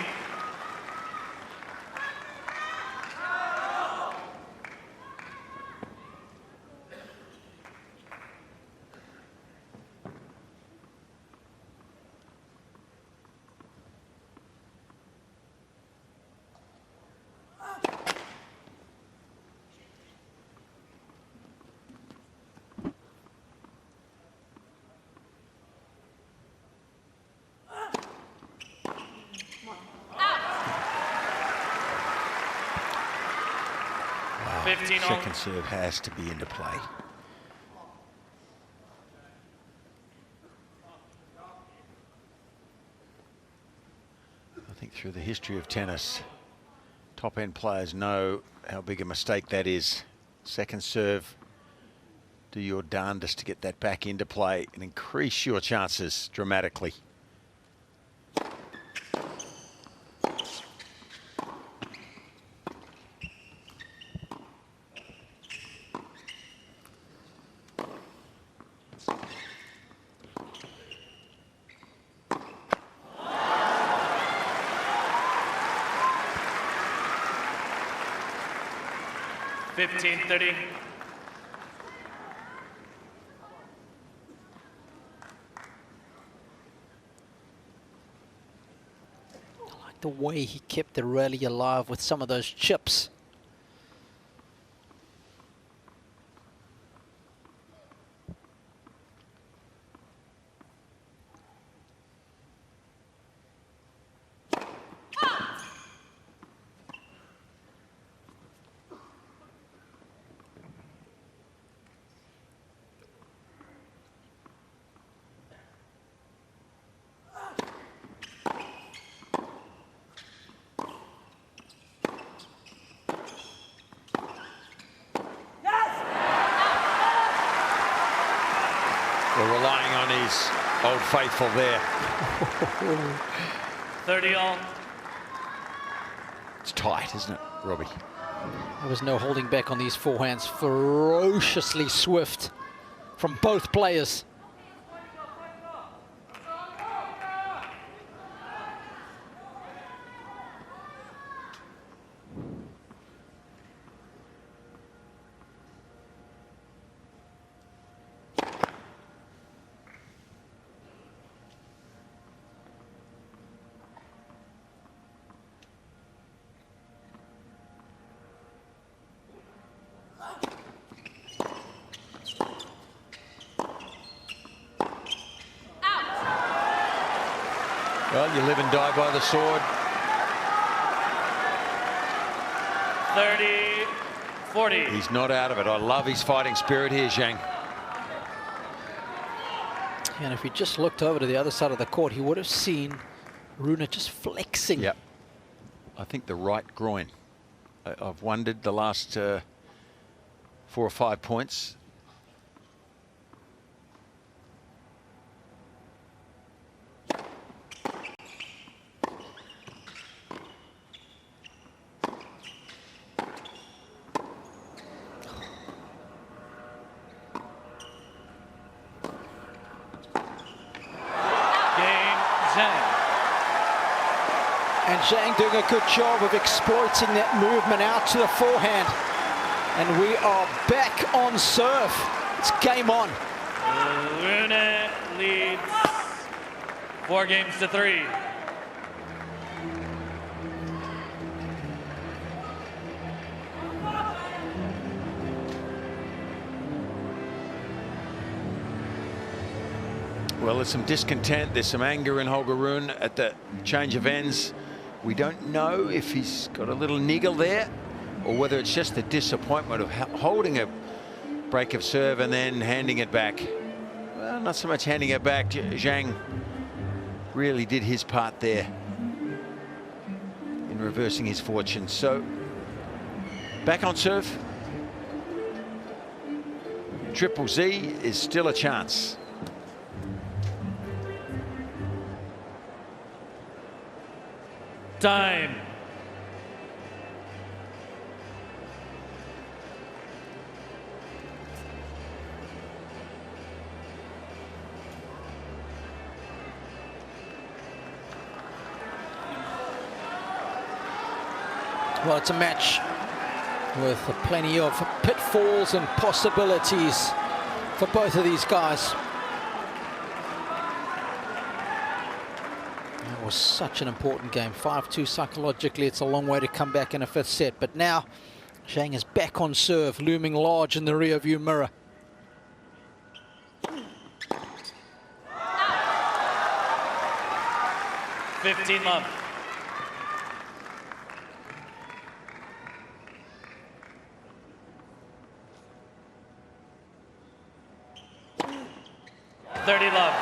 Second serve has to be into play. I think through the history of tennis, top-end players know how big a mistake that is. Second serve, do your darndest to get that back into play and increase your chances dramatically. $15.30. I like the way he kept the rally alive with some of those chips. Well, relying on his old faithful there. 30 all. It's tight, isn't it, Robbie? There was no holding back on these forehands. Ferociously swift from both players. Well, you live and die by the sword. 30-40. He's not out of it. I love his fighting spirit here, Zhang. And if he just looked over to the other side of the court, he would have seen Rune just flexing. Yep. I think the right groin. I've wondered the last 4 or 5 points. And Zhang doing a good job of exploiting that movement out to the forehand. And we are back on serve. It's game on. Rune leads 4-3. Well, there's some discontent, there's some anger in Holger Rune at the change of ends. We don't know if he's got a little niggle there or whether it's just the disappointment of holding a break of serve and then handing it back. Well, not so much handing it back. Zhang really did his part there in reversing his fortune. So, back on serve. Triple Z is still a chance. Time. Well, it's a match with plenty of pitfalls and possibilities for both of these guys. It was such an important game. 5-2 psychologically. It's a long way to come back in a fifth set. But now, Zhang is back on serve, looming large in the rearview mirror. $15 love. $30 love.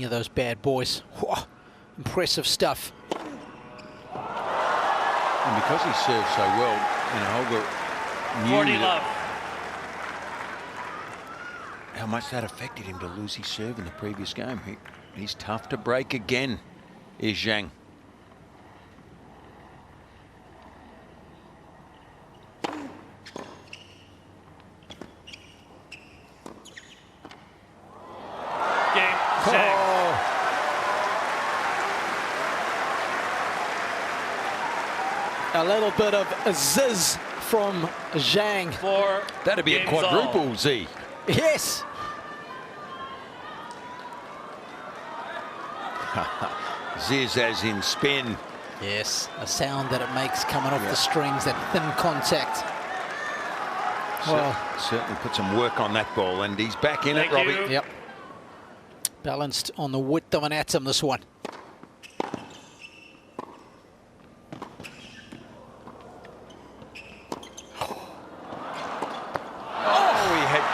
Of those bad boys. Whoa, impressive stuff. And because he served so well, you know, Holger knew 40 love. How much that affected him to lose his serve in the previous game. He's tough to break again, is Zhang. A little bit of a ziz from Zhang. That'd be a quadruple Z. Yes. Ziz as in spin. Yes, a sound that it makes coming off the strings, that thin contact. Well, certainly put some work on that ball, and he's back in it, Robbie. Yep. Balanced on the width of an atom, this one.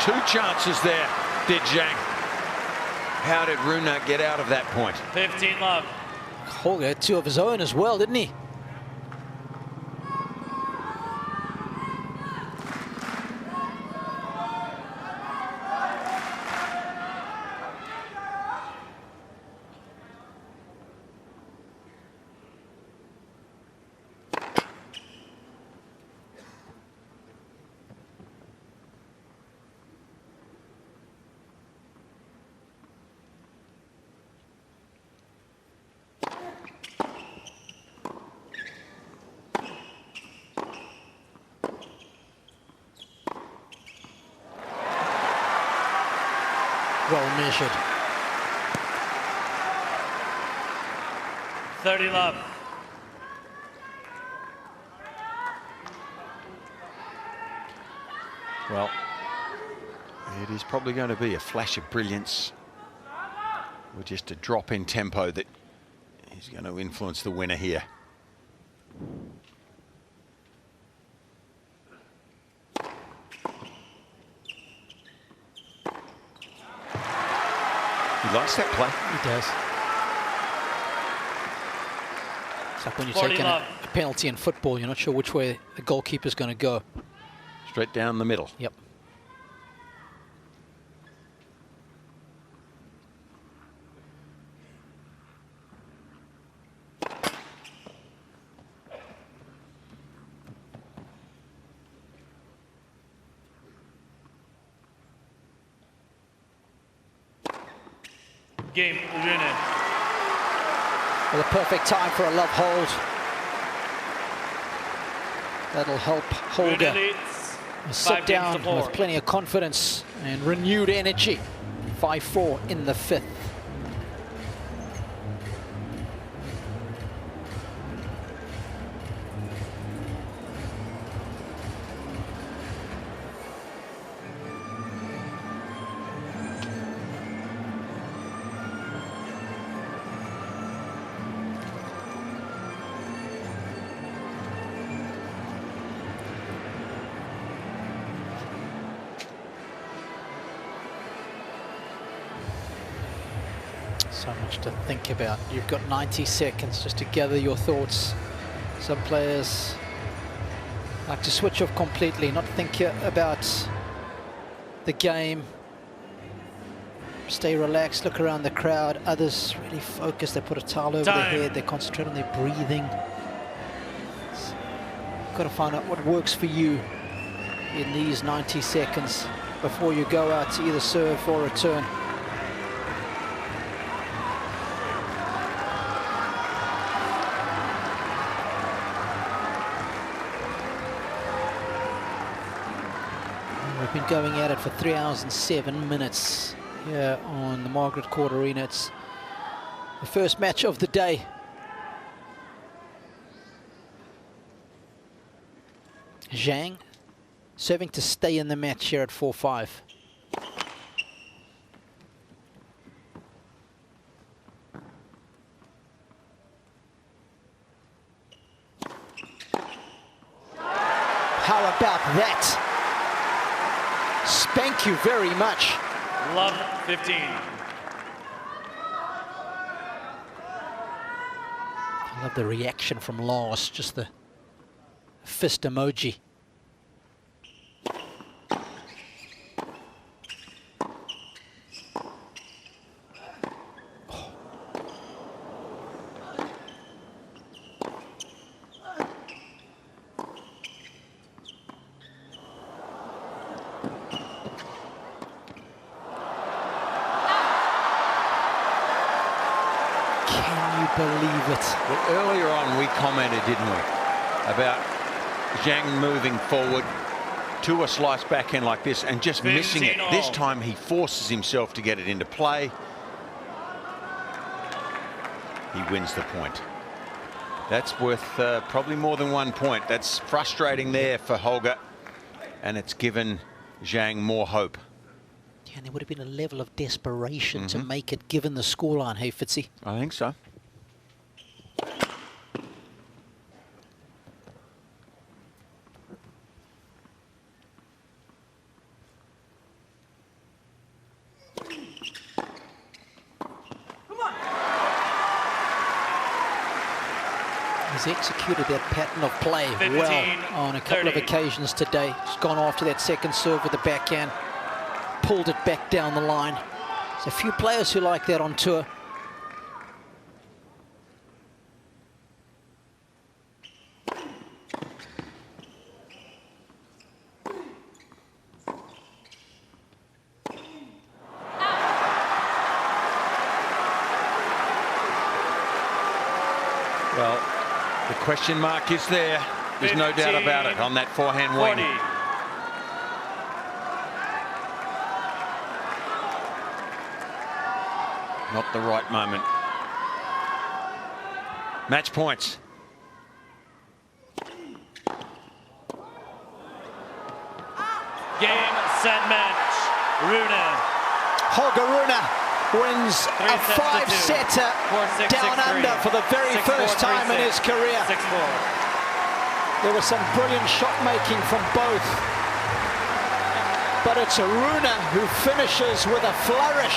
Two chances there, did Zhang. How did Rune get out of that point? 15 love. Holger had two of his own as well, didn't he? well measured. 30 love. Well, it is probably going to be a flash of brilliance or just a drop in tempo that is going to influence the winner here. He likes that play. He does. It's like when you're 40 taking love. a penalty in football, you're not sure which way the goalkeeper's going to go. Straight down the middle. Yep. Game, Rune. Well, a perfect time for a love hold. That'll help Holger Rune leads. sit down with plenty of confidence and renewed energy. 5-4 in the 5th. So much to think about. You've got 90 seconds just to gather your thoughts. Some players like to switch off completely, not think about the game. Stay relaxed, look around the crowd. Others really focus, they put a towel over their head, they concentrate on their breathing. You've got to find out what works for you in these 90 seconds before you go out to either serve or return. We've been going at it for 3 hours and 7 minutes here on the Margaret Court Arena. It's the first match of the day. Zhang serving to stay in the match here at 4-5. How about that? Thank you very much. Love 15. I love the reaction from Lars, just the fist emoji. Believe it. Well, earlier on we commented, didn't we, about Zhang moving forward to a slice backhand like this and just missing it. This time he forces himself to get it into play. He wins the point. That's worth probably more than 1 point. That's frustrating there for Holger, and it's given Zhang more hope. Yeah, and there would have been a level of desperation to make it given the scoreline, hey Fitzy? I think so. He's executed that pattern of play well on a couple of occasions today. He's gone after that second serve with the backhand, pulled it back down the line. There's a few players who like that on tour. Well, the question mark is there. There's no doubt about it on that forehand wing. 40. Not the right moment. Match points. Game, set, match. Rune. Holger Rune wins a 5-setter down under for the very first time in his career. 6-4. There was some brilliant shot making from both. But it's Rune who finishes with a flourish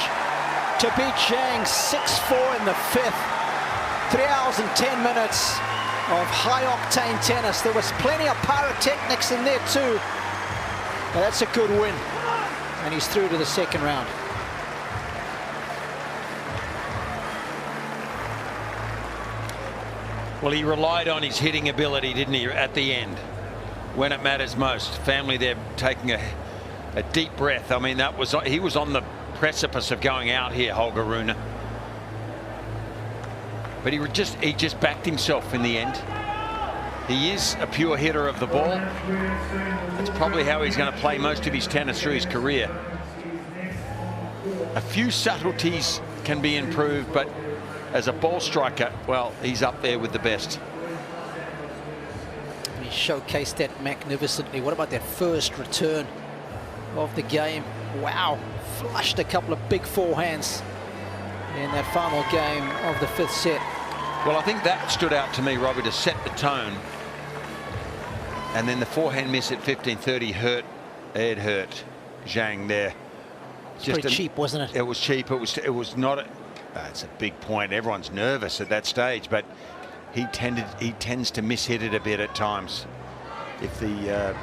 to beat Zhang 6-4 in the 5th. 3 hours and 10 minutes of high-octane tennis. There was plenty of pyrotechnics in there too. But that's a good win. And he's through to the second round. Well, he relied on his hitting ability, didn't he, at the end, when it matters most. Family there taking a deep breath. I mean, he was on the precipice of going out here, Holger Rune. But he just backed himself in the end. He is a pure hitter of the ball. That's probably how he's going to play most of his tennis through his career. A few subtleties can be improved, but as a ball striker, well, he's up there with the best. He showcased that magnificently. What about that first return of the game? Wow, flushed a couple of big forehands in that final game of the 5th set. Well, I think that stood out to me, Robbie, to set the tone. And then the forehand miss at 15-30 hurt. It hurt Zhang there. Just pretty cheap, wasn't it? It was cheap. It was not. It's a big point. Everyone's nervous at that stage, but he tends to miss-hit it a bit at times if the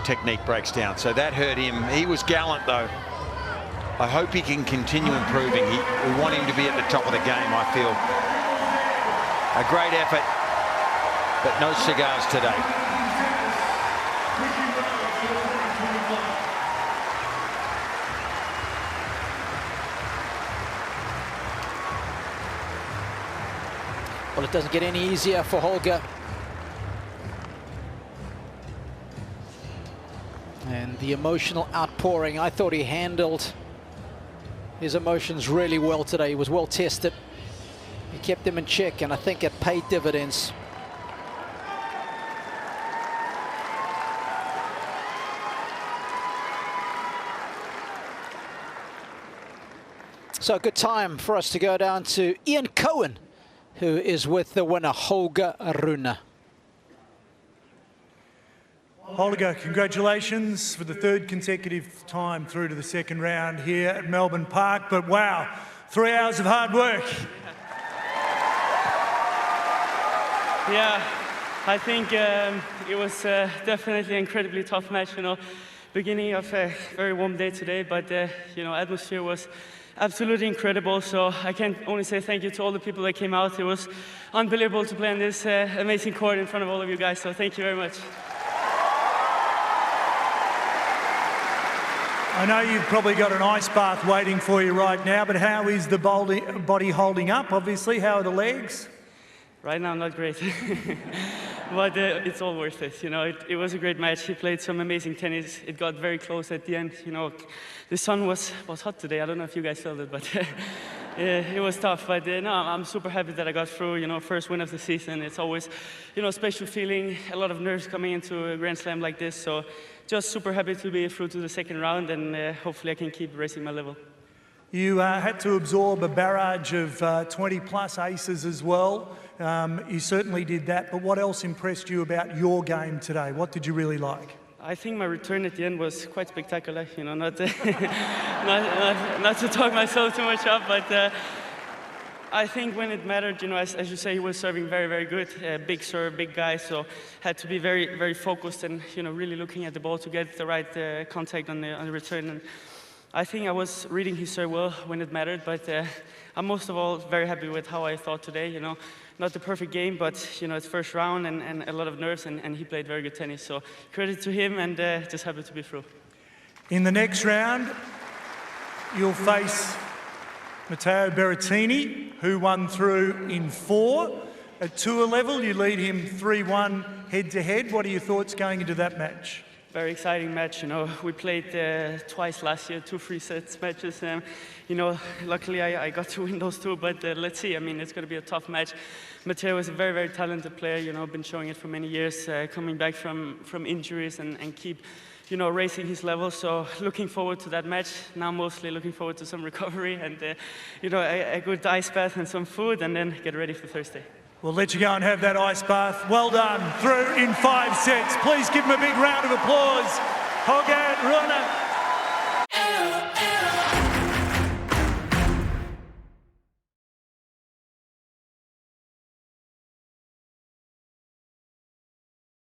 technique breaks down. So that hurt him. He was gallant, though. I hope he can continue improving. We want him to be at the top of the game, I feel. A great effort, but no cigars today. Well, it doesn't get any easier for Holger. And the emotional outpouring, I thought he handled his emotions really well today. He was well tested. He kept them in check, and I think it paid dividends. So a good time for us to go down to Ian Cohen, who is with the winner, Holger Rune. Holger, congratulations for the 3rd consecutive time through to the second round here at Melbourne Park. But wow, 3 hours of hard work. Yeah, I think it was definitely an incredibly tough match. Beginning of a very warm day today, but atmosphere was absolutely incredible. So I can only say thank you to all the people that came out. It was unbelievable to play on this amazing court in front of all of you guys. So thank you very much. I know you've probably got an ice bath waiting for you right now, but how is the body holding up, obviously? How are the legs? Right now, not great. But it's all worth it. It was a great match. He played some amazing tennis. It got very close at the end. The sun was hot today. I don't know if you guys felt it, but it was tough. But no, I'm super happy that I got through. First win of the season. It's always, a special feeling. A lot of nerves coming into a Grand Slam like this. So just super happy to be through to the second round, and hopefully I can keep raising my level. You had to absorb a barrage of 20-plus aces as well. You certainly did that, but what else impressed you about your game today? What did you really like? I think my return at the end was quite spectacular. Not to talk myself too much up, but I think when it mattered, as you say, he was serving very, very good. Big serve, big guy, so had to be very, very focused and really looking at the ball to get the right contact on the return. And I think I was reading his serve well when it mattered, but I'm most of all very happy with how I thought today. Not the perfect game, but it's first round and a lot of nerves, and he played very good tennis. So credit to him, and just happy to be through. In the next round, you'll face Matteo Berrettini, who won through in 4. At tour level, you lead him 3-1 head-to-head. What are your thoughts going into that match? very exciting match. You know, we played twice last year, 2 3-set matches. You know, luckily I got to win those 2, but let's see. I mean, it's going to be a tough match. Matteo is a very, very talented player. You know, been showing it for many years, coming back from injuries and keep, you know, raising his level. So looking forward to that match. Now mostly looking forward to some recovery and, you know, a good ice bath and some food, and then get ready for Thursday. We'll let you go and have that ice bath. Well done, through in 5 sets. Please give him a big round of applause. Holger Rune.